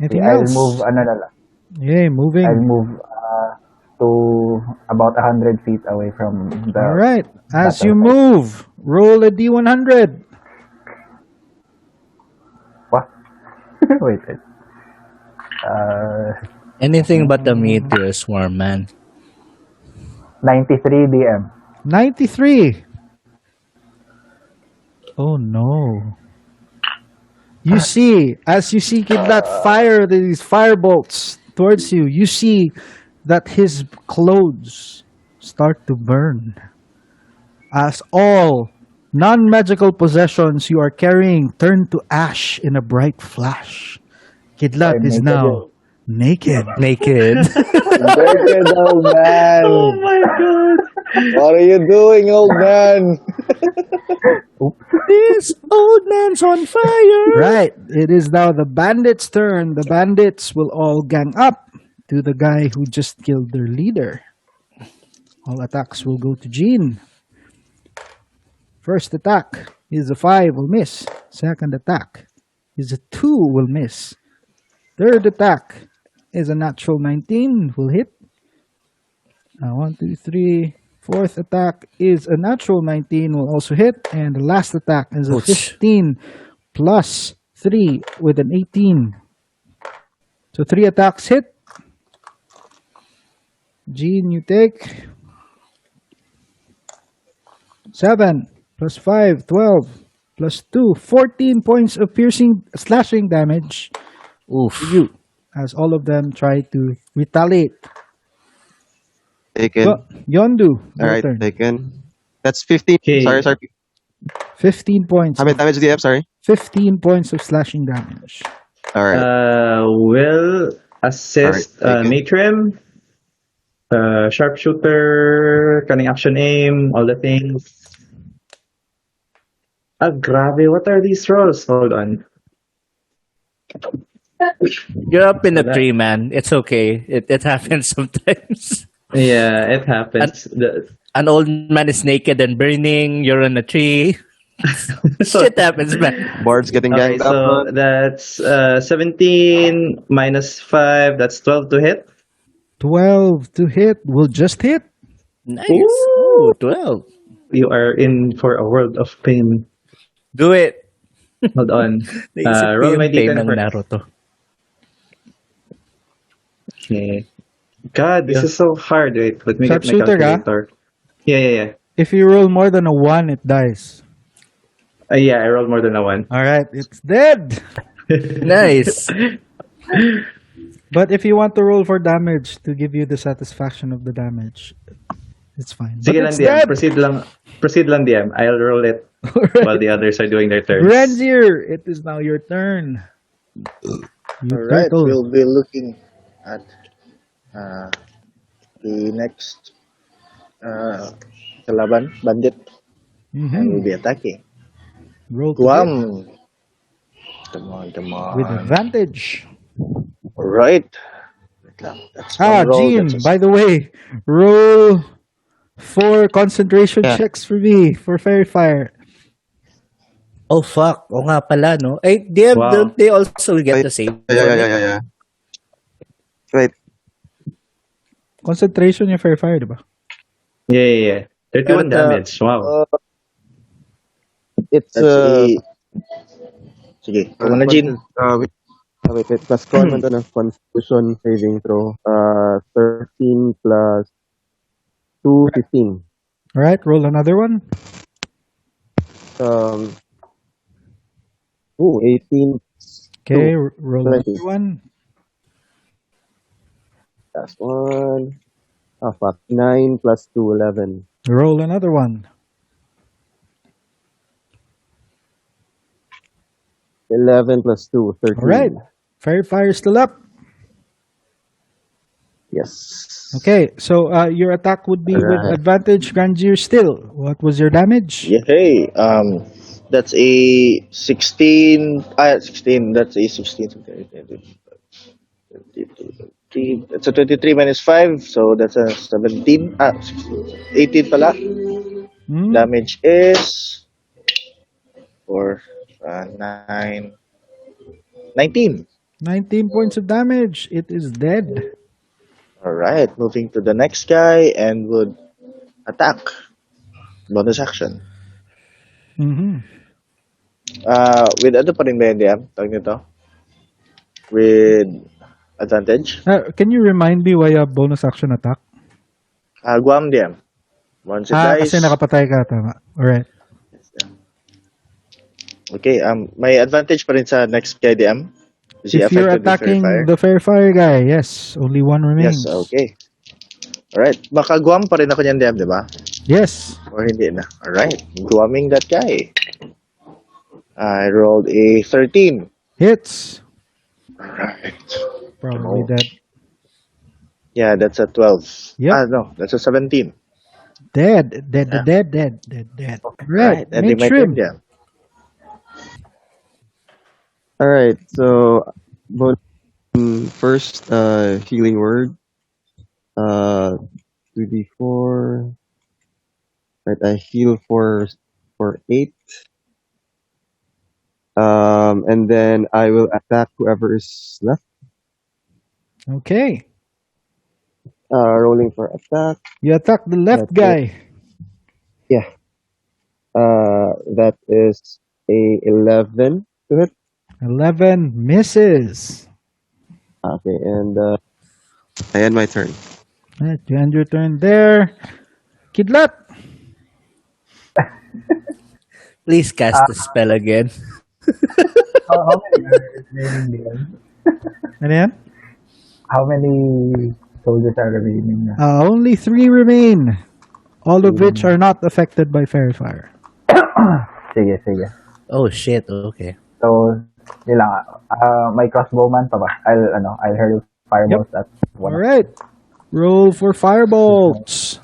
Anything I'll else? move ano na lang. Yay, moving. I'll move to about 100 feet away from the. All right. As battle you site. move, roll a d100. What? Wait. Uh, Anything but the meteor swarm, man. 93 DM. 93. Oh no. You see, as you see Kidlat fire these firebolts towards you, you see that his clothes start to burn. As all non-magical possessions you are carrying turn to ash in a bright flash. Kidlat I'm is naked. now naked. Naked. Naked, old man. Oh my god. What are you doing, old man? This old man's on fire. Right. It is now the bandits' turn. The bandits will all gang up to the guy who just killed their leader. All attacks will go to Jean. First attack is a 5, will miss. Second attack is a 2, will miss. Third attack is a natural 19, will hit. 1, 2, 3. Fourth attack is a natural 19, will also hit. And the last attack is a Ouch. 15 plus 3 with an 18. So 3 attacks hit. Jean, you take 7 plus 5, 12 plus 2, 14 points of piercing, slashing damage Oof. to you as all of them try to retaliate. Taken. Yondu, All your right, turn. taken. That's 15. Okay. Sorry. 15 points. How many damage do you have? Sorry. 15 points of slashing damage. All right. Will assist Alright, taken. Matrim, sharpshooter, cunning action aim, all the things. Grabe, what are these rolls? Hold on. You're up in the That- tree, man. It's okay. It happens sometimes. Yeah, it happens. An old man is naked and burning. You're in a tree. Shit happens, man. Board's getting Okay, ganged up so on. that's 17 minus 5, that's 12 to hit. 12 to hit will just hit. Nice. Oh, 12. You are in for a world of pain. Do it. Hold on. Naisip ko Roll yung my pain d10 ng first. Naruto. Okay. God, this is so hard. Wait, let me get my Sharpshooter ka? calculator. Yeah. If you roll more than a 1, it dies. Yeah, I rolled more than a 1. All right, it's dead. Nice. But if you want to roll for damage to give you the satisfaction of the damage, it's fine. But Sige lang, it's DM. dead. Proceed lang, DM. I'll roll it while the others are doing their turns. Rangier, it is now your turn. You All right, turtle. we'll be looking at the next kalaban, bandit, Mhm. and we'll be attacking. Roll to hit Guam. Come on. with advantage. All right. Wait lang. That's one roll. Jean, That's a- by the way, roll 4 concentration Yeah. checks for me for Fairy Fire. Oh, fuck. O nga pala, no? Eh, Wow. don't they also get Wait. the same? Yeah. Wait. Concentration yung Fairy Fire, diba? Yeah. 31 But, damage. Wow. Uh, It's let's see. Sige, ikaw na, Jin. Wait. Plus con man to na. Constitution saving throw. 13 plus 2, 15. All right, roll another one. Um, 18, Okay, 2, roll 20. another one. Last one. Ah, fuck. 9 plus 2, 11. Roll another one. 11 plus 2, All right, 13. fairy fire is still up. Yes. Okay, so your attack would be with Alright. advantage, Grandier still. What was your damage? Yay. That's a 16. 16. That's a 16. 23. That's a 23 minus 5. So that's a 17. 16. 18 pala. Hmm? Damage is 4, 9, 19. 19 points of damage. It is dead. Alright. Moving to the next guy and would attack. Bonus action. Mm-hmm. With ano pa rin ba yun, DM? Tawag nito? With advantage? Can you remind me why a bonus action attack? Guam, DM. Once it dies. Kasi nakapatay ka, tama. Alright. Okay, may advantage pa rin sa next guy, DM. Is he If you're affected with fairy attacking fire? the fair fire guy, yes, only one remains. Yes, okay. Alright, baka guam pa rin ako niyan, DM, di ba? Yes. Or hindi na. Alright, guaming that guy. I rolled a 13. Hits. Alright. Probably Oh. dead. Yeah, that's a 12. Yep. No, that's a 17. Dead. Dead. Yeah. Right. Alright, ending my turn, Trim. DM. Alright, so first healing word. 2d4. Right, I heal for 8. And then I will attack whoever is left. Okay. Rolling for attack. You attack the left That's guy. Yeah. That is a 11 to hit. 11 misses. Okay, and I end my turn. Alright, you end your turn there. Kidlat. Please cast the spell again. How many are remaining DM? Ano yan? How many soldiers are remaining na? Only 3 remain. All of which are not affected by fairy fire. Sige. Oh shit, okay. So, yun lang. May crossbowman pa ba? I'll hurl fireballs at one. Alright. Roll for firebolts.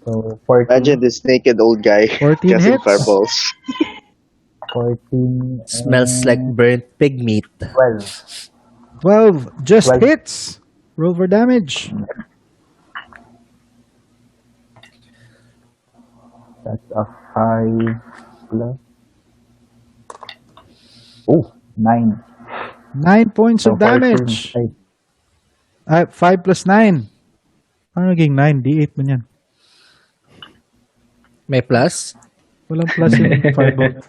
So, 14, Imagine this naked old guy 14 casting hits. fireballs. 14, Smells like burnt pig meat. 12. 12 just 12. hits. Roll for damage. That's a 5 plus. Oh, 9. 9 points So, of damage. 5 plus 9. Ano naging 9? D8 man yan. May plus? Walang plus yung firebolt.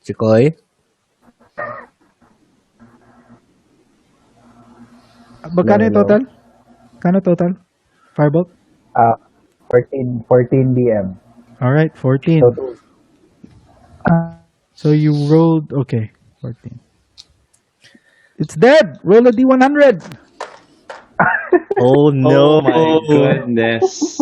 Chikoy? Magkano yung Hello. total? Kano total? Firebolt? 14 DM. Alright, 14. So, 2. So you rolled, okay, 14. It's dead! Roll a D100! Oh no. Oh my goodness.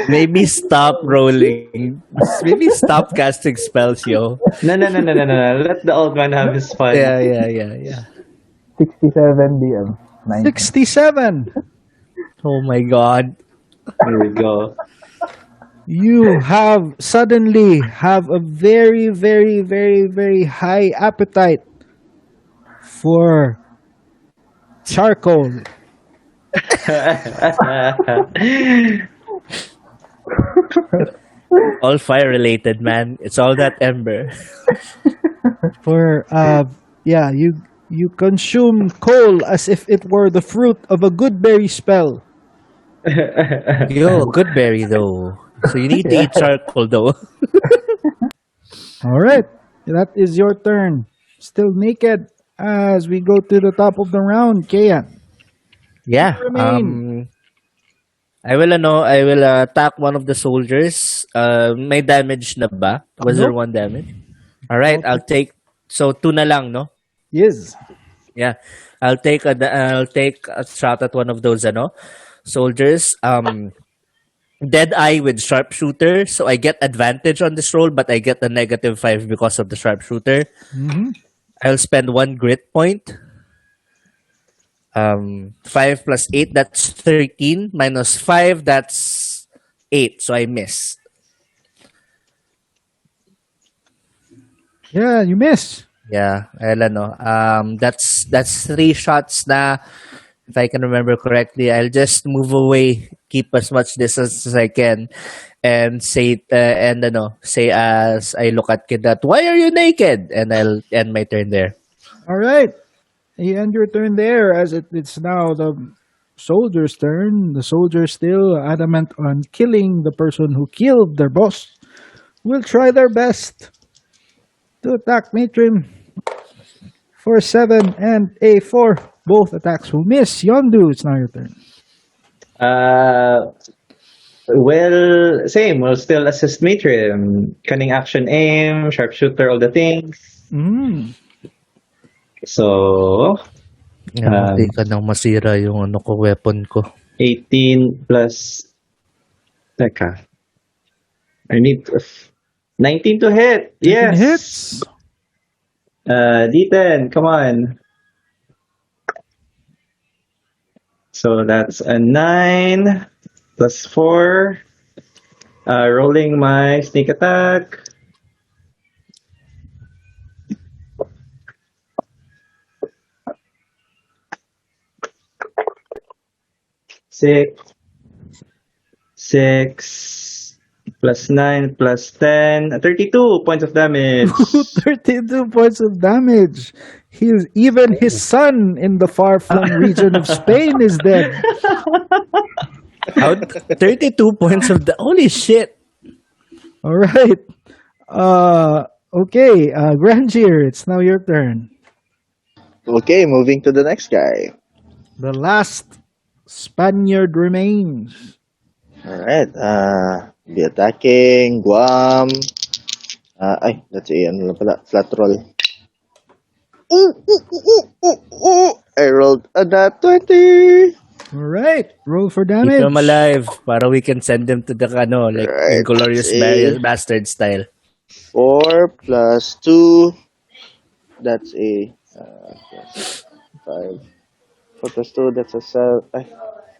Maybe stop rolling. Maybe stop casting spells, yo. No. Let the old man have his fun. Yeah. 67 DM. 9. 67! Oh my god. Here we go. You have suddenly have a very, very, very, very high appetite for charcoal. All fire related, man. It's all that ember. For you consume coal as if it were the fruit of a good berry spell. Yo, good berry though. So you need to Yeah. eat charcoal though. All right, that is your turn. Still naked as we go to the top of the round. Kian, you Yeah. remain. I will attack one of the soldiers. May damage na ba? Was there Nope. one damage? All right, All I'll take so two na lang, no? yes. Yeah. I'll take a shot at one of those soldiers. Dead eye with sharpshooter, so I get advantage on this roll, but I get a -5 because of the sharpshooter. Mm-hmm. I'll spend one grit point. 5 plus 8, that's 13. Minus 5, that's 8. So I miss. Yeah, you miss. Yeah, that's three shots na, if I can remember correctly. I'll just move away, keep as much distance as I can, and say as I look at Kid that, why are you naked? And I'll end my turn there. All right. You end your turn there as it's now the soldier's turn. The soldier still adamant on killing the person who killed their boss. Will try their best to attack Matron for 7 and a 4. Both attacks will miss. Yondu, it's now your turn. Uh, well, same. We'll still assist Matrim. Cunning action, aim, sharpshooter, all the things. Mm. So, Yeah, um, munti ka nang masira yung weapon ko. 18 plus. Teka. I need 19 to hit. 19 Yes. hits. D10, come on. So that's a 9 plus 4. Rolling my sneak attack. Six plus 9 plus 10. 32 points of damage. 32 points of damage. Even his son in the far-flung region of Spain is dead. How 32 points of the holy shit. All right. Okay, Grangier, it's now your turn. Okay, moving to the next guy. The last Spaniard remains. Alright, be attacking Guam. That's a ano lang pala, flat roll. I rolled a nat 20. All right, roll for Keep damage. him alive para we can send him to the like Right, Inglorious see. Bastard style. 4 plus 2. That's a plus 5. 4 plus 2, that's a 7.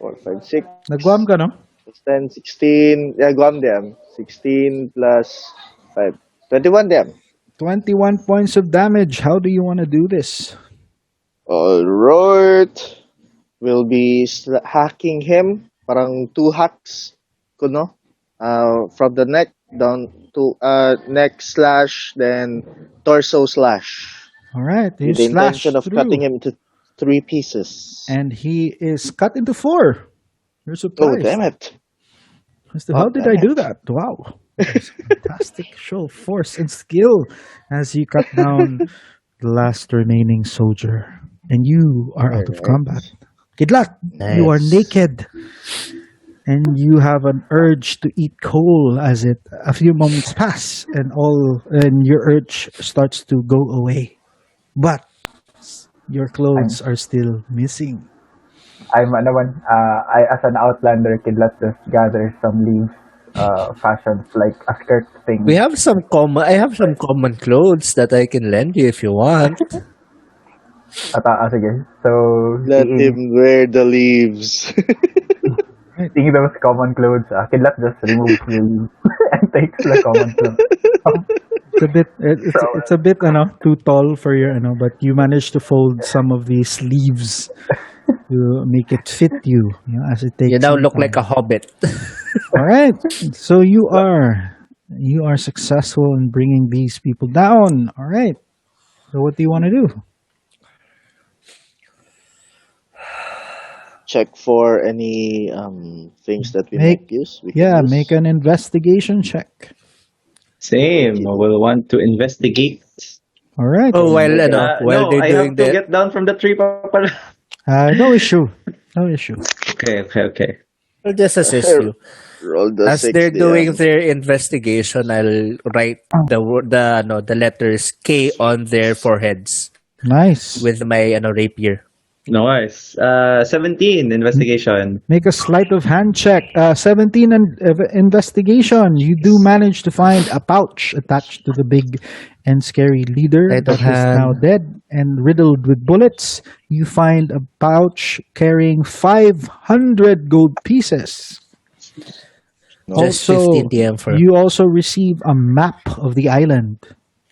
4, 5, 6. Nagwam ka, no? Plus 10, 16. Yeah, Guam them. 16 plus 5. 21 them. 21 points of damage. How do you want to do this? Alright. We'll be hacking him. Parang 2 hacks. Kuno. From the neck down to neck slash, then torso slash. All right, you With the slash intention of through. cutting him into 3 pieces. And he is cut into 4. You're Oh, surprised. damn it. As to how did I damn do it. that? Wow. That's fantastic show of force and skill as you cut down the last remaining soldier. And you are out of Alright. combat. Kidlat, you are Nice. naked. And you have an urge to eat coal as a few moments pass and your urge starts to go away. But your clothes are still missing. I as an outlander kidlat just gather some leaves, fashions like a skirt thing. We have some common. I have some common clothes that I can lend you if you want. Sige. So, Let seeing, him wear the leaves. seeing those common clothes, kidlat just removes the leaves and takes the common clothes. It's a bit it's a bit too tall for your but you managed to fold some of the sleeves to make it fit you, as it takes You now some look time. like a hobbit. All right. So you are successful in bringing these people down. All right. So what do you want to do? check for any things that we might Make use. We can yeah, make use. an investigation check. Same. Okay. I will want to investigate. All right. Oh, Oh my god. while No, they're I have doing to that, get down from the tree pa pala. No issue. No issue. Okay. I'll just assist you. Roll the As six, they're doing DM. their investigation, I'll write the letters K on their foreheads Nice. with my rapier. Nice. 17 investigation. Make a sleight of hand check. 17 and investigation. You do manage to find a pouch attached to the big and scary leader Sleight of that is now hand. dead and riddled with bullets. You find a pouch carrying 500 gold pieces. Just Nice. Also, 15 TM for. you also receive a map of the island,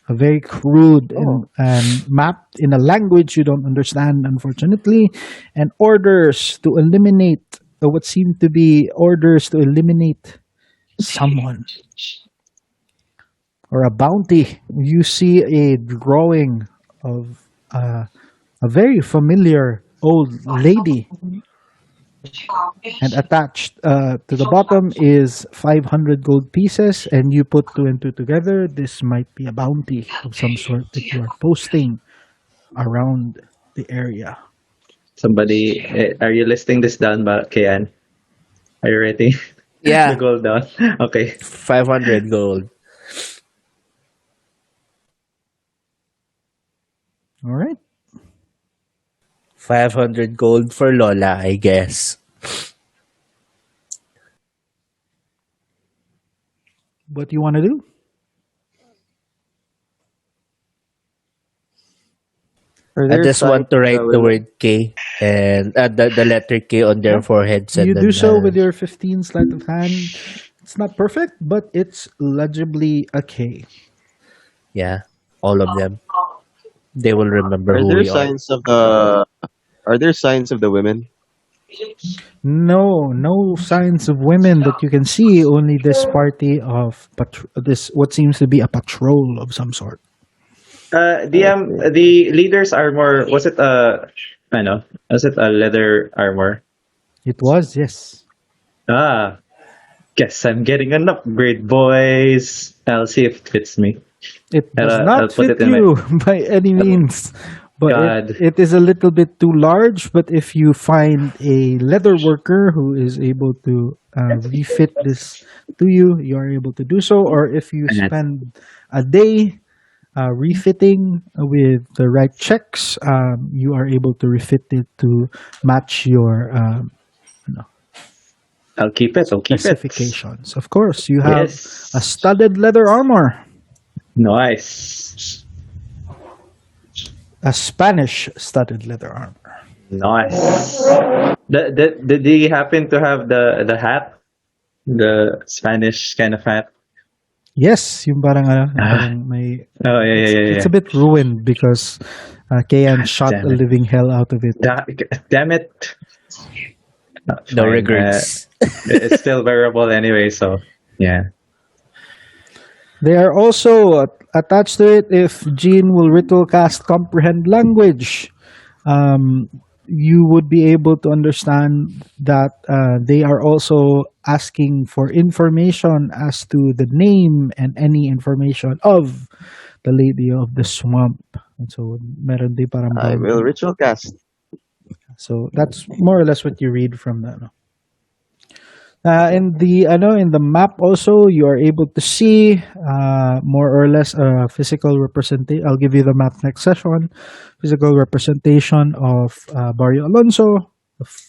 a very crude Oh. and mapped in a language you don't understand, unfortunately, and orders to eliminate what seem to be orders to eliminate someone or a bounty. You see a drawing of a very familiar old lady, and attached to the bottom is 500 gold pieces, and you put two and two together. This might be a bounty of some sort that you are posting around the area. Somebody, are you listing this down, ba, Kian? Are you writing the Yeah, gold down? Okay. 500 gold. All right. 500 gold for Lola, I guess. What do you want to do? Are I there just signs want to of write the the women? word K and the letter K on their Yep. foreheads, You and do then so with your 15 sleight of hand. It's not perfect, but it's legibly a K. yeah, all of them. They will remember Are who there we are. signs of the Are there signs of the women? No, no signs of women that you can see. Only this party of this what seems to be a patrol of some sort. I see. The leader's armor, was it I know, was it a leather armor? It was, yes. Ah, guess I'm getting an upgrade, boys. I'll see if it fits me. It does I'll not put fit it in my you by any oh, means, but God. it is a little bit too large. But if you find a leather worker who is able to refit this to you, you are able to do so. Or if you Uh, spend a day refitting with the right checks, you are able to refit it to match your you know, I'll keep it. I'll keep it. specifications. Of course, you have a Yes. studded leather armor, Nice. a Spanish studded leather armor. Nice. Did he happen to have the hat? The Spanish kind of hat? Yes, yung Ah. parang may Oh, it's yeah. a bit ruined because Kayan God shot damn a it. living hell out of it. Damn it. No Fine. regrets. It's still wearable anyway, so yeah. They are also attached to it if Jean will ritual cast comprehend language. Um, you would be able to understand that they are also asking for information as to the name and any information of the lady of the swamp. And so meron din parang I will boundary. ritual cast. So that's more or less what you read from that. No? In the map also you are able to see more or less a physical representation. I'll give you the map next session. Physical representation of Barrio Alonso,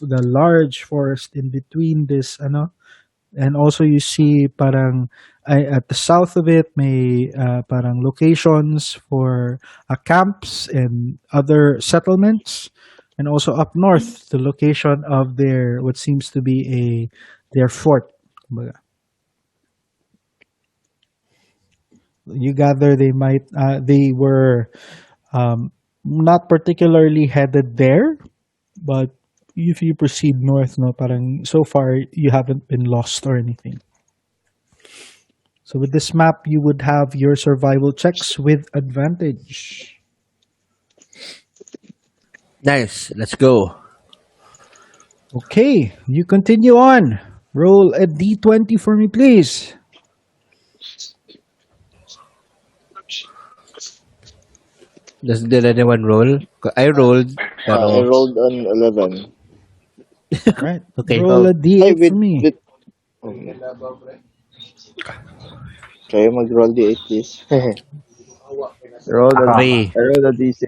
the large forest in between this and also you see parang at the south of it may parang locations for camps and other settlements, and also up north the location of their what seems to be their fort. Kumbaga. You gather they were not particularly headed there, but if you proceed north, no, parang so far you haven't been lost or anything. So with this map, you would have your survival checks with advantage. Nice. Let's go. Okay, you continue on. Roll a d20 for me, please. Did anyone roll? I rolled, I pero rolled an 11. All right, okay. roll a Ay, d8 for me. okay. Kayo mag-roll the 8, please. Roll a, Ako. Three. I roll a d6.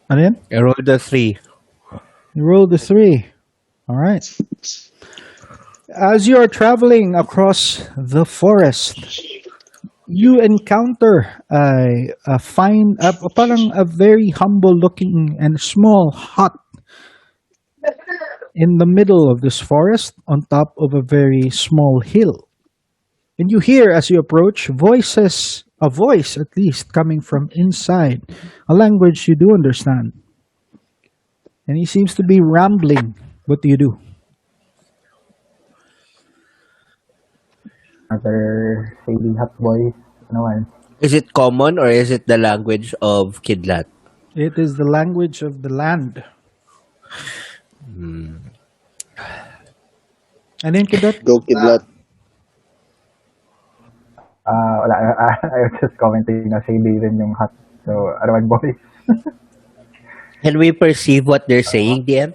Ano yan? I rolled a three. You rolled a 3. All right. As you are traveling across the forest, you encounter parang a very humble looking and small hut in the middle of this forest on top of a very small hill. And you hear as you approach a voice at least coming from inside, a language you do understand. And he seems to be rambling. What do you do? Another shady hot boy. Ano man. Is it common or is it the language of Kidlat? It is the language of the land. Ano yun, Kidot? Go, Kidlat. Wala. I was just commenting na shady rin yung hot. So, ano man boy. Can we perceive what they're saying, DM?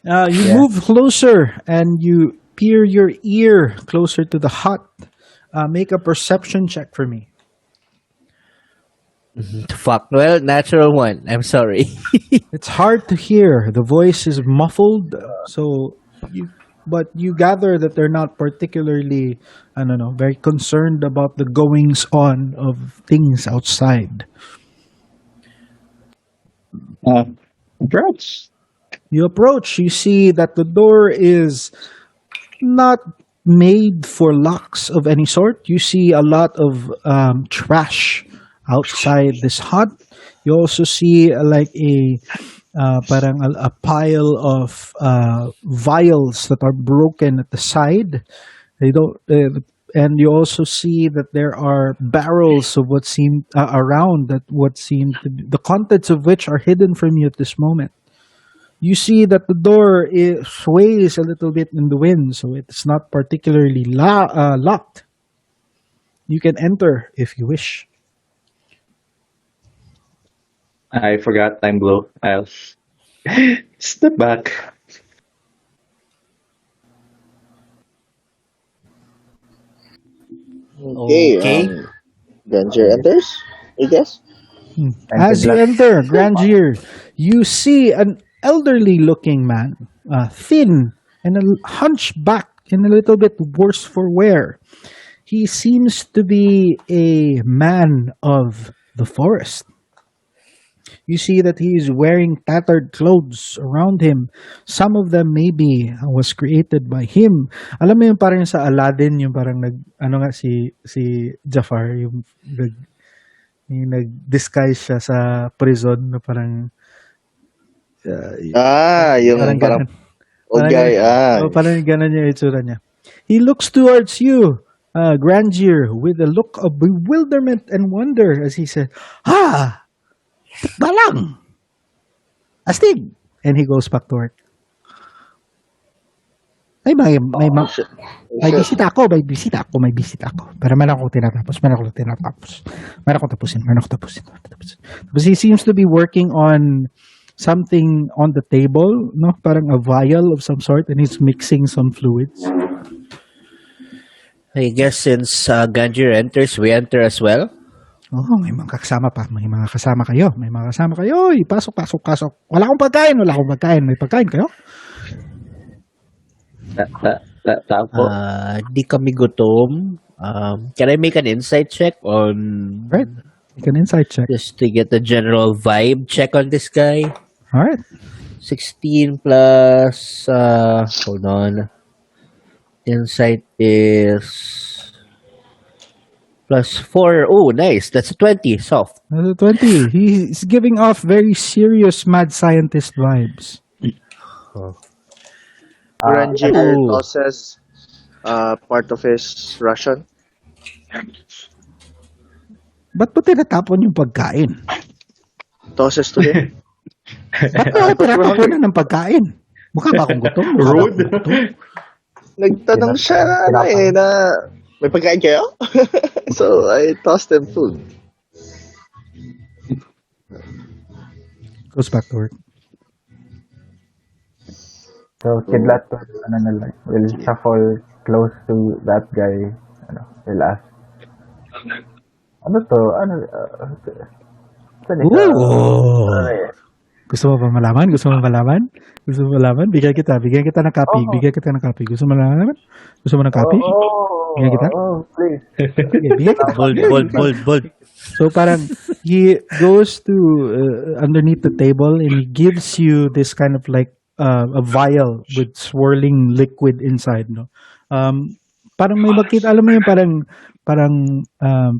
You Yeah. move closer and you peer your ear closer to the hut. Make a perception check for me. Fuck. Well, natural one. I'm sorry. It's hard to hear. The voice is muffled, but you gather that they're not particularly, I don't know, very concerned about the goings on of things outside. Approach. You approach, you see that the door is not made for locks of any sort. You see a lot of trash outside this hut. You also see like parang a pile of vials that are broken at the side. They don't, and you also see that there are barrels of what seem around that what seem to be, the contents of which are hidden from you at this moment. You see that the door sways a little bit in the wind, so it's not particularly locked. You can enter if you wish. I forgot time blow. I'll step back. Okay, Okay. Granger enters, I guess. As you enter Grandier, you see an elderly looking man, thin and a hunchback and a little bit worse for wear. He seems to be a man of the forest. You see that he is wearing tattered clothes around him. Some of them maybe was created by him. Alam mo yung parang sa Aladdin, yung parang si Jafar, yung nag-disguise siya sa prison na parang Yung parang parang ganun. old guy. Parang ganun yung itsura niya. He looks towards you, Grandier, with a look of bewilderment and wonder as he said, balang! Astig! And he goes back to work. Ay, may bisita ako. Pero meron akong tinatapos. Meron akong tapusin. Tapos he seems to be working on something on the table, no? Parang a vial of some sort, and he's mixing some fluids. I guess since Ganjir enters, we enter as well. Oh, may mga kasama pa. May mga kasama kayo. Oy, pasok. Wala akong pagkain. May pagkain kayo? Tapo. Di kami gutom. Can I make an insight check on Right. Make an insight check. just to get the general vibe check on this guy? All right. 16 plus hold on. Insight is plus 4. Oh, nice. That's a 20. Soft. Another 20. He's giving off very serious mad scientist vibes. Granger Ooh. tosses part of his ration. Ba't mo tinatapon yung pagkain? Tosses to him. Ba't may opera ka na ng pagkain? Mukha ba akong gutom? Mukha ba akong gutom? Nagtanong siya na may pagkain kayo? So, I tossed them food. Goes back to work. So, Kidlat will shuffle close to that guy. Will ask, ano to? Saan ikaw? Ooh. Gusto mo ba malaman? Gusto mo malaman? Gusto mo malaman? Bigyan kita ng copy. Bigyan kita ng copy. Gusto mo malaman? Gusto mo ng copy? Bigyan kita? Please. Okay, bigyan kita. Bold. So parang he goes to underneath the table and he gives you this kind of like a vial with swirling liquid inside, no? Parang may makita, alam mo yung parang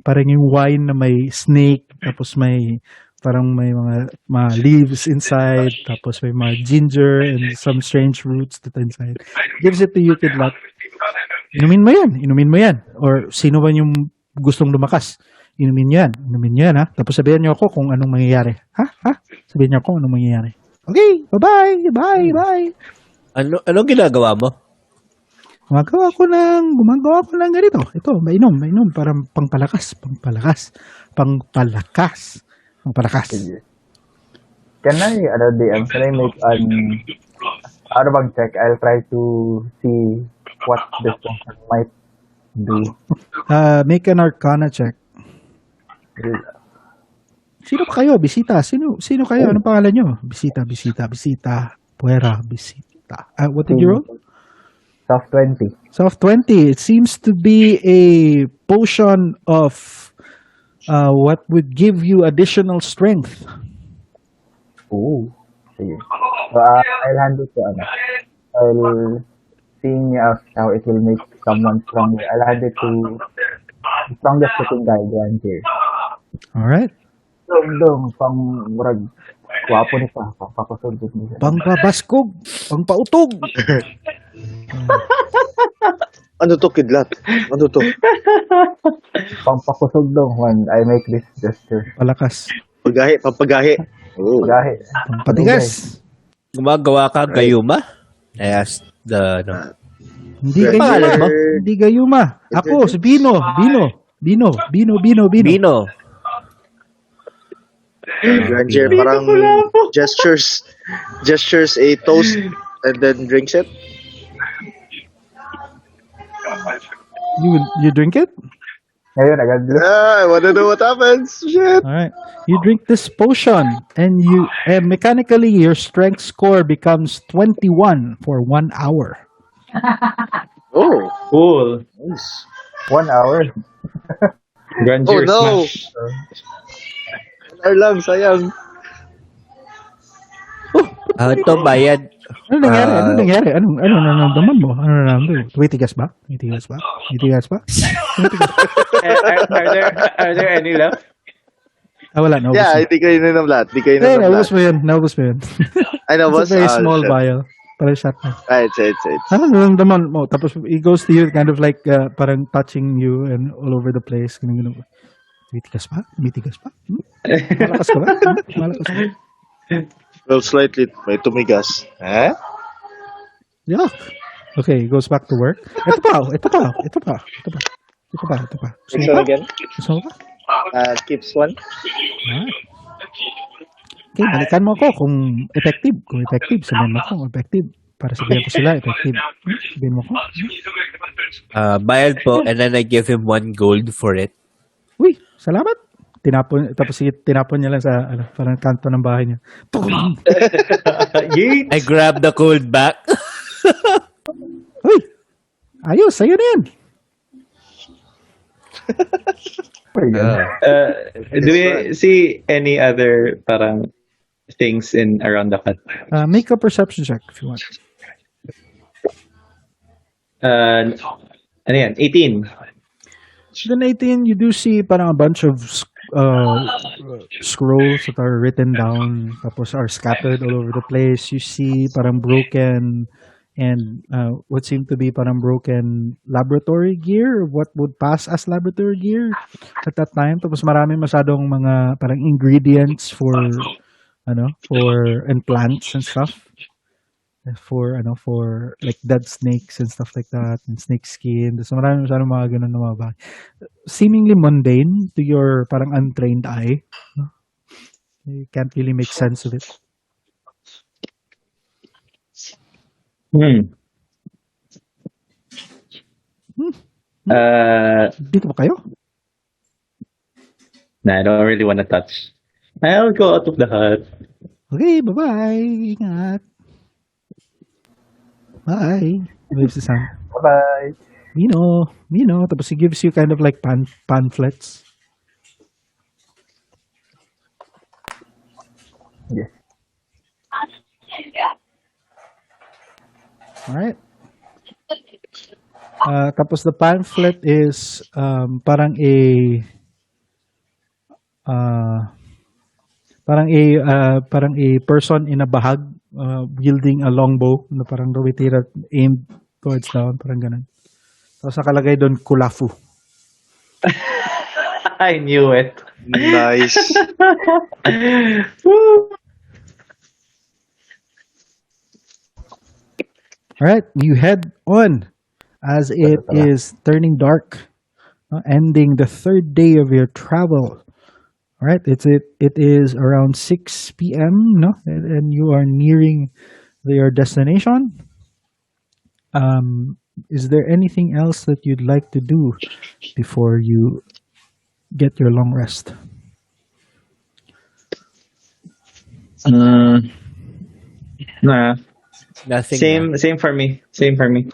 yung wine na may snake, tapos may mga leaves inside, tapos may mga ginger and some strange roots that are inside. Gives it to you, Kidlat. Inumin mo yan. Or sino ba yung gustong lumakas? Inumin nyo yan, ha? Tapos sabihan nyo ako kung anong mangyayari. Ha? Sabihin nyo ako kung anong mangyayari. Okay, bye-bye. Anong ginagawa mo? Gumagawa ko ng ganito. Ito, mainom. Parang pangpalakas. Can I make an out of check? I'll try to see what this person might do. Make an arcana check. Sino pa kayo? Bisita. Sino kayo? Anong pangalan nyo? Bisita. Puera, bisita. What did you roll? Soft 20. Soft 20. It seems to be a potion of what would give you additional strength. Ooh. Sige. So, I'll hand it to I'll seeing how it will make someone stronger. I'll hand it to the strongest looking guy behind here. Alright. Dong, pang murag gwapo ni pa, papasulbot niya. Pangpabaskog, pangpautog. Ano to, Kidlat? Ano to? Pampakusog dong when I make this gesture. Palakas. Pampagahi. Oh. Gahi. Patigas. Gumagawa ka gayuma? I asked Hindi pangalan mo? Hindi gayuma. Ako, si Bino. Bino. Granger, parang gestures a toast and then drinks it. You drink it? Ngayon, agad. I wanna know what happens. Shit. All right. You drink this potion and mechanically your strength score becomes 21 for 1 hour. Oh, Cool. nice. 1 hour. Grandeur Oh, no. smash. Alarm, sayang. Ito bayad. Ano nangyari? Anong nararamdaman mo? Ano nararamdaman mo? Tumitigas ba? Are there any left? Wala. Naubos Yeah, mo. hindi ko ininom lahat. Naubos mo yun. I know, It's boss. a very small shit. vial. Parang shot na. Right, it's. Ano nararamdaman mo? Tapos it goes to you kind of like parang touching you and all over the place. Ganun. Tumitigas ba? Malakas ka ba? Well, slightly may tumigas. Eh? Yuck. Okay, he goes back to work. Ito pa. Gusto Which mo one pa? again? Gusto mo pa? Keeps one. Alright. Okay, balikan mo ako kung effective. Sabihin mo ako kung effective. Para sabihin ko sila, effective. Sabihin mo ako. Bayad po, and then I give him 1 gold for it. Uy, salamat. Tinapon niya lang sa parang kanto ng bahay niya. Yeet. I grab the gold back. Uy, ayos, sa'yo na yan. Do we see any other parang things in around the hut? Make a perception check if you want. Ano yan? 18. Then 18, you do see parang a bunch of scrolls that are written down, tapos are scattered all over the place. You see parang broken and what seemed to be parang broken laboratory gear, what would pass as laboratory gear at that time. Tapos marami masyadong mga parang ingredients for for and plants and stuff. For like dead snakes and stuff like that, and snake skin. So marami masyadong mga ganun na mga bagay. Seemingly mundane to your parang untrained eye. No? You can't really make sense of it. Hmm. Hmm. Uh, Dito ba kayo? nah, I don't really want to touch. I'll go out of the hut. Okay, bye-bye. Ingat. Bye. Waves the sun. Bye-bye. Mino. Tapos he gives you kind of like pamphlets. Yes. Alright. Tapos the pamphlet is uh, parang a person in a bahag wielding a longbow na parang rumitira aimed towards down, parang ganun. Tapos nakalagay doon kulafu. I knew it. Nice. Woo. Alright, you head on as it is turning dark, ending the third day of your travel. All right, it is around 6 p.m. No, and you are nearing your destination. Is there anything else that you'd like to do before you get your long rest? Nah. Nothing. Same for me. Same for me.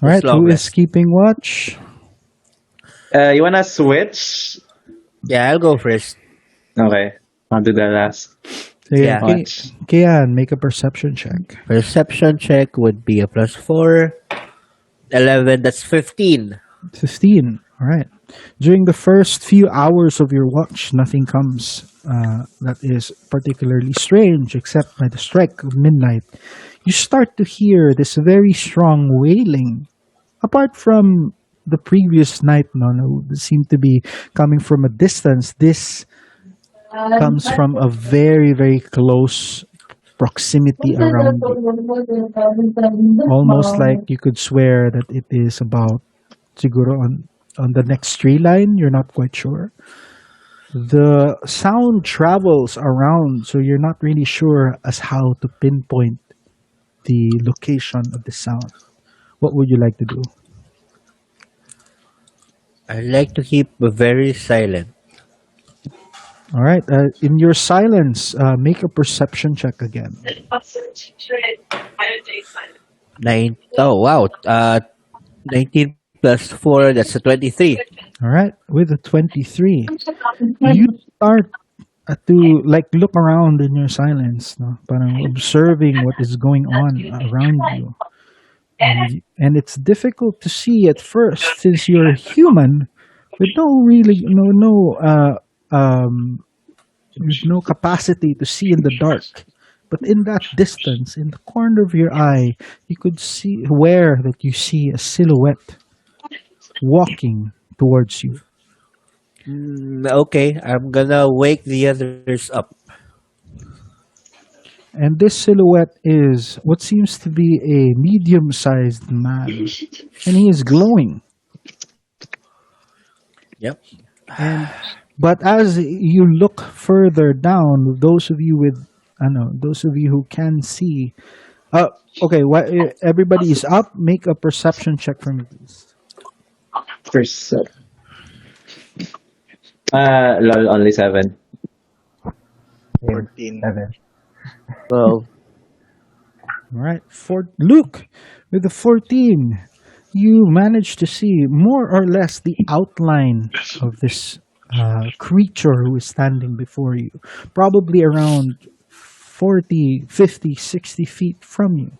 All right, long who is rest. keeping watch? You wanna switch? Yeah, I'll go first. Okay. I'll do the last. So Yeah. Watch. Kian, make a perception check. Perception check would be a +4. 11, that's 15. 15. All right. During the first few hours of your watch, nothing comes that is particularly strange except by the strike of midnight. You start to hear this very strong wailing. Apart from the previous night, no, it seemed to be coming from a distance. This comes from a very, very close proximity around you. Almost like you could swear that it is about siguro on the next tree line. You're not quite sure. The sound travels around, so you're not really sure as how to pinpoint the location of the sound. What would you like to do? I like to keep very silent. All right. In your silence, make a perception check again. 19 plus 4, that's a 23. All right. With a 23, you start to like look around in your silence, no? Parang observing what is going on around you. And it's difficult to see at first since you're human with with no capacity to see in the dark. But in that distance, in the corner of your eye, you could see where that you see a silhouette walking towards you. Okay, I'm gonna wake the others up. And this silhouette is what seems to be a medium-sized man, and he is glowing. Yep. But as you look further down, those of you who can see, okay, everybody is up. Make a perception check for me, please. Percent. Lol, only 7. 14. 7. Well, All right, for Luke, with the 14, you manage to see more or less the outline of this creature who is standing before you, probably around 40, 50, 60 feet from you.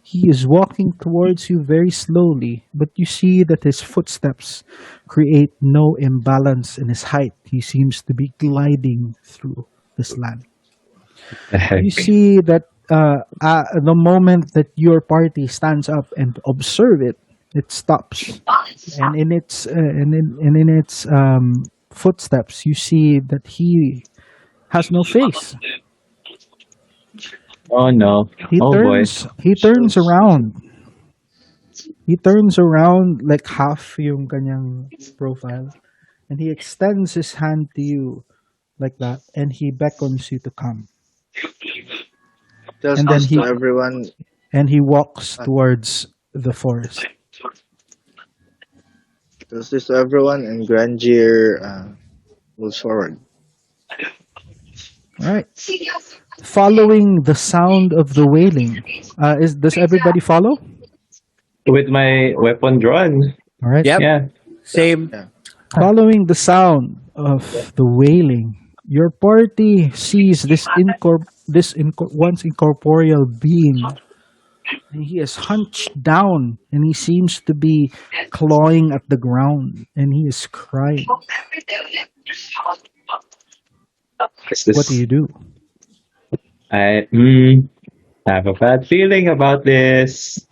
He is walking towards you very slowly, but you see that his footsteps create no imbalance in his height. He seems to be gliding through this land. You see that the moment that your party stands up and observe it, it stops, and in its footsteps, you see that he has no face. Oh no. He Oh boy. turns he turns around. He turns around like half yung kanyang profile, and he extends his hand to you like that, and he beckons you to come. Tells And then this to everyone. he walks Uh, towards the forest. tells this to everyone, and Grandeur moves forward. All right. Following the sound of the wailing. Does everybody follow? With my weapon drawn. All right. Yep. Yeah. Same. Yeah. Following the sound of the wailing, your party sees once incorporeal being. And he is hunched down and he seems to be clawing at the ground and he is crying. Is What do this you do? I have a bad feeling about this.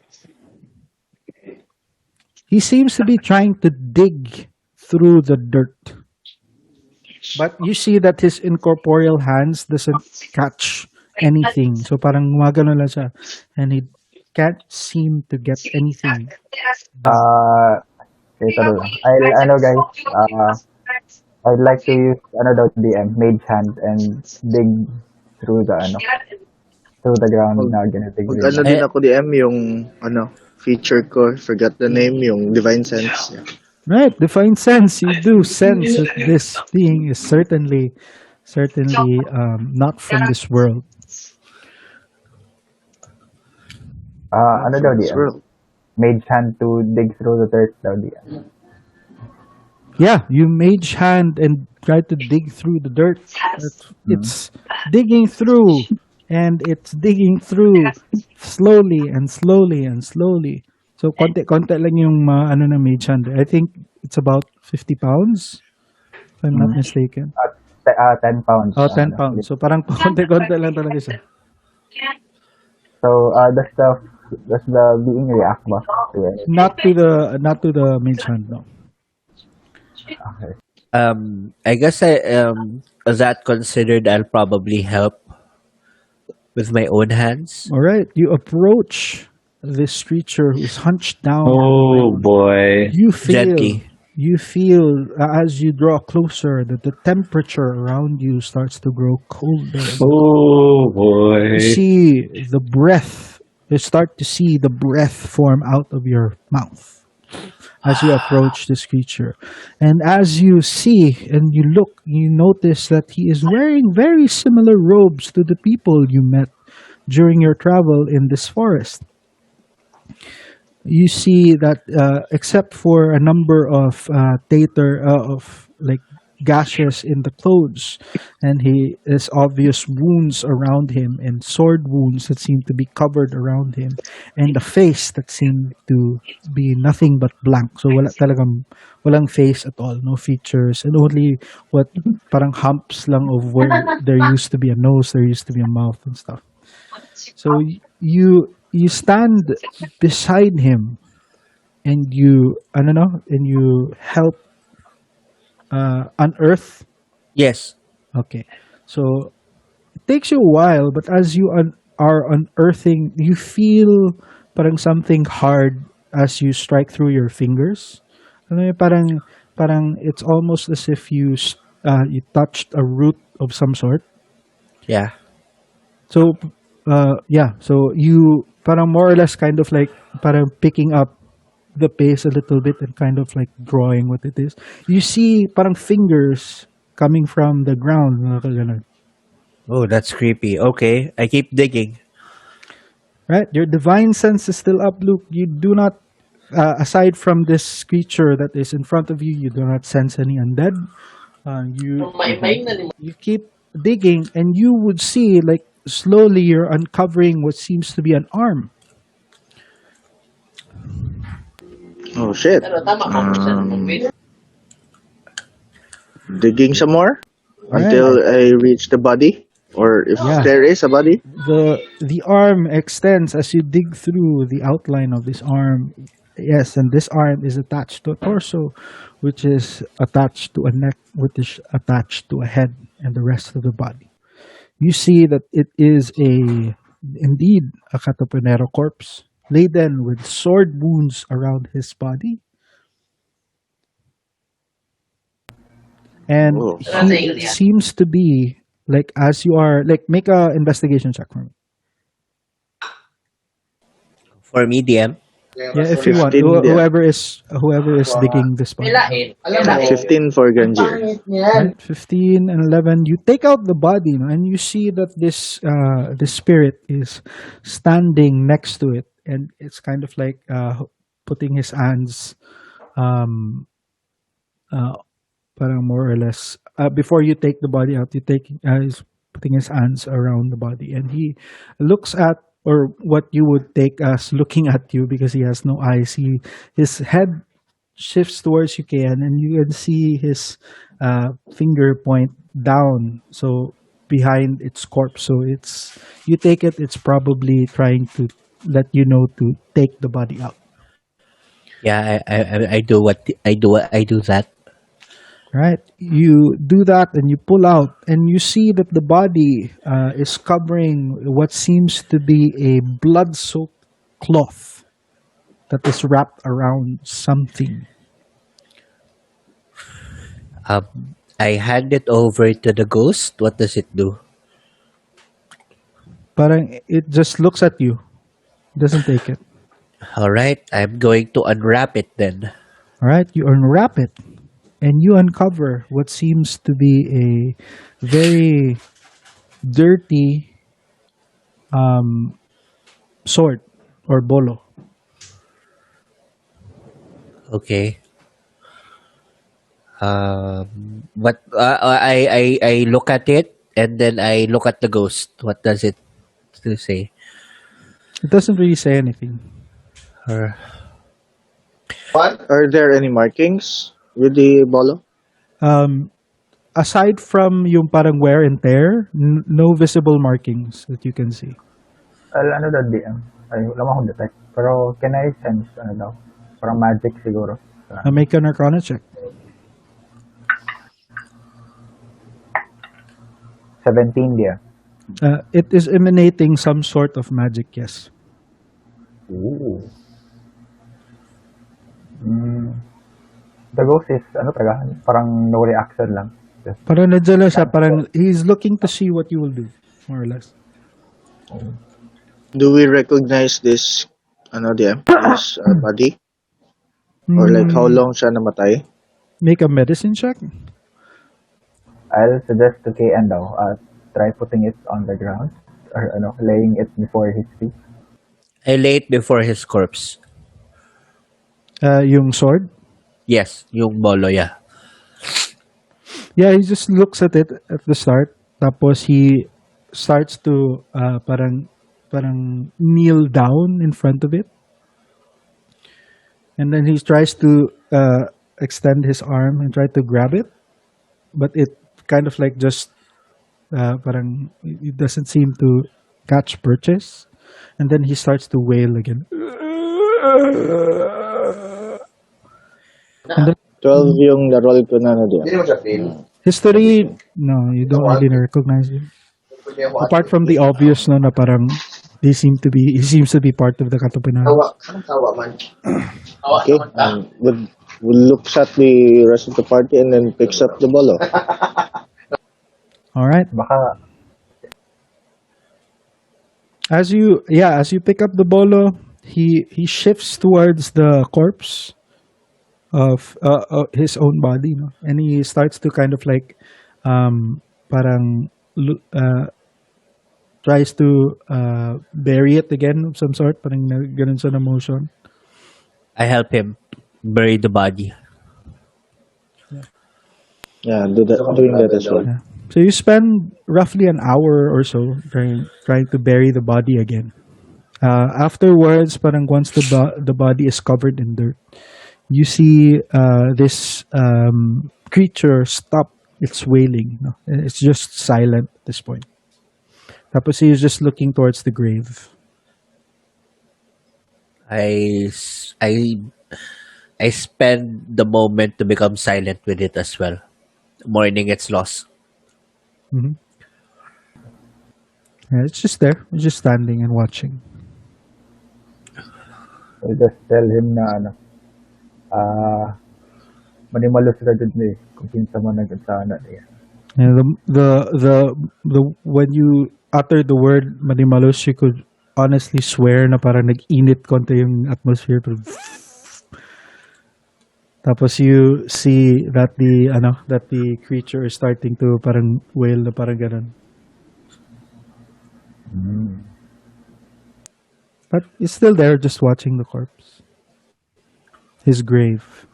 He seems to be trying to dig through the dirt. But you see that his incorporeal hands doesn't catch anything. So parang gumagano lang siya. And he can't seem to get anything done. Okay, ito lang. Ano guys, I'd like to use daw DM, mage hand and dig through the through the ground Mag, na ginadig mag rin. ano din ako DM yung feature ko, forgot the name, yung Divine Sense. Yeah. Right, divine sense. You do sense that this being is certainly not from this world. Not Ano daw from this DM? world. Mage hand to dig through the dirt daw DM. Yeah, you mage hand and try to dig through the dirt. It's digging through, and it's digging through slowly and slowly and slowly. So konti-konti lang yung na mage hand. I think it's about 50 pounds, if I'm not mistaken. 10 pounds. Oh, 10 pounds. So parang konti-konti lang talaga siya. So, does the being react ba to it? Not to the mage hand, no. Okay. I guess that considered, I'll probably help with my own hands. All right, you approach this creature who's hunched down. Oh boy. Gently. You feel as you draw closer that the temperature around you starts to grow colder. Oh boy. You see the breath. You start to see the breath form out of your mouth as you approach this creature. And as you see and you look, you notice that he is wearing very similar robes to the people you met during your travel in this forest. You see that except for a number of of like gashes in the clothes, and he has obvious wounds around him and sword wounds that seem to be covered around him, and a face that seemed to be nothing but blank. So walang face at all, no features, and only what parang humps lang of where there used to be a nose, there used to be a mouth and stuff. So you stand beside him and you and you help unearth. Yes. Okay, so it takes you a while, but as you are unearthing, you feel parang something hard as you strike through your fingers. Ano yun, parang it's almost as if you touched a root of some sort. Yeah. So yeah, so you parang more or less kind of like parang picking up the pace a little bit and kind of like drawing what it is. You see parang fingers coming from the ground. Mga kaganon. Oh, that's creepy. Okay, I keep digging. Right? Your divine sense is still up, Luke. You do not, aside from this creature that is in front of you, you do not sense any undead. You keep digging, and you would see like slowly you're uncovering what seems to be an arm. Oh shit. Digging some more until I reach the body, or if Yeah. there is a body. The arm extends as you dig through the outline of this arm. Yes, and this arm is attached to a torso, which is attached to a neck, which is attached to a head and the rest of the body. You see that it is a indeed a Cataponero corpse, laden with sword wounds around his body. And Oh. he seems to be like, as you are like, make a investigation check for me. For me, DM. Yeah, if you want. 15 there. Whoever is digging this body out. 15 for Ganjir. Right, 15 and 11. You take out the body, no, and you see that this spirit is standing next to it, and it's kind of like putting his hands, um, uh, parang more or less. Before you take the body out, he's putting his hands around the body, and he looks at, or what you would take as looking at you, because he has no eyes. His head shifts towards you, Kian, and you can see his finger point down, so behind its corpse. So it's, you take it, it's probably trying to let you know to take the body out. Yeah, I do what I do that. Right? You do that and you pull out, and you see that the body is covering what seems to be a blood-soaked cloth that is wrapped around something. I hand it over to the ghost. What does it do? Parang it just looks at you, doesn't take it. All right, I'm going to unwrap it then. All right, you unwrap it and you uncover what seems to be a very dirty sword or bolo. Okay. But I look at it and then I look at the ghost. What does it say? It doesn't really say anything. Or Are there any markings with the bolo? Um, Aside from yung parang wear and tear, no visible markings that you can see. Ano daw DM? Ay, wala mo akong detect. Pero can I sense, ano daw? Parang magic siguro. Make an Arcana check. 17 dia. It is emanating some sort of magic, yes. Ooh. The ghost is, ano taga? Parang no reaction lang. Just, Parang nandiyan lang siya, parang he's looking to see what you will do, more or less. Do we recognize this this body? Or like how Hmm, long siya namatay? make a medicine check. I'll suggest to KN daw, try putting it on the ground. Or ano, laying it before his feet. I lay it before his corpse. Yung sword. Yes, yung bolo, yeah. Yeah, he just looks at it at the start. Tapos he starts to parang kneel down in front of it. And then he tries to extend his arm and try to grab it. But it kind of like just parang it doesn't seem to catch purchase. And then he starts to wail again. And then 12 yung na-roll ko na diyan. history, no, you don't really recognize him. Apart from the obvious, no, na parang he seems to be part of the Katopinan. Okay. Would looks at the rest of the party and then picks up the bolo. All right. Baka, As you pick up the bolo, he shifts towards the corpse of his own body, no? And he starts to kind of like parang tries to bury it again of some sort, parang ganun sa na motion. I help him bury the body. Yeah, doing that as well. Yeah. So you spend roughly an hour or so trying to bury the body again. Afterwards, parang once the body is covered in dirt, you see this creature stop its wailing. No? It's just silent at this point. Tapos he is just looking towards the grave. I spend the moment to become silent with it as well, mourning its loss. Mhm. Yeah, it's just there. It's just standing and watching. I'll just tell him na ano, ah, manimalus ka jud ni kung kinsa man nag-sana niya. Yeah, the when you utter the word manimalos, you could honestly swear na parang nag-init konti yung atmosphere. Tapos you see that the creature is starting to parang wail na parang ganun. But it's still there, just watching the corpse. His grave.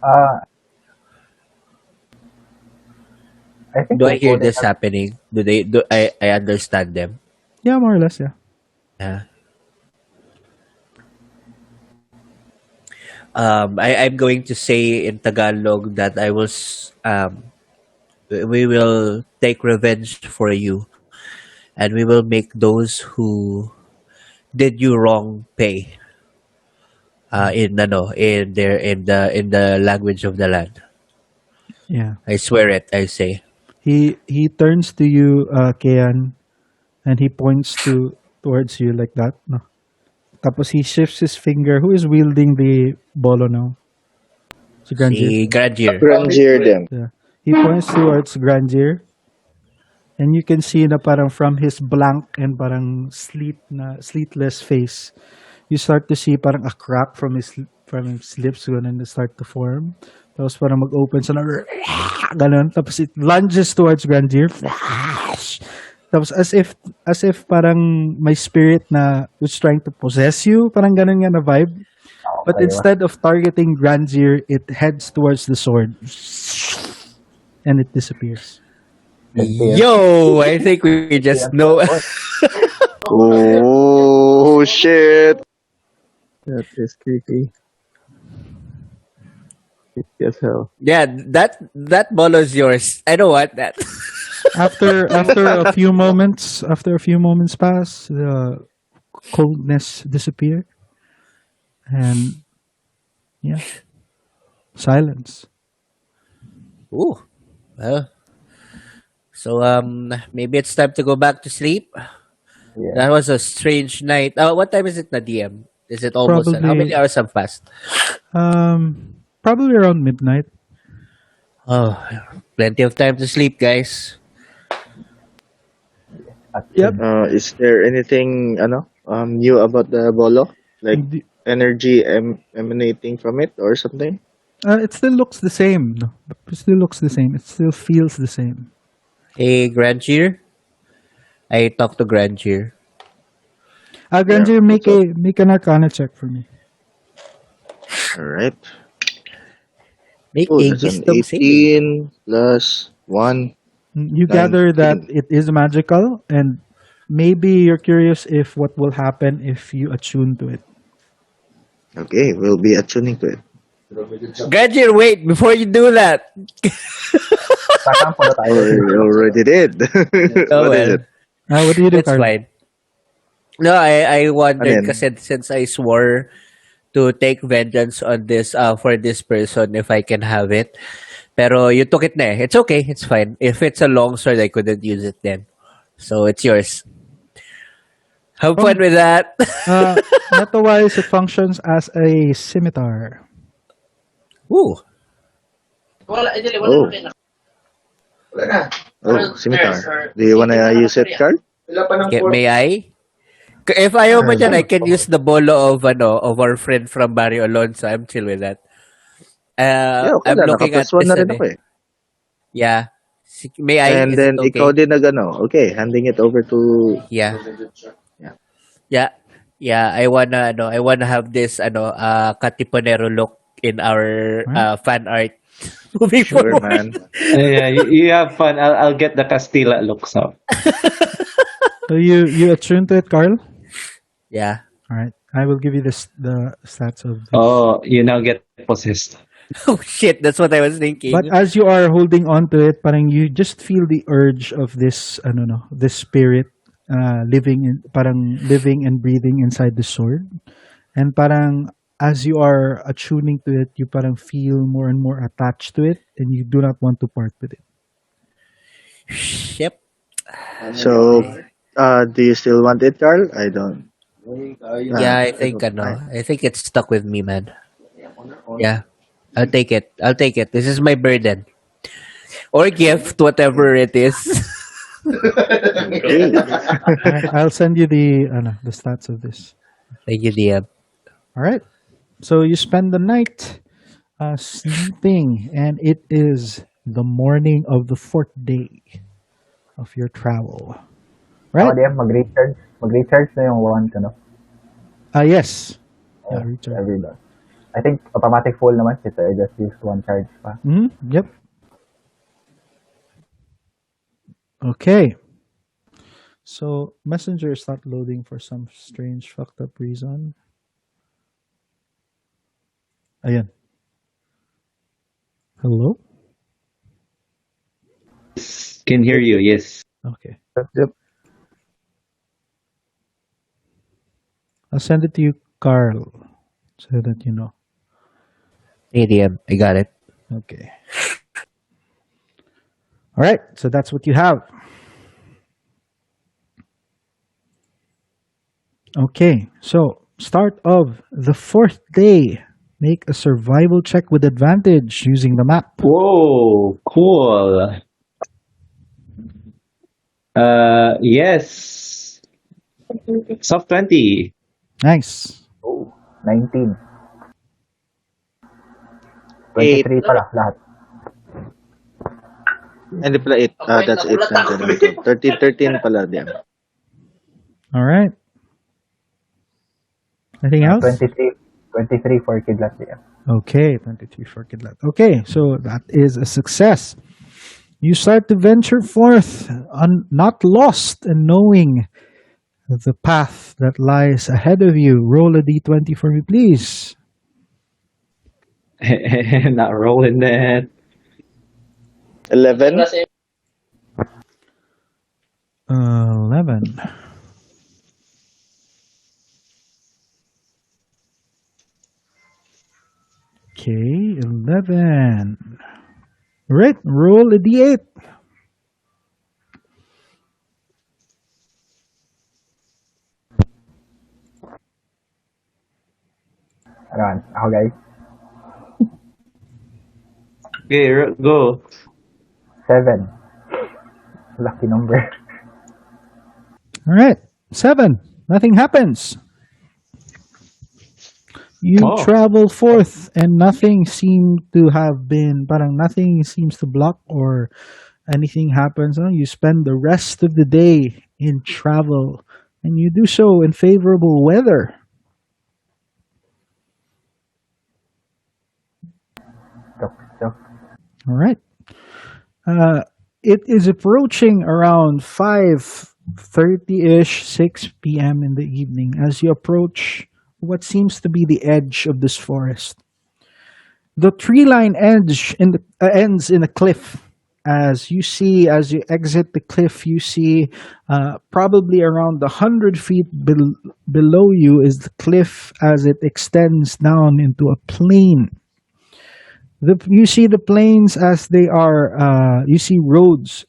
Ah, I think Do I hear they this have, happening? Do I understand them? Yeah, more or less, yeah. Yeah. I'm going to say in Tagalog that we will take revenge for you, and we will make those who did you wrong pay. In the language of the land. Yeah. I swear it. I say. He turns to you, Kian, and he points towards you like that. No. Tapos he shifts his finger. Who is wielding the bolo now? Si Grandier. Si Grandier. Grandier them. Yeah. He points towards Grandier, and you can see na parang from his blank and parang sleetless face, you start to see parang a crack from his lips going to start to form. Tapos parang mag-open sa ganun. Tapos it lunges towards Grandier. Tapos as if parang may spirit na was trying to possess you, parang ganun nga na vibe. But okay, instead of targeting Grandier, it heads towards the sword. And it disappears. Yo, I think we just know. Oh shit! That is creepy. Creepy as hell. Yeah, that bolo is yours. I don't want that. After a few moments pass, the coldness disappear, and yeah, silence. Ooh, well. So maybe it's time to go back to sleep. Yeah. That was a strange night. What time is it na DM? Is it almost? How Probably, many hours have passed? probably around midnight. Oh, plenty of time to sleep, guys. Yep. Is there anything new about the bolo? Like The- energy emanating from it or something? It still looks the same. No? It still looks the same. It still feels the same. Hey, Grandier. I talked to Grandier. Grandier, What's up? make an Arcana check for me. All right. Make Oh, a that's an wisdom save. 18 plus 1, You gather that 19. it is magical, and maybe you're curious if what will happen if you attune to it. Okay, we'll be attuning to it. Grandier, wait before you do that. Sakampo na tayo. Or already did. Oh What is well, it? What do you do, that's Carl? fine. No, I wondered Ano yan? kasi since I swore to take vengeance on this for this person if I can have it. Pero you took it na eh. It's okay. It's fine. If it's a long sword, I couldn't use it then. So it's yours. Have fun with that. Meta-wise, it functions as a scimitar. Ooh. Oh, scimitar. Do you wanna use it, Carl? May I? If ayaw mo dyan, I Sure. can use the bolo of our friend from Barrio Alonso. I'm chill with that. Yeah, okay I'm lang. looking at Naka-plus 1 this na rin ano ako eh. eh. Yeah. May I? And Is then it okay? ikaw din okay, handing it over to... Yeah. Yeah. Yeah. Yeah, I wanna have this Katipunero look in our fan art moving Sure, forward. man. Yeah, you have fun. I'll get the Castilla looks up. So you attune to it, Carl? Yeah. All right. I will give you the stats of this. Oh, you now get possessed. Oh shit, that's what I was thinking. But as you are holding on to it, parang you just feel the urge of this, this spirit living and breathing inside the sword. And parang as you are attuning to it, you parang feel more and more attached to it, and you do not want to part with it. Yep. So, do you still want it, Carl? I don't. Yeah, I I think don't mind. I think it's stuck with me, man. Yeah. I'll take it. I'll take it. This is my burden. Or gift, whatever it is. Okay. All right, I'll send you the stats of this. Thank you, DM. All right. So you spend the night sleeping, and it is the morning of the fourth day of your travel. Ako Right? din, mag-recharge. Mag-recharge na yung one, ano, Yes. Yeah, oh, recharge. every day. I think automatic full naman kasi I just used one charge pa. Yep. Okay. So Messenger is not loading for some strange fucked up reason. Ayan. Hello? Can hear you. Yes. Okay. Yep. I'll send it to you, Carl, so that you know. Hey, DM. I got it. Okay. All right. So that's what you have. Okay. So start of the fourth day. Make a survival check with advantage using the map. Whoa, cool. Yes. Soft 20. Nice. Oh, 19. 8. 23 pala lahat. Hindi pala 8. That's 8 lang. 13, 13 pala din. All right. Anything else? 23 for Kidlat DM. Okay, 23 for Kidlat. Okay, so that is a success. You start to venture forth, not lost and knowing the path that lies ahead of you. Roll a d20 for me, please. Not rolling that. 11. 11. Okay, 11. Right, roll a d8. Ano, ako guys, Okay, go. 7. Lucky number. All right, 7. Nothing happens. You Oh. travel forth and nothing seems to have been, parang nothing seems to block or anything happens. No? You spend the rest of the day in travel and you do so in favorable weather. So, All right. It is approaching around 5:30-ish, 6 p.m. in the evening as you approach what seems to be the edge of this forest. The tree line ends in a cliff. As you exit the cliff, you see probably around 100 feet below you is the cliff as it extends down into a plain. You see the plains as they are, you see roads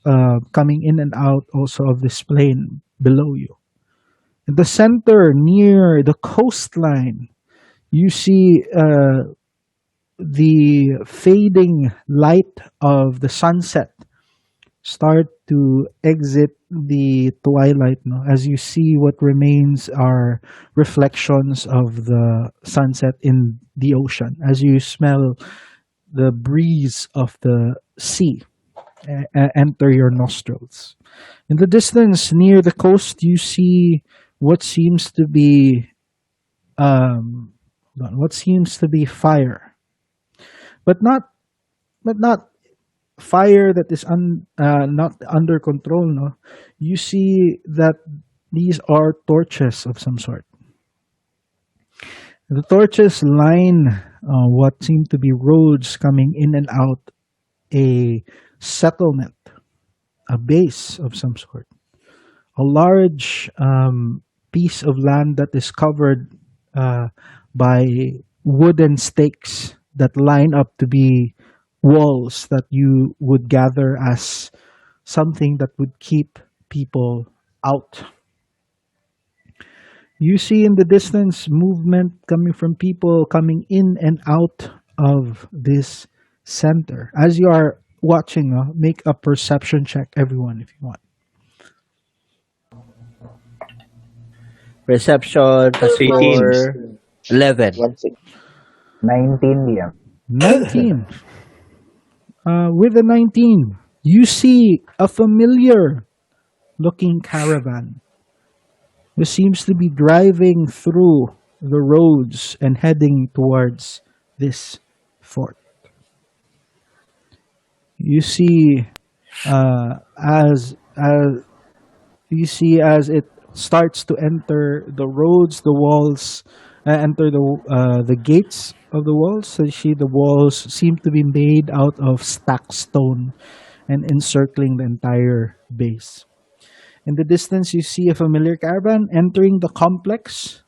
coming in and out also of this plain below you. In the center, near the coastline, you see the fading light of the sunset start to exit the twilight. No? As you see, what remains are reflections of the sunset in the ocean. As you smell the breeze of the sea enter your nostrils. In the distance, near the coast, you see what seems to be fire, but not fire that is not under control. No, you see that these are torches of some sort. The torches line what seem to be roads coming in and out a settlement, a base of some sort, a large piece of land that is covered by wooden stakes that line up to be walls that you would gather as something that would keep people out. You see in the distance movement coming from people coming in and out of this center. As you are watching, make a perception check, everyone, if you want. Perception plus 18. 4, 11. 19 DM. 19. With a 19, you see a familiar looking caravan who seems to be driving through the roads and heading towards this fort. You see, as you see as it starts to enter the roads, the walls, enter the gates of the walls. So you see the walls seem to be made out of stacked stone and encircling the entire base. In the distance, you see a familiar caravan entering the complex.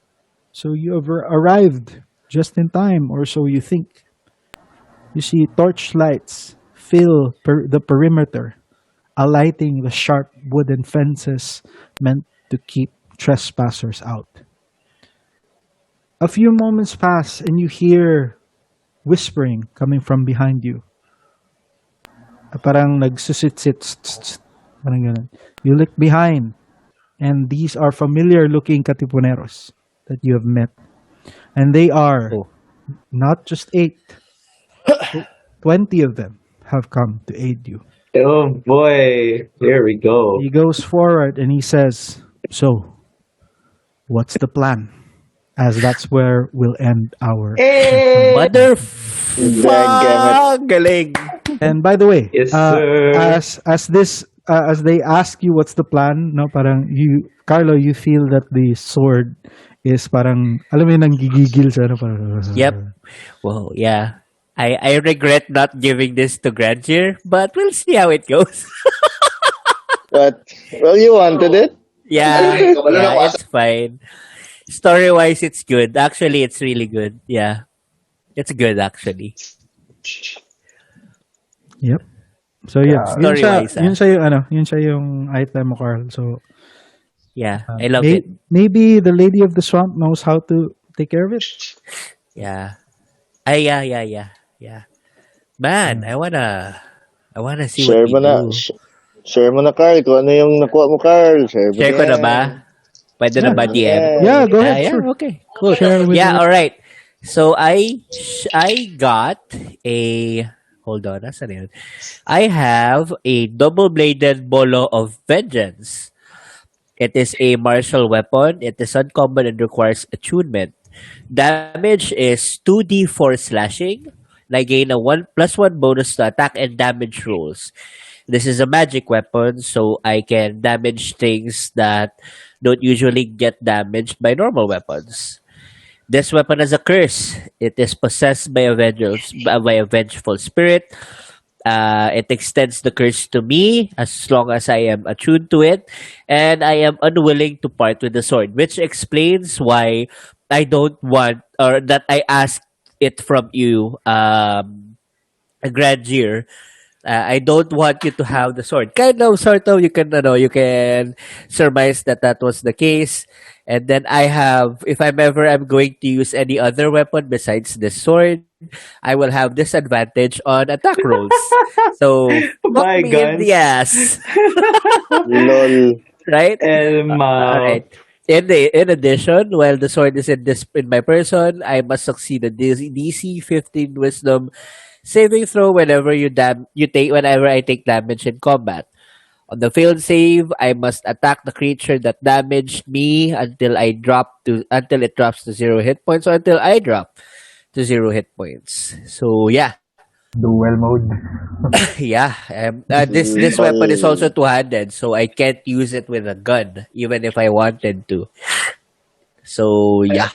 So you have arrived just in time, or so you think. You see torchlights fill the perimeter, alighting the sharp wooden fences meant to keep trespassers out. A few moments pass and you hear whispering coming from behind you. Parang nagsusit-sit, parang ganun. You look behind and these are familiar looking katipuneros that you have met. And they are Oh. not just 8, 20 of them have come to aid you. Oh boy, here we go. He goes forward and he says, "So, what's the plan?" As that's where we'll end our session. Motherfuck! Galing. And by the way, Yes, sir. as they ask you what's the plan, no, parang you, Carlo, you feel that the sword is parang, alam mo yun, nanggigigil siya, no, parang, Yep. Well, yeah. I regret not giving this to Grandier, but we'll see how it goes. But well, you wanted it. Yeah, yeah, it's fine. Story wise, it's good. Actually, it's really good. Yeah, it's good actually. Yep. So yeah, Story-wise, yun siya yung ano, yun siya yung item mo, Carl. So Yeah, I love it. maybe the lady of the swamp knows how to take care of it. Yeah. Yeah. Man, I wanna see Share what mo you na. do. Share mo na, Carl. Kung ano yung nakuha mo, Carl. Share mo Share ko na yan. ba? Pwede na ba DM? Yeah, go ahead. Yeah, Sure. okay. Cool. Share with Yeah, the- all right. So I got a hold on, nasaan yun? I have a double-bladed bolo of vengeance. It is a martial weapon. It is uncommon and requires attunement. Damage is 2d4 slashing. And I gain a 1+1 bonus to attack and damage rolls. This is a magic weapon, so I can damage things that don't usually get damaged by normal weapons. This weapon has a curse. It is possessed by a vengeful spirit. It extends the curse to me as long as I am attuned to it, and I am unwilling to part with the sword, which explains why I don't want, or that I asked it from you, Grandier. I don't want you to have the sword. Kind of, sort of, you can surmise that that was the case. And then I have, if I'm going to use any other weapon besides this sword, I will have disadvantage on attack rolls. So, fuck My me in guns. the ass. Lol. Right? Elma. Alright. In addition, while the sword is in my person, I must succeed a DC 15 Wisdom saving throw whenever whenever I take damage in combat. On the failed save, I must attack the creature that damaged me until it drops to 0 hit points, or until I drop to 0 hit points. So yeah, Duel mode. yeah. This weapon is also two-handed, so I can't use it with a gun, even if I wanted to. So yeah,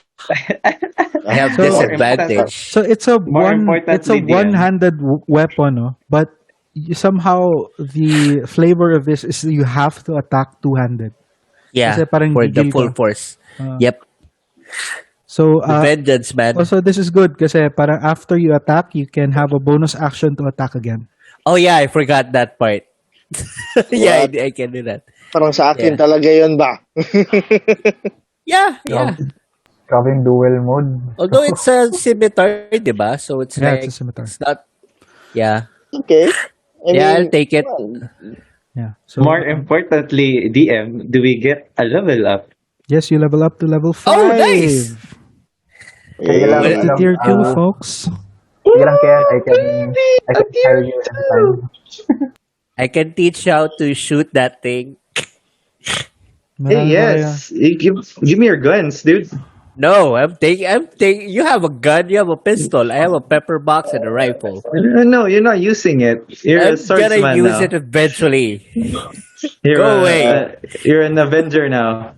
I have disadvantage. So it's a More importantly, Dian. one-handed weapon, no? But somehow the flavor of this is you have to attack two-handed. Yeah, Kasi parang for the gigil full ka. force. Ah. Yep, So the vengeance, man. also this is good kasi parang after you attack, you can have a bonus action to attack again. Oh yeah, I forgot that part. Yeah, What? I can do that. Parang sa akin Yeah. talaga yun ba? Yeah, Grabe, yeah. grabe yung dual mode. Although it's a scimitar, diba? So it's Yeah, it's like, a scimitar. it's not, yeah. Okay. I Yeah, I'll mean, take it. well, Yeah. So More importantly, DM, do we get a level up? yes, you level up to level 5. Oh, nice! Sige lang, Well, To eh, tier 2, ah, folks. sige lang, Ken. baby, I a can tier hire you anytime. I can teach how to shoot that thing. Hey, Marami ba kayo? yes. Give me your guns, dude. No, you have a gun, you have a pistol, I have a pepper box and a rifle. No, you're not using it. You're a I'm gonna swordsman use now. it eventually. You're Go away. you're an Avenger now.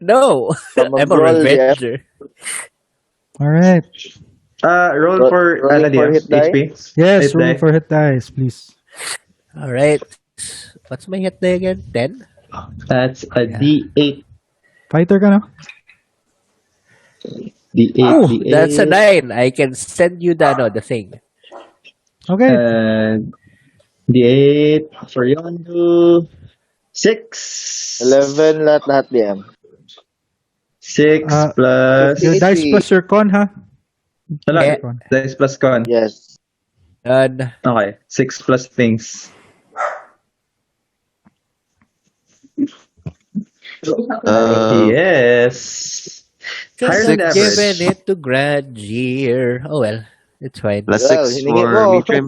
No, I'm a Mabrol, yeah. revenger. All right. Roll for rolling for DM, hit die? HP. Yes, Hit roll die. for hit dice, please. All right. What's my hit day again? 10? That's a D8. Fighter ka na? D8, Oh, D8. that's a 9. I can send you the thing. Okay. D8 for Yondu. 6. 11 lahat DM. 6 Uh, plus. Your dice plus your con, ha? Wala. Yeah. Con. Dice plus con. Yes. Done. Okay. 6 plus things. Yes. Higher Could than have given average. it to Grandier. Oh well, it's fine. Plus Well, 6 hiningi for mo. me trim.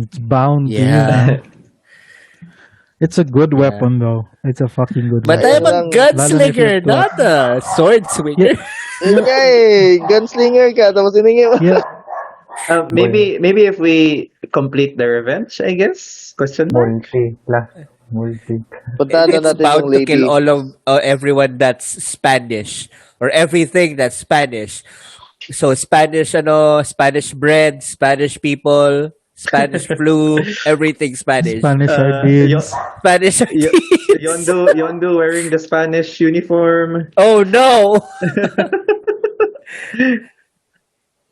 It's bound to you Yeah. now. It's a good Yeah. weapon, though. It's a fucking good But weapon. I'm a Lalo gunslinger, na not a sword swinger. Yun nga eh, gunslinger ka, tapos hiningi mo. Yeah. Maybe if we complete the revenge, I guess. Question mark. Multi plus. Multi. Puntahan na It's natin yung bound to kill lady. all of everyone that's Spanish or everything that's Spanish. So Spanish, Spanish bread, Spanish people, Spanish flu, everything Spanish. Spanish sardines. Spanish. Yondo wearing the Spanish uniform. Oh no!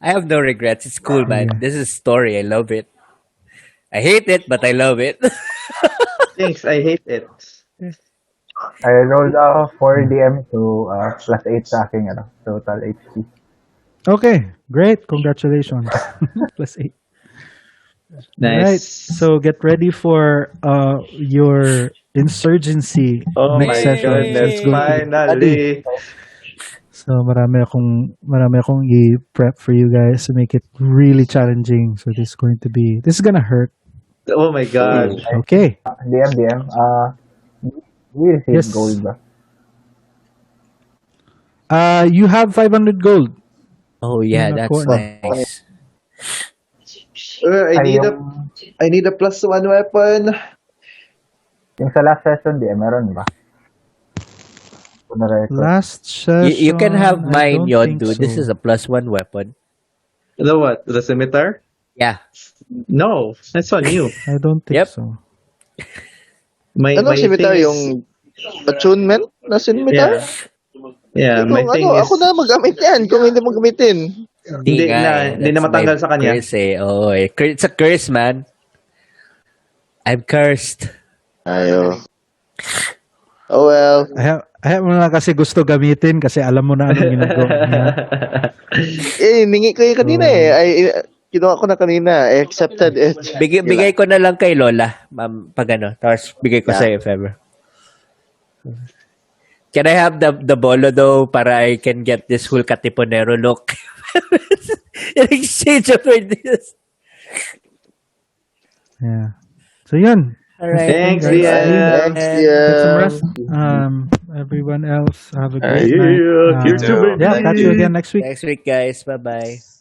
I have no regrets. It's cool, man. Yeah. This is story. I love it. I hate it, but I love it. Thanks, I hate it. I rolled 4 DM to plus 8 sa aking total HP. Okay, great. Congratulations. Plus 8. Nice. Right. So get ready for your insurgency Oh next my session. goodness! It's going to be- Finally. So marami akong i-prep for you guys to make it really challenging. So this is gonna hurt. Oh my god. Okay. DM, we receive Yes. gold ba? You have 500 gold. Oh yeah, In the that's corner. nice. I Ay, need yung, I need a +1 weapon. yung sa last session, DM, meron ba? Kunwari ko. Last session. You can have I mine, don't think Yondu. This so. is a +1 weapon. The what? The scimitar? Yeah. No, that's on you. I don't think Yep. so. Anong scimitar? thing is- Yung attunement na scimitar? Yeah, my thing is Ako na magamit yan kung hindi mo gamitin. Hindi na That's matanggal my sa kanya. Curse, eh. Oh, eh. It's a curse, man. I'm cursed. Ayo. Oh well. I have mo na kasi gusto gamitin kasi alam mo na anong ginagawa niya. Ningi ko yung kanina eh. Kinuha ko na kanina. I accepted it. Bigay ko na lang kay Lola, ma'am, pag ano. Tapos bigay ko Yeah. sa'yo if ever. Can I have the bolo though para I can get this full Katipunero look? In exchange for this. Yeah. So yun. Alright. Thanks, Guys, Liam. Thanks, Get some yeah. rest. Everyone else have a great Yeah, night. you too, baby. Yeah, catch you again next week. Next week, guys. Bye-bye.